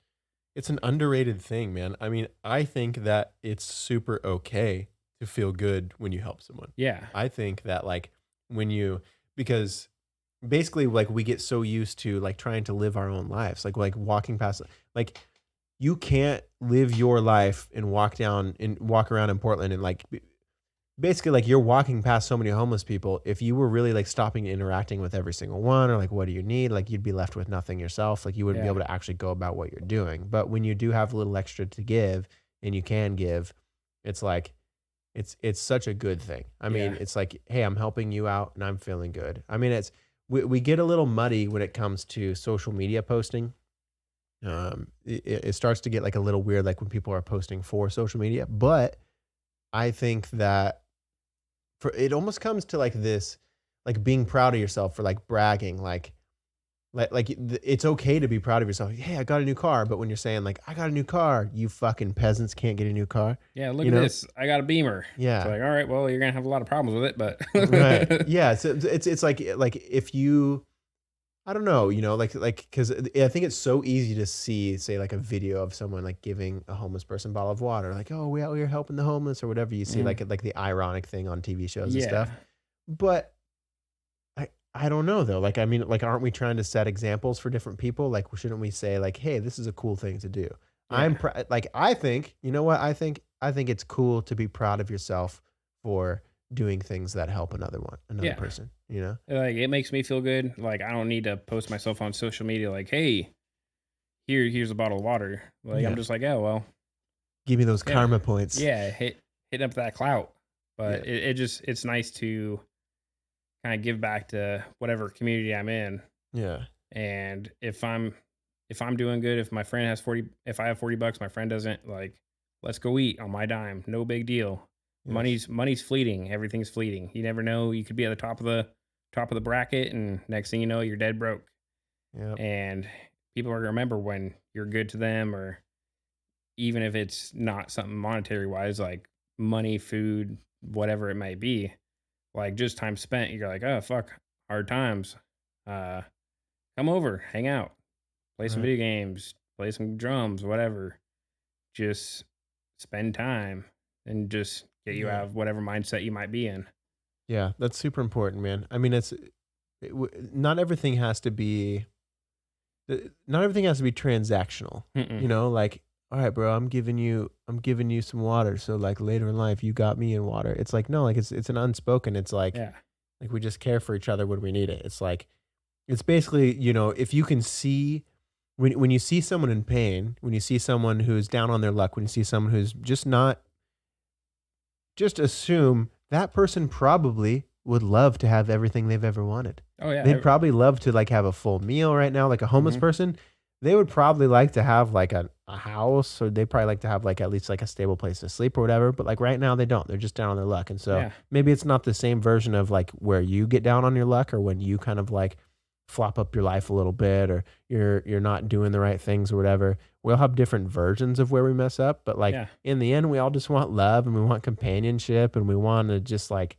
It's an underrated thing, man. I mean, I think that it's super okay to feel good when you help someone. Yeah. I think that like when you because basically like we get so used to like trying to live our own lives, like walking past like you can't live your life and walk around in Portland and like basically like you're walking past so many homeless people. If you were really like stopping and interacting with every single one or like what do you need, like you'd be left with nothing yourself. Like you wouldn't be Yeah. able to actually go about what you're doing. But when you do have a little extra to give and you can give, it's like it's such a good thing. I mean, Yeah. it's like, hey, I'm helping you out and I'm feeling good. I mean, we get a little muddy when it comes to social media posting. It starts to get like a little weird, like when people are posting for social media. But I think that for it almost comes to like this, like being proud of yourself for like bragging, it's okay to be proud of yourself. Hey, I got a new car. But when you're saying like, I got a new car, you fucking peasants can't get a new car. Yeah. Look You at know? this. I got a Beamer. Yeah. It's like, all right, well, you're going to have a lot of problems with it, but. Right. Yeah. So it's like if you, I don't know, because I think it's so easy to see, say, like a video of someone like giving a homeless person a bottle of water, like, oh, we out here helping the homeless or whatever you see, Mhm. like the ironic thing on TV shows and Yeah. stuff. But I don't know though. Like, I mean, like, aren't we trying to set examples for different people? Like, shouldn't we say like, hey, this is a cool thing to do? Yeah. Like, I think, you know what? I think it's cool to be proud of yourself for doing things that help another Yeah. person, you know? Like it makes me feel good. Like I don't need to post myself on social media like, hey, here's a bottle of water. Like Yeah. I'm just like, oh well, Give me those Yeah. karma points. yeah, hitting up that clout. But Yeah. it's nice to kind of give back to whatever community I'm in. Yeah. And if I'm doing good, if my friend has 40, if I have $40, my friend doesn't, like, let's go eat on my dime. No big deal. Yes. Money's fleeting. Everything's fleeting. You never know. You could be at the top of the bracket, and next thing you know, you're dead broke. Yep. And people are gonna remember when you're good to them, or even if it's not something monetary wise, like money, food, whatever it might be, like just time spent. You're like, oh fuck, hard times. Come over, hang out, play some Right. video games, play some drums, whatever. Just spend time and just get you Yeah. out of whatever mindset you might be in. Yeah, that's super important, man. I mean, not everything has to be transactional. Mm-mm. You know, like, all right, bro, I'm giving you some water, so like later in life, you got me in water. It's like no, like it's an unspoken. It's like Yeah. like we just care for each other when we need it. It's like it's basically, if you can see when you see someone in pain, when you see someone who's down on their luck, when you see someone who's just assume that person probably would love to have everything they've ever wanted. Oh yeah. They'd probably love to like have a full meal right now, like a homeless Mhm. person. They would probably like to have like a house, or they probably like to have like at least like a stable place to sleep or whatever. But like right now they don't. They're just down on their luck. And so Yeah. maybe it's not the same version of like where you get down on your luck, or when you kind of like flop up your life a little bit, or you're not doing the right things or whatever. We all have different versions of where we mess up, but like Yeah. in the end, we all just want love and we want companionship, and we want to just like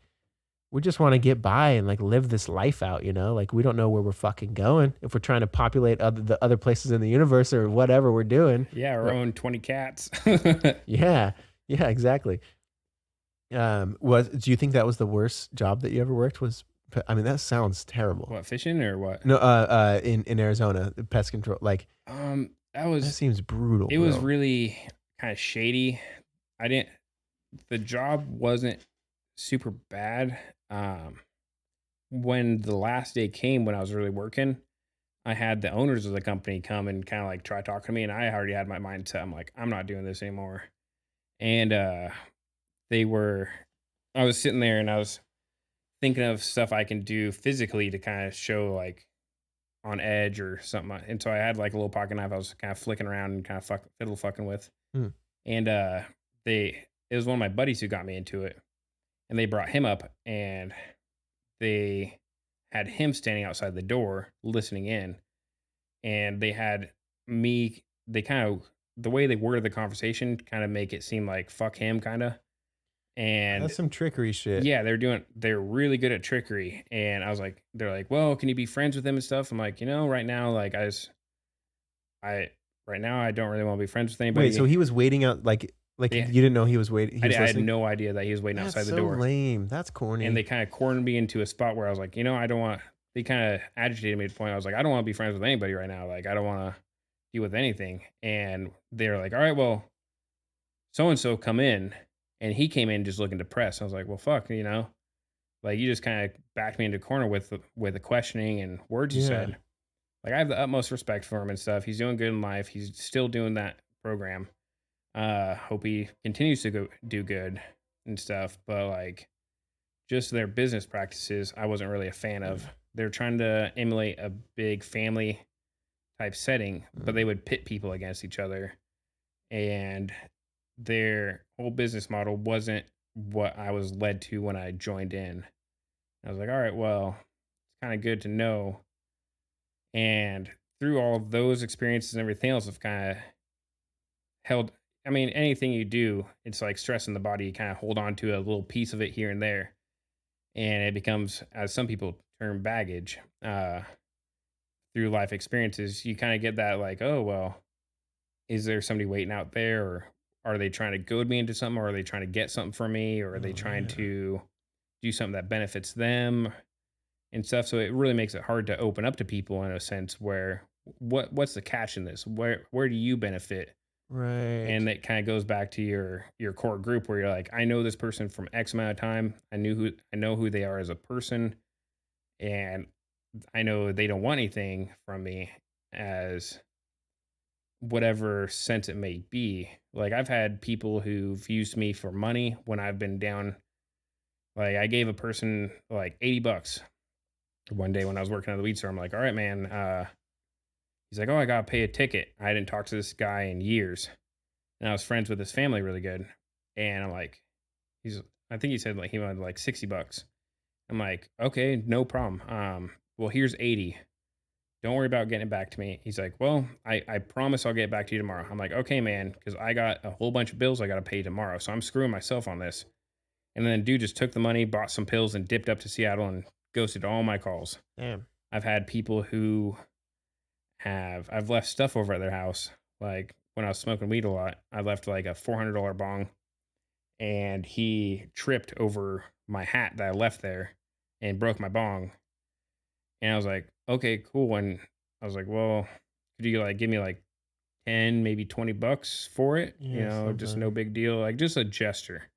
we just want to get by and like live this life out, like we don't know where we're fucking going if we're trying to populate the other places in the universe or whatever we're doing. Yeah. Our But- own 20 cats. Yeah, exactly. Do you think that was the worst job that you ever worked? I mean, that sounds terrible. What, fishing or what? No, in Arizona, pest control, like That that was, seems brutal. it was bro. really kind of shady. The job wasn't super bad. When the last day came, when I was really working, I had the owners of the company come and kind of like try talking to me, and I already had my mindset. I'm like, I'm not doing this anymore. And I was sitting there and I was thinking of stuff I can do physically to kind of show like on edge or something. And so I had like a little pocket knife I was kind of flicking around and kind of fiddle fucking with. Hmm. And it was one of my buddies who got me into it. And they brought him up and they had him standing outside the door listening in. And they had me, the way they worded the conversation kind of make it seem like fuck him kind of. And That's some trickery shit. yeah, they're really good at trickery. And I was like, they're like, well, can you be friends with him and stuff? I'm like, right now, like right now I don't really want to be friends with anybody. Wait, so he was waiting out, like Yeah. you didn't know he was waiting? He was I had listening? no idea that he was waiting That's outside the so door. lame. That's corny. And they kind of cornered me into a spot where I was like, I don't want, they kind of agitated me to the point I was like, I don't want to be friends with anybody right now. Like, I don't want to deal with anything. And they're like, all right, well, so-and-so come in. And he came in just looking depressed. I was like, well, fuck, like you just kind of backed me into a corner with the questioning and words you said. Like, I have the utmost respect for him and stuff. He's doing good in life. He's still doing that program. Hope he continues to do good and stuff. But like, just their business practices, I wasn't really a fan of. They're trying to emulate a big family type setting, but they would pit people against each other. And their whole business model wasn't what I was led to when I joined in. I was like, all right, well, it's kind of good to know. And through all those experiences and everything else, I've kind of held. I mean, anything you do, it's like stress in the body. You kind of hold on to a little piece of it here and there. And it becomes, as some people term, baggage. Through life experiences, you kind of get that like, oh, well, is there somebody waiting out there? Or are they trying to goad me into something? Or are they trying to get something from me? Or are they trying to do something that benefits them and stuff? So it really makes it hard to open up to people in a sense where what's the catch in this? Where do you benefit? Right. And that kind of goes back to your core group where you're like, I know this person from X amount of time. I know who they are as a person, and I know they don't want anything from me as whatever sense it may be. Like, I've had people who've used me for money when I've been down. Like, I gave a person like $80 one day when I was working at the weed store. I'm like, all right, man. He's like, oh, I got to pay a ticket. I hadn't talked to this guy in years. And I was friends with his family really good. And I'm like, I think he said like he wanted like $60. I'm like, okay, no problem. Well, here's 80. Don't worry about getting it back to me. He's like, well, I promise I'll get it back to you tomorrow. I'm like, okay, man, because I got a whole bunch of bills I got to pay tomorrow. So I'm screwing myself on this. And then dude just took the money, bought some pills, and dipped up to Seattle and ghosted all my calls. Damn. I've had people who I've left stuff over at their house. Like when I was smoking weed a lot, I left like a $400 bong, and he tripped over my hat that I left there and broke my bong. And I was like, okay, cool. And I was like, well, could you like give me like 10, maybe $20 for it? Yeah, just no big deal. Like just a gesture.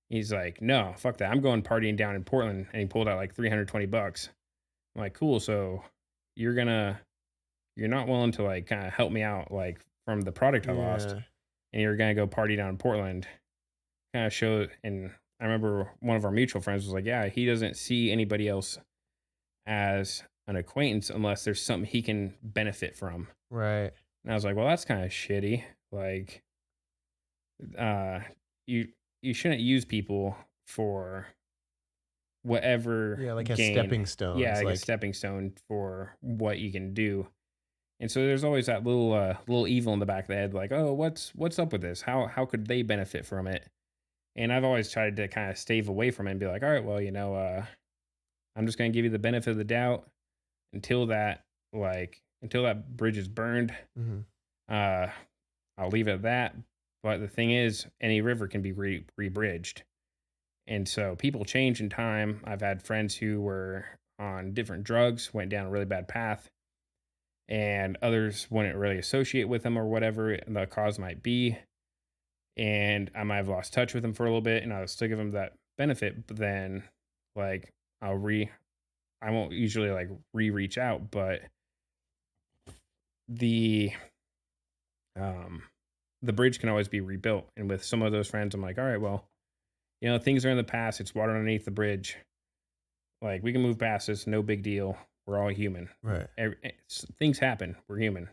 He's like, no, fuck that. I'm going partying down in Portland. And he pulled out like $320. I'm like, cool. So you're not willing to like kind of help me out like from the product I lost, and you're gonna go party down in Portland. Kind of show. And I remember one of our mutual friends was like, yeah, he doesn't see anybody else as an acquaintance unless there's something he can benefit from. Right. And I was like, well, that's kind of shitty. Like, you shouldn't use people for whatever. Yeah, like a gain. stepping stone. Yeah, like a stepping stone for what you can do. And so there's always that little evil in the back of the head, like, oh, what's up with this? How could they benefit from it? And I've always tried to kind of stave away from it and be like, all right, well, I'm just gonna give you the benefit of the doubt until that bridge is burned. Mm-hmm. I'll leave it at that. But the thing is, any river can be re-bridged. And so people change in time. I've had friends who were on different drugs, went down a really bad path, and others wouldn't really associate with them or whatever the cause might be. And I might have lost touch with them for a little bit, and I'll still give them that benefit. But then, like, I won't usually like reach out, but the bridge can always be rebuilt. And with some of those friends, I'm like, all right, well, things are in the past. It's water underneath the bridge. Like, we can move past this. No big deal. We're all human. Right. Things happen. We're human.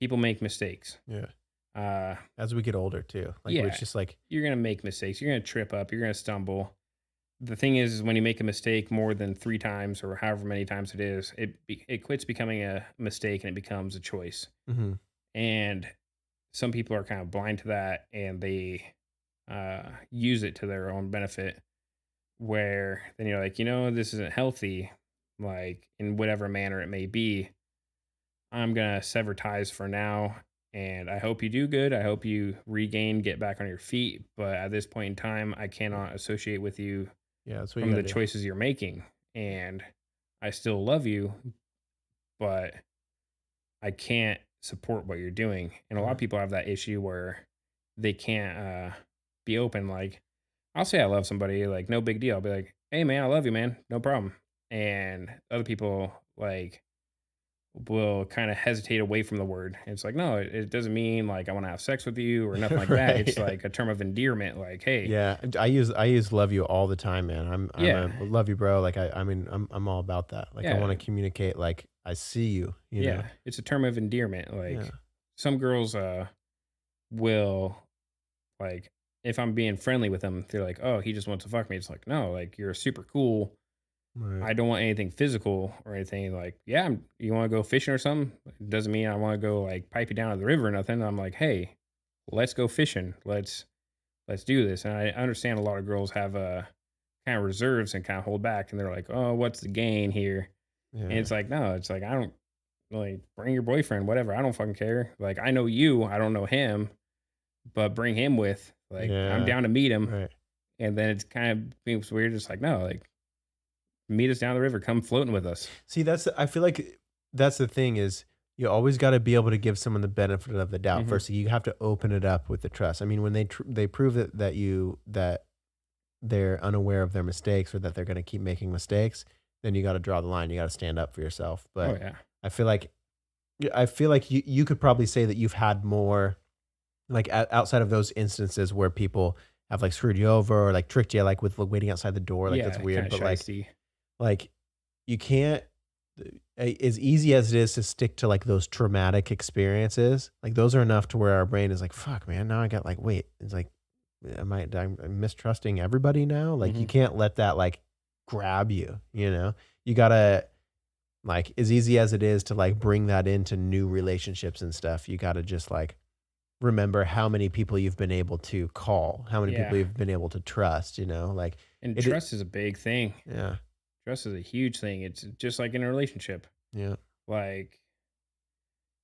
People make mistakes. Yeah. As we get older too. Like, yeah, it's just like, you're going to make mistakes. You're going to trip up. You're going to stumble. The thing is when you make a mistake more than 3 times or however many times it is, it quits becoming a mistake and it becomes a choice. mm-hmm. And some people are kind of blind to that, and they use it to their own benefit, where then you're like, this isn't healthy, like in whatever manner it may be. I'm going to sever ties for now and I hope you do good. I hope you get back on your feet. But at this point in time, I cannot associate with you Yeah, that's what you from the gotta do. choices you're making. And I still love you, but I can't support what you're doing. And a lot of Right. people have that issue where they can't be open. Like, I'll say I love somebody, like, no big deal. I'll be like, hey, man, I love you, man. No problem. And other people, like, will kind of hesitate away from the word. It's like, no, it doesn't mean like I want to have sex with you or nothing like that. Right. It's like a term of endearment. Like, hey, Yeah, and I use love you all the time, man. I'm yeah, a love you, bro. Like I mean I'm all about that. Like I yeah, want to communicate like I see you, you know. yeah. It's a term of endearment. Yeah. Like some girls will like if I'm being friendly with them, they're like, oh, he just wants to fuck me. It's like, no, like you're super cool. Right. I don't want anything physical or anything. Like, yeah, you want to go fishing or something? It doesn't mean I want to go like pipe you down to the river or nothing. I'm like, hey, let's go fishing. Let's do this. And I understand a lot of girls have kind of reserves and kind of hold back, and they're like, oh, what's the gain here? And Yeah. it's like, no, it's like I don't like bring your boyfriend, whatever. I don't fucking care. Like I know you, I don't know him, but bring him with. Like I'm Yeah. down to meet him. Right. And then it's kind of being weird. It's like, no, like meet us down the river, come floating with us. See, I feel like that's the thing is you always got to be able to give someone the benefit of the doubt. Mhm. First, you have to open it up with the trust. I mean, when they prove that they're unaware of their mistakes or that they're going to keep making mistakes, then you got to draw the line. You got to stand up for yourself. Oh But yeah. I feel like you could probably say that you've had more like outside of those instances where people have like screwed you over or like tricked you like with waiting outside the door, like that's Yeah, weird. kinda But like shysty. like you can't as easy as it is to stick to like those traumatic experiences, like those are enough to where our brain is like, fuck, man, now I got like, wait, it's like, I'm mistrusting everybody now. Like you Mhm. can't let that like grab you, you know, you gotta like, as easy as it is to like bring that into new relationships and stuff, you gotta just like remember how many people you've been able to call, how many people Yeah. you've been able to trust, you know, like And it, trust is a big thing. yeah, Trust is a huge thing. It's just like in a relationship. yeah, Like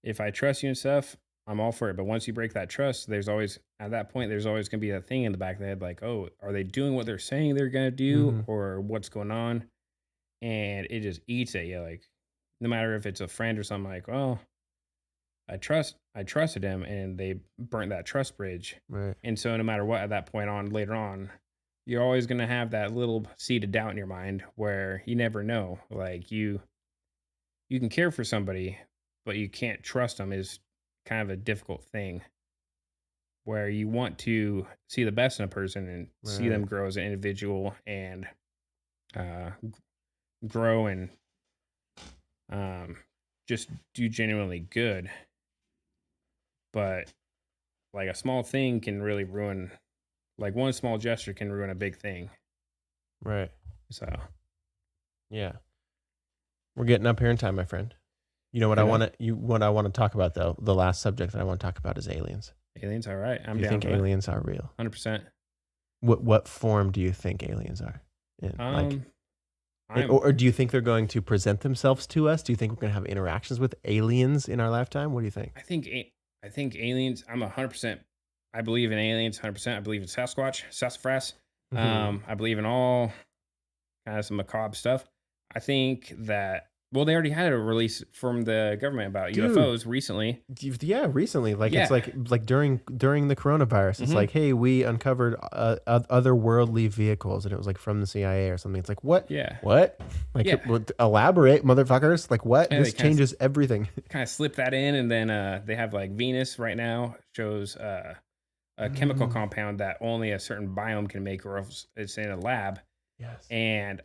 if I trust you and stuff, I'm all for it. But once you break that trust, there's always at that point there's always gonna be that thing in the back of the head, like, oh, are they doing what they're saying they're gonna do, hmm, or what's going on? And it just eats at you. Like no matter if it's a friend or something, like, well, I trusted him, and they burnt that trust bridge. right, And so no matter what, at that point on later on, you're always gonna have that little seed of doubt in your mind where you never know. Like you can care for somebody, but you can't trust them is kind of a difficult thing where you want to see the best in a person and see right. them grow as an individual and grow and um, just do genuinely good. But like a small thing can really ruin, like one small gesture can ruin a big thing. Right. So, Yeah. We're getting up here in time, my friend. You know what yeah, what I want to talk about though. The last subject that I want to talk about is aliens. aliens, all right. I'm Do you down think for that. aliens are real? 100%. What form do you think aliens are in? Like, I'm, or do you think they're going to present themselves to us? Do you think we're going to have interactions with aliens in our lifetime? What do you think? I think aliens, I'm 100%, I believe in aliens, 100%. I believe in Sasquatch, sassafras. I believe in all kind of some macabre stuff. I think that, well, they already had a release from the government about Dude, UFOs recently. yeah, recently, like it's Yeah. like during the coronavirus, it's Mhm. like, hey, we uncovered otherworldly vehicles, and it was like from the CIA or something. It's like, what? Yeah. What? Like, Yeah. elaborate, motherfuckers! Like, what? Yeah, This they kinda- changes everything. Kind of slip that in. And then they have like Venus right now shows a chemical Mm. compound that only a certain biome can make, or else it's in a lab. Yes. And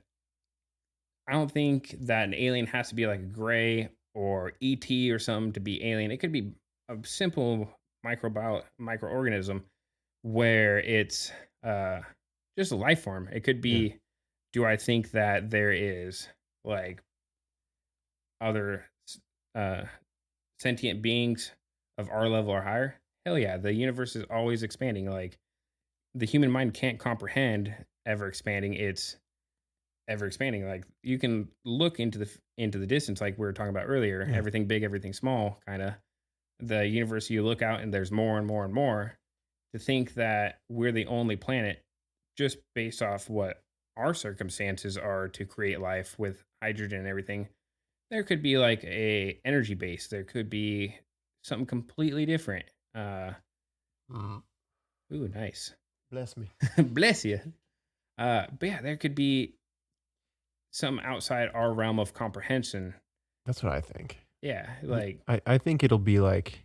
I don't think that an alien has to be like a gray or ET or something to be alien. It could be a simple microorganism where it's just a life form. It could be, do I think that there is like other uh, sentient beings of our level or higher? Hell yeah. The universe is always expanding. Like the human mind can't comprehend ever expanding. It's ever expanding. Like you can look into the distance, like we were talking about earlier. Yeah. Everything big, everything small, kind of. the universe, you look out and there's more and more and more, to think that we're the only planet just based off what our circumstances are to create life with hydrogen and everything. There could be like a energy base. There could be something completely different. Mm, Ooh, nice. bless me. Bless you. But yeah, there could be some outside our realm of comprehension. That's what I think. Yeah, like I think it'll be like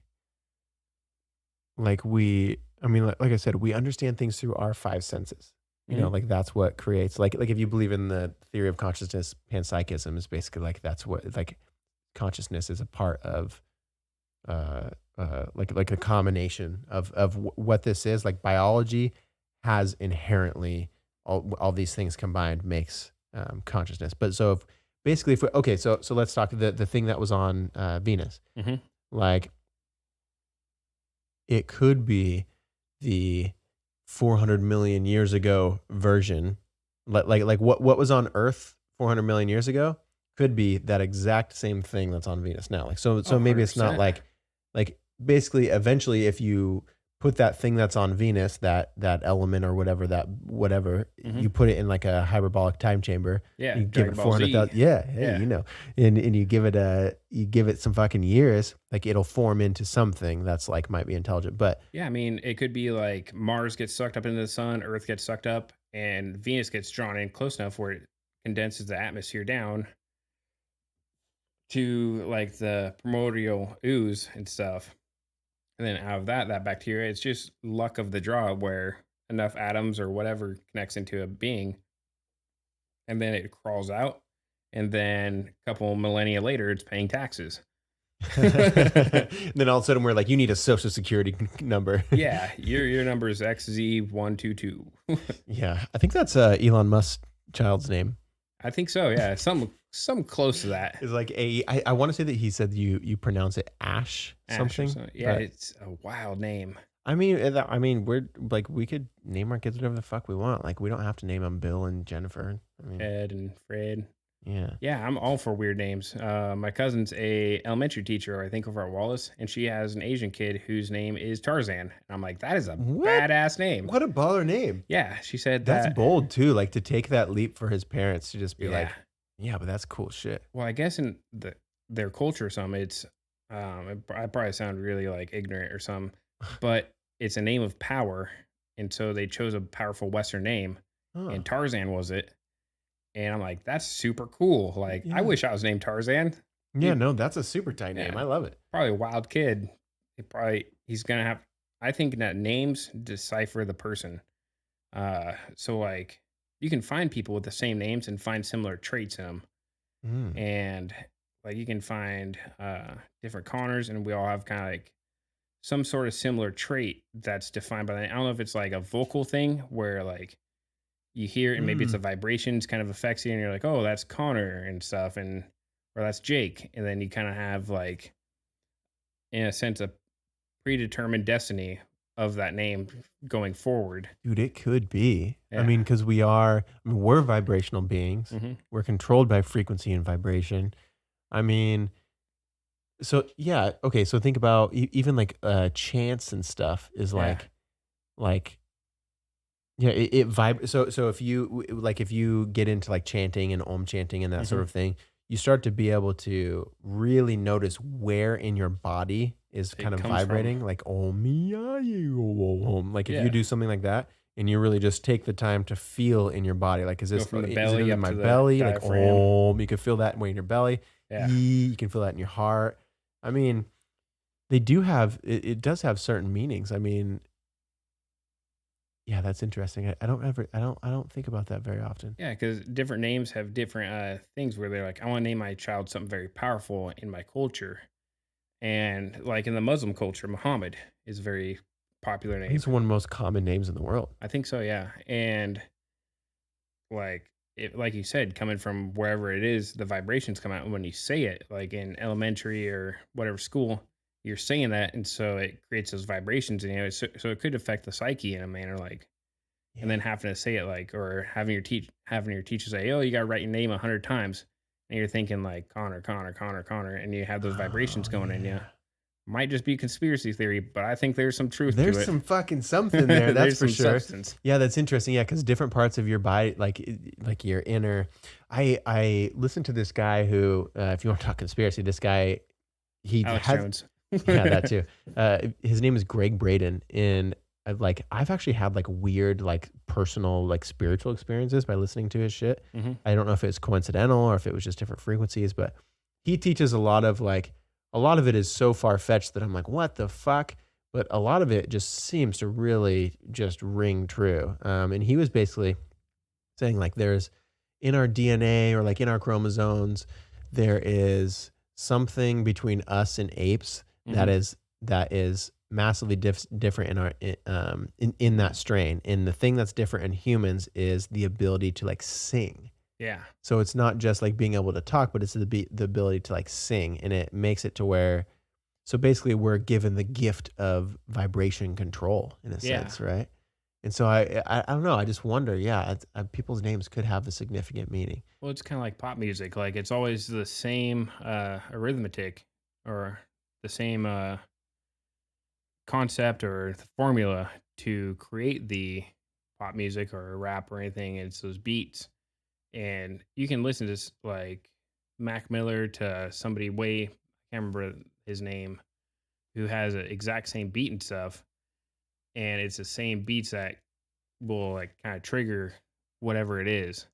I mean, like I said, we understand things through our five senses. You know, Mhm. like that's what creates like if you believe in the theory of consciousness, panpsychism is basically like that's what like consciousness is a part of like a combination of what this is. Like biology has inherently all these things combined makes consciousness. But so if basically if we, okay, so let's talk the thing that was on Venus. Mhm. Like it could be the 400 million years ago version, like what was on Earth 400 million years ago could be that exact same thing that's on Venus now. Like so Oh, maybe it's not 100%. like basically eventually if you put that thing that's on Venus, that element or whatever, Mhm. you put it in like a hyperbolic time chamber, Yeah, you give Dragon it Ball Z. 400,000, yeah, hey, Yeah. you know, and you give it some fucking years, like it'll form into something that's like might be intelligent. But Yeah, I mean, it could be like Mars gets sucked up into the sun, Earth gets sucked up, and Venus gets drawn in close enough where it condenses the atmosphere down to like the primordial ooze and stuff. And then out of that bacteria, it's just luck of the draw where enough atoms or whatever connects into a being, and then it crawls out. And then a couple millennia later, it's paying taxes. then all of a sudden we're like, you need a social security number. Yeah, your number is XZ122. Yeah, I think that's Elon Musk's child's name. I think so. Yeah, some close to that. Is like I want to say that he said you pronounce it Ash Ash or something. something. Yeah, but it's a wild name. I mean we're like we could name our kids whatever the fuck we want. Like we don't have to name them Bill and Jennifer. I mean, Ed and Fred. yeah. Yeah, I'm all for weird names. My cousin's a elementary teacher, I think, over at Wallace, and she has an Asian kid whose name is Tarzan. And I'm like, that is a What? badass name. What a baller name. Yeah, she said That's that. bold too. Like to take that leap for his parents to just be like, Yeah. yeah, but that's cool shit. Well, I guess in their culture, it's I probably sound really like ignorant or something, but it's a name of power, and so they chose a powerful Western name, Huh. and Tarzan was it. And I'm like, that's super cool. Like, I Yeah. wish I was named Tarzan. Yeah, You- no, that's a super tight name. Yeah. I love it. Probably a wild kid. He's gonna have. I think that names decipher the person. So like you can find people with the same names and find similar traits in them, Mm. and like you can find different Connors, and we all have kind of like some sort of similar trait that's defined by that. I don't know if it's like a vocal thing where like you hear it and maybe it's a vibrations kind of affects you and you're like, oh, that's Connor and stuff, and or that's Jake, and then you kind of have like in a sense a predetermined destiny of that name going forward. Dude, it could be. I Yeah. mean, because we're vibrational beings. Mhm. We're controlled by frequency and vibration. I mean, so yeah, okay. So think about even like chants and stuff is Yeah. like yeah, it vibrates. So if you get into like chanting and om chanting and that sort Mhm. of thing, you start to be able to really notice where in your body is It kind of comes from. vibrating, like om om. Like if Yeah. you do something like that, and you really just take the time to feel in your body, like is Go this from the is it belly in up my to the belly, like diaphragm. om? You can feel that way in your belly. Yeah. You can feel that in your heart. I mean, they do have it does have certain meanings. I mean, yeah, that's interesting. I don't think about that very often. Yeah, because different names have different things where they're like, I want to name my child something very powerful in my culture. And like in the Muslim culture, Muhammad is a very popular I think name. it's one of the most common names in the world. I think so, yeah. And like like you said, coming from wherever it is, the vibrations come out when you say it, like in elementary or whatever school, you're saying that, and so it creates those vibrations, and so it could affect the psyche in a manner, like, and then having to say it like, or having your teacher say, oh, you got to write your name 100 times, and you're thinking like Connor, and you have those vibrations going in you. Might just be conspiracy theory, but I think there's some truth There's to it. some fucking something there. That's There's for some sure. substance. Yeah, that's interesting. Yeah, because different parts of your body, like your inner. I listened to this guy who, if you want to talk conspiracy, this guy, he Alex has, Jones. yeah, that too. His name is Greg Braden, and I've actually had like weird, like personal, like spiritual experiences by listening to his shit. Mm-hmm. I don't know if it's coincidental or if it was just different frequencies, but he teaches a lot of it is so far fetched that I'm like, what the fuck? But a lot of it just seems to really just ring true. And he was basically saying like there's in our DNA or like in our chromosomes, there is something between us and apes that is massively different in our in that strain. And the thing that's different in humans is the ability to like sing. Yeah. So it's not just like being able to talk, but it's the ability to like sing, and it makes it to where. So basically, we're given the gift of vibration control in a sense, right? And so I don't know. I just wonder. Yeah, people's names could have a significant meaning. Well, it's kind of like pop music. Like it's always the same arithmetic or the same concept or the formula to create the pop music or rap or anything. It's those beats, and you can listen to like Mac Miller to somebody I can't remember his name, who has an exact same beat and stuff, and it's the same beats that will like kind of trigger whatever it is.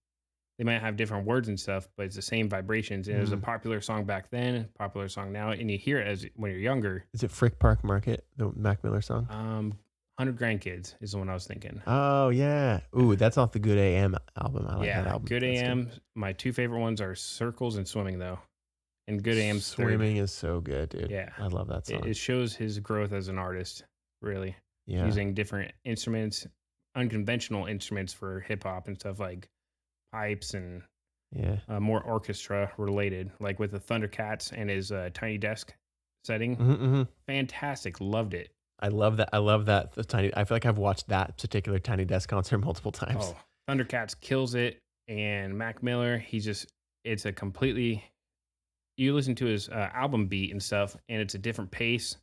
They might have different words and stuff, but it's the same vibrations. And it was a popular song back then, popular song now, and you hear it when you're younger. Is it Frick Park Market, the Mac Miller song? 100 Grandkids is the one I was thinking. Oh yeah, ooh, that's off the Good AM album. I like that album. Good AM. My two favorite ones are Circles and Swimming, though. And Good AM's Swimming is so good, dude. Yeah. I love that song. It shows his growth as an artist, really. Yeah. Using different instruments, unconventional instruments for hip hop and stuff like pipes and more orchestra related, like with the Thundercats and his Tiny Desk setting. Fantastic. Loved it. I love that. I love that. I feel like I've watched that particular Tiny Desk concert multiple times. Oh, Thundercats kills it. And Mac Miller, it's a completely... You listen to his album beat and stuff, and it's a different pace,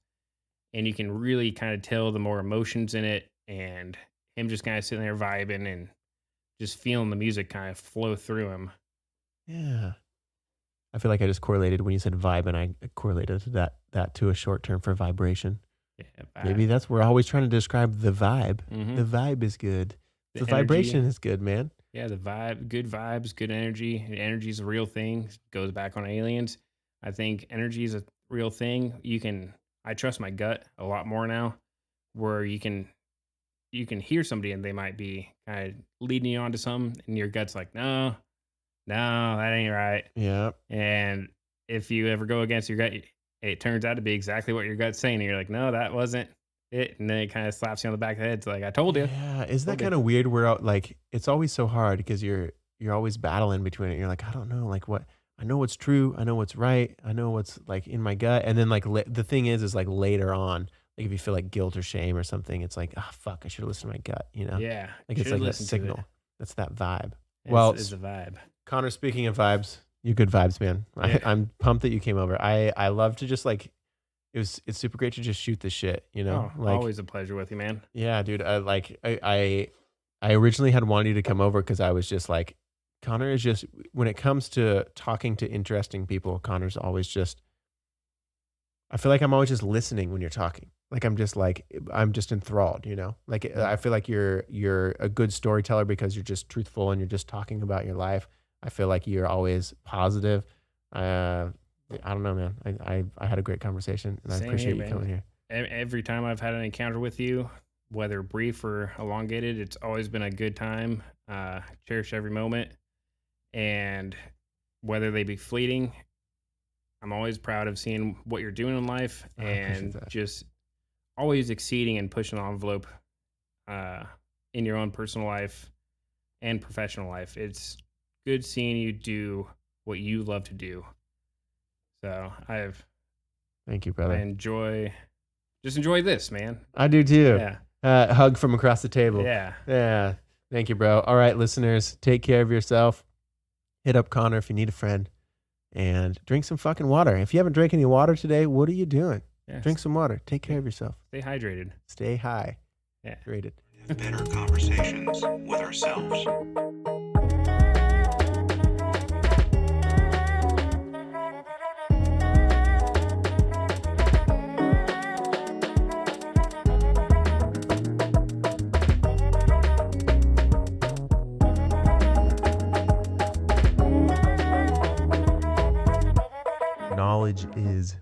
and you can really kind of tell the more emotions in it, and him just kind of sitting there vibing and just feeling the music kind of flow through him. Yeah. I feel like I just correlated when you said vibe, and I correlated to that to a short term for vibration. Yeah, maybe that's we're always trying to describe the vibe. The vibe is good. The vibration is good, man. Yeah, the vibe, good vibes, good energy. Energy is a real thing. It goes back on aliens. I think energy is a real thing. I trust my gut a lot more now, where you can hear somebody and they might be kind of leading you on to something, and your gut's like, no, that ain't right. Yeah. And if you ever go against your gut, it turns out to be exactly what your gut's saying. And you're like, no, that wasn't it. And then it kind of slaps you on the back of the head. It's like, I told you. Yeah. Isn't that kind of weird? Where like, it's always so hard because you're always battling between it. You're like, I don't know, like what, I know what's true. I know what's right. I know what's like in my gut. And then like the thing is like later on, like if you feel like guilt or shame or something, it's like, fuck, I should have listened to my gut, you know? Yeah. Like it's like that signal. That's that vibe. It's the vibe. Connor, speaking of vibes, you good vibes, man. Yeah. I'm pumped that you came over. I love to just like, it's super great to just shoot this shit, you know? Oh, like, always a pleasure with you, man. Yeah, dude. I originally had wanted you to come over because I was just like, Connor is just, when it comes to talking to interesting people, Connor's always just, I feel like I'm always just listening when you're talking. Like I'm just enthralled, you know? Like I feel like you're a good storyteller because you're just truthful and you're just talking about your life. I feel like you're always positive. I don't know, man. I had a great conversation, and I appreciate you coming here. Every time I've had an encounter with you, whether brief or elongated, it's always been a good time. Cherish every moment. And whether they be fleeting, I'm always proud of seeing what you're doing in life and just always exceeding and pushing the envelope in your own personal life and professional life. It's good seeing you do what you love to do. So thank you, brother. I enjoy this, man. I do too. Yeah. Hug from across the table. Yeah. Yeah. Thank you, bro. All right, listeners, take care of yourself. Hit up Connor if you need a friend, and drink some fucking water. If you haven't drank any water today, what are you doing? Yeah, Drink some water. Take care of yourself. Stay hydrated. Stay high. Yeah. Rated. Have better conversations with ourselves. Knowledge is